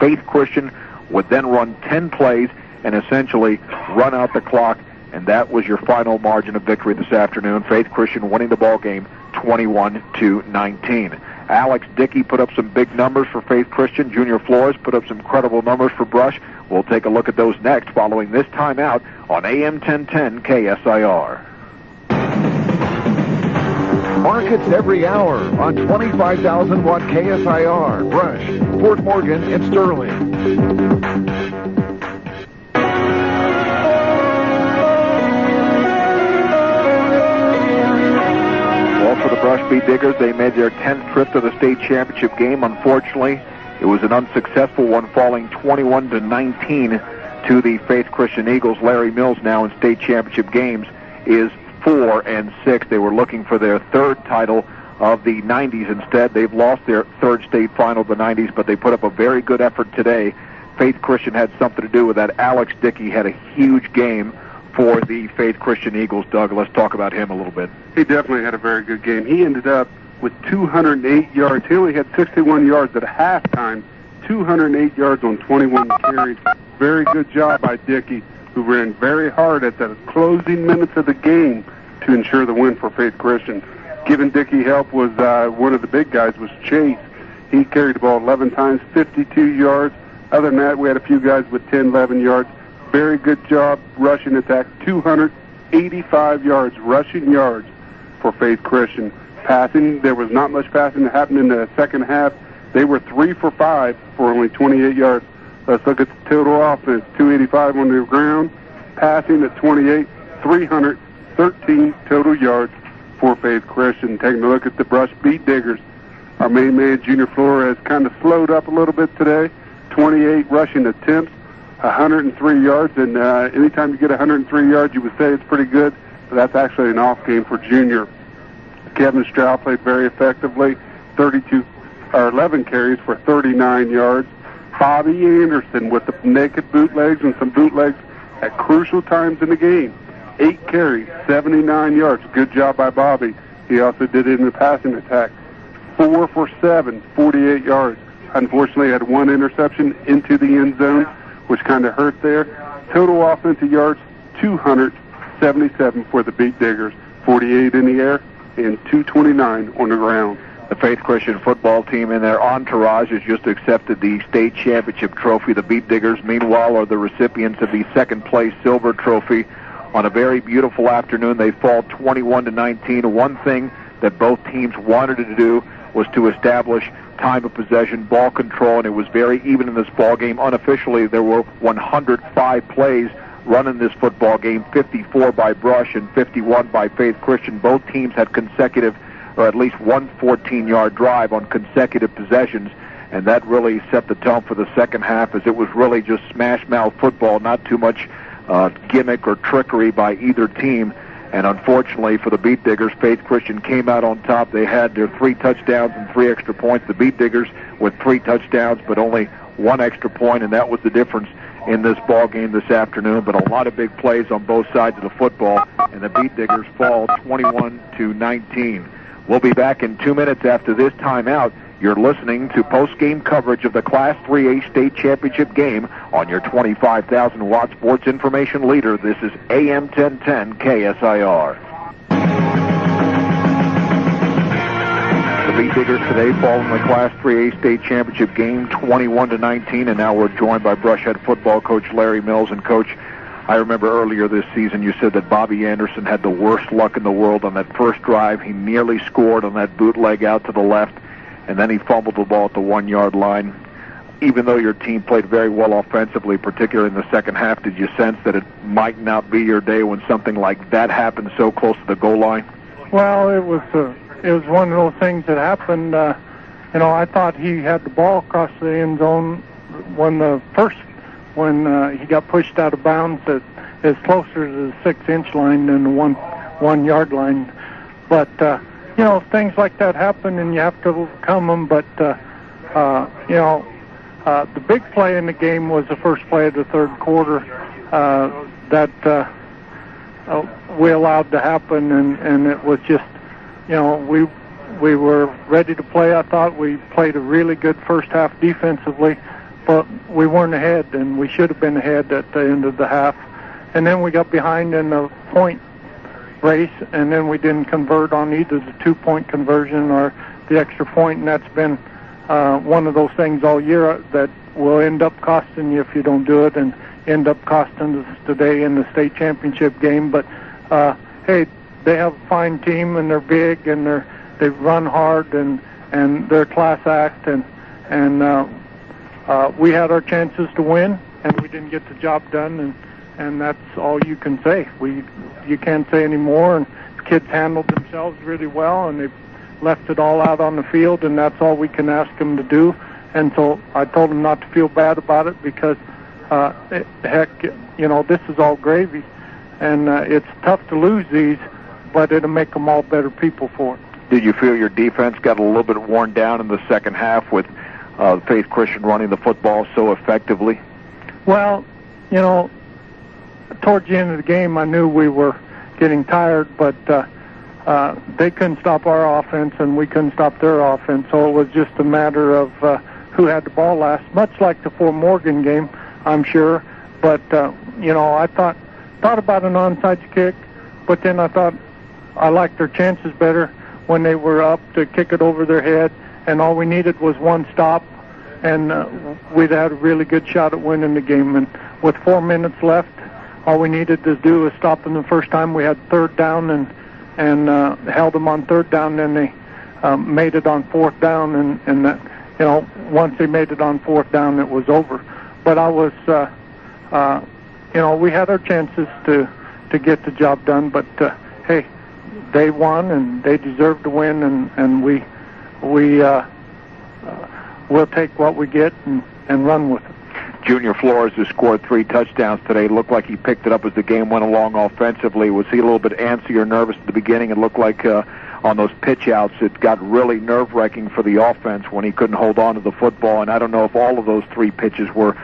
Faith Christian would then run 10 plays and essentially run out the clock, and that was your final margin of victory this afternoon. Faith Christian winning the ball game 21-19. Alex Dickey put up some big numbers for Faith Christian. Junior Flores put up some credible numbers for Brush. We'll take a look at those next following this timeout on AM 1010 KSIR. Markets every hour on 25,000 watt KSIR, Brush, Fort Morgan, and Sterling. Well, for the Brush Beat Diggers, they made their 10th trip to the state championship game. Unfortunately, it was an unsuccessful one, falling 21-19 to the Faith Christian Eagles. Larry Mills now in state championship games is 4-6. They were looking for their 3rd title of the 90s. Instead, they've lost their 3rd state final of the 90s, but they put up a very good effort today. Faith Christian had something to do with that. Alex Dickey had a huge game for the Faith Christian Eagles. Doug, let's talk about him a little bit. He definitely had a very good game. He ended up with 208 yards. He only had 61 yards at halftime, 208 yards on 21 carries. Very good job by Dickey, who ran very hard at the closing minutes of the game to ensure the win for Faith Christian. Giving Dickey help was one of the big guys was Chase. He carried the ball 11 times, 52 yards. Other than that, we had a few guys with 10, 11 yards. Very good job rushing attack, 285 yards, rushing yards for Faith Christian. Passing, there was not much passing that happened in the second half. They were 3 for 5 for only 28 yards. Let's look at the total offense, 285 on the ground. Passing at 28, 313 total yards for Faith Christian. Taking a look at the Brush Beat Diggers. Our main man, Junior Flores, kind of slowed up a little bit today. 28 rushing attempts, 103 yards, and anytime you get 103 yards, you would say it's pretty good, but that's actually an off game for Junior. Kevin Stroud played very effectively, 11 carries for 39 yards. Bobby Anderson with the naked bootlegs and some bootlegs at crucial times in the game. 8 carries, 79 yards. Good job by Bobby. He also did it in the passing attack. 4 for 7, 48 yards. Unfortunately, had 1 interception into the end zone, which kind of hurt there. Total offensive yards, 277 for the Beat Diggers. 48 in the air and 229 on the ground. The Faith Christian football team and their entourage has just accepted the state championship trophy. The Beat Diggers, meanwhile, are the recipients of the 2nd place silver trophy. On a very beautiful afternoon, they fall 21-19. One thing that both teams wanted to do was to establish time of possession, ball control, and it was very even in this ball game. Unofficially, there were 105 plays run in this football game, 54 by Brush and 51 by Faith Christian. Both teams had consecutive, or at least one 14-yard drive on consecutive possessions, and that really set the tone for the second half, as it was really just smash-mouth football, not too much gimmick or trickery by either team. And unfortunately for the Beat Diggers, Faith Christian came out on top. They had their 3 touchdowns and 3 extra points. The Beat Diggers with 3 touchdowns, but only 1 extra point, and that was the difference in this ball game this afternoon. But a lot of big plays on both sides of the football, and the Beat Diggers fall 21-19. We'll be back in 2 minutes after this timeout. You're listening to post-game coverage of the Class 3A State Championship game on your 25,000-watt sports information leader. This is AM 1010 KSIR. The Beat Diggers today fall in the Class 3A State Championship game 21-19, and now we're joined by Brush head football coach Larry Mills. And Coach, I remember earlier this season you said that Bobby Anderson had the worst luck in the world on that first drive. He nearly scored on that bootleg out to the left, and then he fumbled the ball at the 1-yard line. Even though your team played very well offensively, particularly in the second half, did you sense that it might not be your day when something like that happened so close to the goal line? Well, it was one of those things that happened. I thought he had the ball across the end zone when he got pushed out of bounds as closer to the 6-inch line than the 1 yard line. But things like that happen, and you have to overcome them. But the big play in the game was the first play of the third quarter that we allowed to happen, and it was just, we were ready to play. I thought we played a really good first half defensively, but we weren't ahead, and we should have been ahead at the end of the half. And then we got behind in the point race, and then we didn't convert on either the 2-point conversion or the extra point, and that's been one of those things all year that will end up costing you if you don't do it, and end up costing us today in the state championship game. But hey, they have a fine team, and they're big, and they run hard, and they're a class act, and we had our chances to win, and we didn't get the job done, and that's all you can say. You can't say any more, and the kids handled themselves really well, and they left it all out on the field, and that's all we can ask them to do. And so I told them not to feel bad about it, because this is all gravy, and it's tough to lose these, but it'll make them all better people for it. Did you feel your defense got a little bit worn down in the second half with Faith Christian running the football so effectively? Well, towards the end of the game, I knew we were getting tired, but they couldn't stop our offense, and we couldn't stop their offense. So it was just a matter of who had the ball last, much like the Fort Morgan game, I'm sure. But I thought about an onside kick, but then I thought I liked their chances better when they were up to kick it over their head, and all we needed was one stop, and we'd had a really good shot at winning the game. And with 4 minutes left, all we needed to do was stop them the first time. We had third down and held them on third down. Then they made it on fourth down, and that, once they made it on fourth down, it was over. But I was, we had our chances to get the job done. But hey, they won, and they deserve to win, and we'll take what we get and run with it. Junior Flores, who scored 3 touchdowns today, looked like he picked it up as the game went along offensively. Was he a little bit antsy or nervous at the beginning? It looked like on those pitch outs it got really nerve-wracking for the offense when he couldn't hold on to the football. And I don't know if all of those 3 pitches were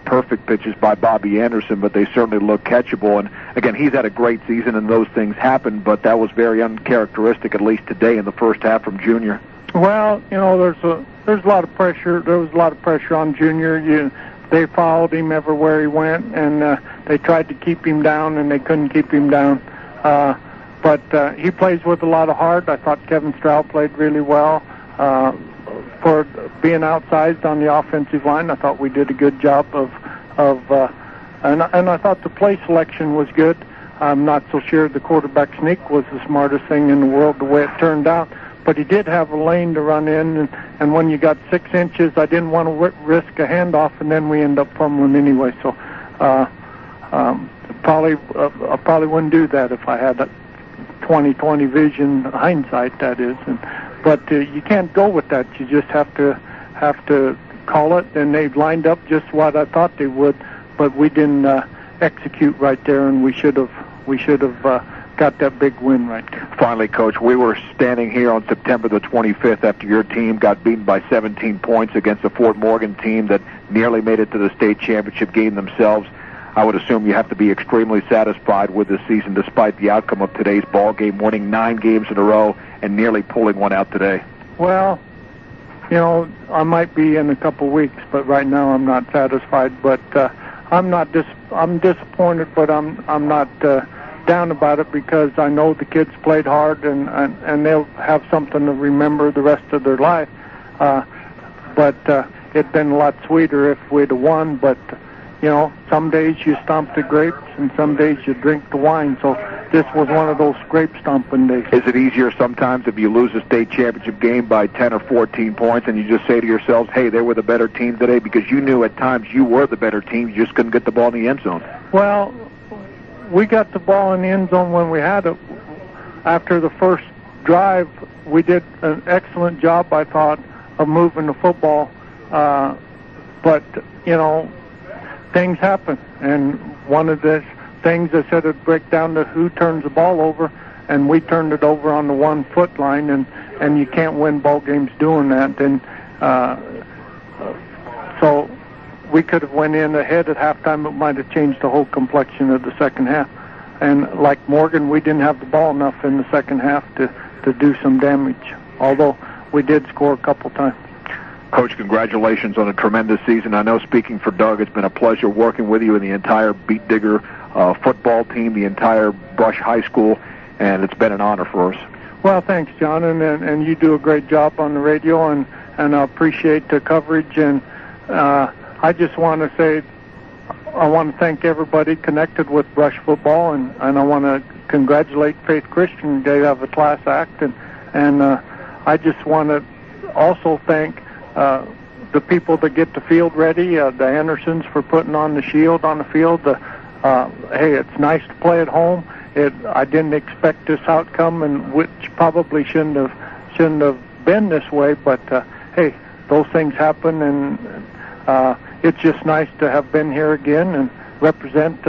perfect pitches by Bobby Anderson, but they certainly looked catchable. And again, he's had a great season, and those things happen, but that was very uncharacteristic, at least today in the first half, from Junior. Well, there's a lot of pressure. There was a lot of pressure on Junior. They followed him everywhere he went, and they tried to keep him down, and they couldn't keep him down. But he plays with a lot of heart. I thought Kevin Stroud played really well. For being outsized on the offensive line, I thought we did a good job and I thought the play selection was good. I'm not so sure the quarterback sneak was the smartest thing in the world the way it turned out. But he did have a lane to run in, and when you got 6 inches, I didn't want to risk a handoff, and then we end up fumbling anyway. So I probably wouldn't do that if I had a 20/20 vision, hindsight, that is. But you can't go with that. You just have to call it, and they lined up just what I thought they would, but we didn't execute right there, and we should have got that big win right there. Finally, Coach, we were standing here on September the 25th after your team got beaten by 17 points against the Fort Morgan team that nearly made it to the state championship game themselves. I would assume you have to be extremely satisfied with this season despite the outcome of today's ball game, winning 9 games in a row and nearly pulling one out today. Well, I might be in a couple weeks, but right now I'm not satisfied. But I'm disappointed, but I'm not down about it, because I know the kids played hard, and they'll have something to remember the rest of their life. But it'd been a lot sweeter if we'd have won. But you know, some days you stomp the grapes and some days you drink the wine. So this was one of those grape stomping days. Is it easier sometimes if you lose a state championship game by 10 or 14 points and you just say to yourselves, hey, they were the better team today, because you knew at times you were the better team, you just couldn't get the ball in the end zone? Well, we got the ball in the end zone when we had it. After the first drive, we did an excellent job, I thought, of moving the football. But, you know, things happen. And one of the things I said would break down to who turns the ball over, and we turned it over on the 1 foot line, and you can't win ball games doing that. And so we could have went in ahead at halftime. It might have changed the whole complexion of the second half. And like Morgan, we didn't have the ball enough in the second half to do some damage, although we did score a couple times. Coach, congratulations on a tremendous season. I know, speaking for Doug, it's been a pleasure working with you and the entire Beat Digger football team, the entire Brush High School, and it's been an honor for us. Well, thanks, John, and you do a great job on the radio, and I appreciate the coverage. And I just want to say I want to thank everybody connected with Brush football, and I want to congratulate Faith Christian. They have a class act, and I just want to also thank the people that get the field ready, the Andersons for putting on the shield on the field. Hey, it's nice to play at home. I didn't expect this outcome, and which probably shouldn't have been this way. But hey, those things happen, and it's just nice to have been here again and represent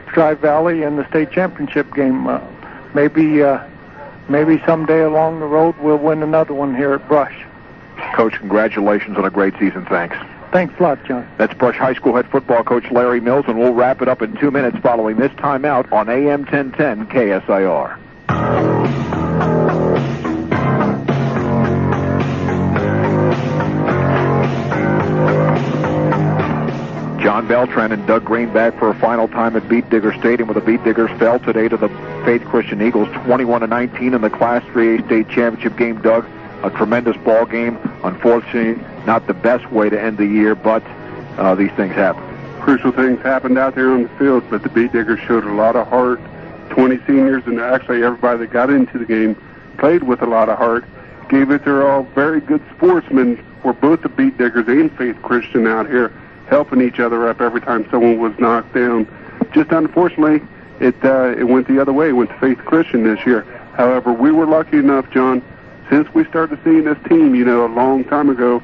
Tri-Valley in the state championship game. Maybe someday along the road we'll win another one here at Brush. Coach, congratulations on a great season. Thanks. Thanks a lot, John. That's Brush High School head football coach Larry Mills, and we'll wrap it up in 2 minutes following this timeout on AM 1010 KSIR. John Beltran and Doug Greene back for a final time at Beat Digger Stadium, where the Beat Diggers fell today to the Faith Christian Eagles 21-19 in the Class 3A state championship game. Doug, a tremendous ball game. Unfortunately, not the best way to end the year, but these things happen. Crucial things happened out there on the field, but the Beat Diggers showed a lot of heart. 20 seniors, and actually everybody that got into the game played with a lot of heart, gave it their all. Very good sportsmen were both the Beat Diggers and Faith Christian out here, helping each other up every time someone was knocked down. Just unfortunately, it went the other way. It went to Faith Christian this year. However, we were lucky enough, John, since we started seeing this team, you know, a long time ago,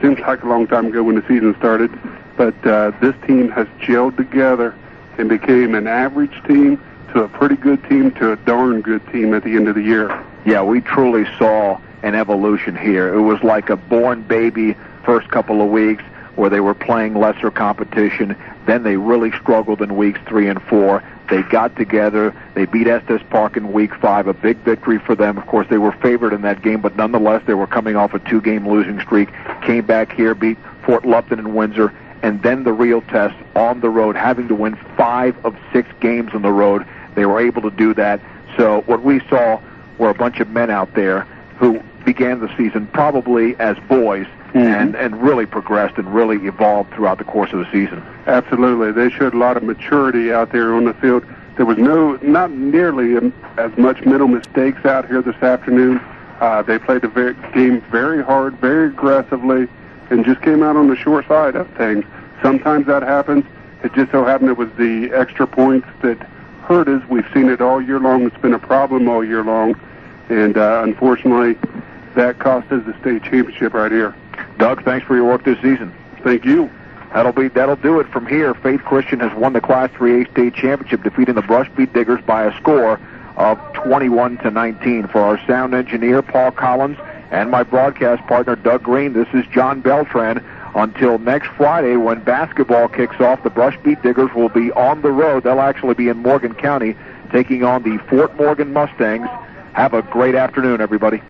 seems like a long time ago when the season started, but this team has gelled together and became an average team to a pretty good team to a darn good team at the end of the year. Yeah, we truly saw an evolution here. It was like a born baby first couple of weeks where they were playing lesser competition. Then they really struggled in weeks 3 and 4. They got together. They beat Estes Park in week 5, a big victory for them. Of course, they were favored in that game, but nonetheless, they were coming off a 2-game losing streak. Came back here, beat Fort Lupton and Windsor, and then the real test on the road, having to win 5 of 6 games on the road. They were able to do that. So what we saw were a bunch of men out there who began the season probably as boys, and really progressed and really evolved throughout the course of the season. Absolutely. They showed a lot of maturity out there on the field. There was not nearly as much mental mistakes out here this afternoon. They played the game very hard, very aggressively, and just came out on the short side of things. Sometimes that happens. It just so happened it was the extra points that hurt us. We've seen it all year long. It's been a problem all year long, and unfortunately, that cost us the state championship right here. Doug, thanks for your work this season. Thank you. That'll do it from here. Faith Christian has won the Class 3A state championship, defeating the Brush Beat Diggers by a score of 21-19. For our sound engineer, Paul Collins, and my broadcast partner, Doug Greene, this is John Beltran. Until next Friday, when basketball kicks off, the Brush Beat Diggers will be on the road. They'll actually be in Morgan County, taking on the Fort Morgan Mustangs. Have a great afternoon, everybody.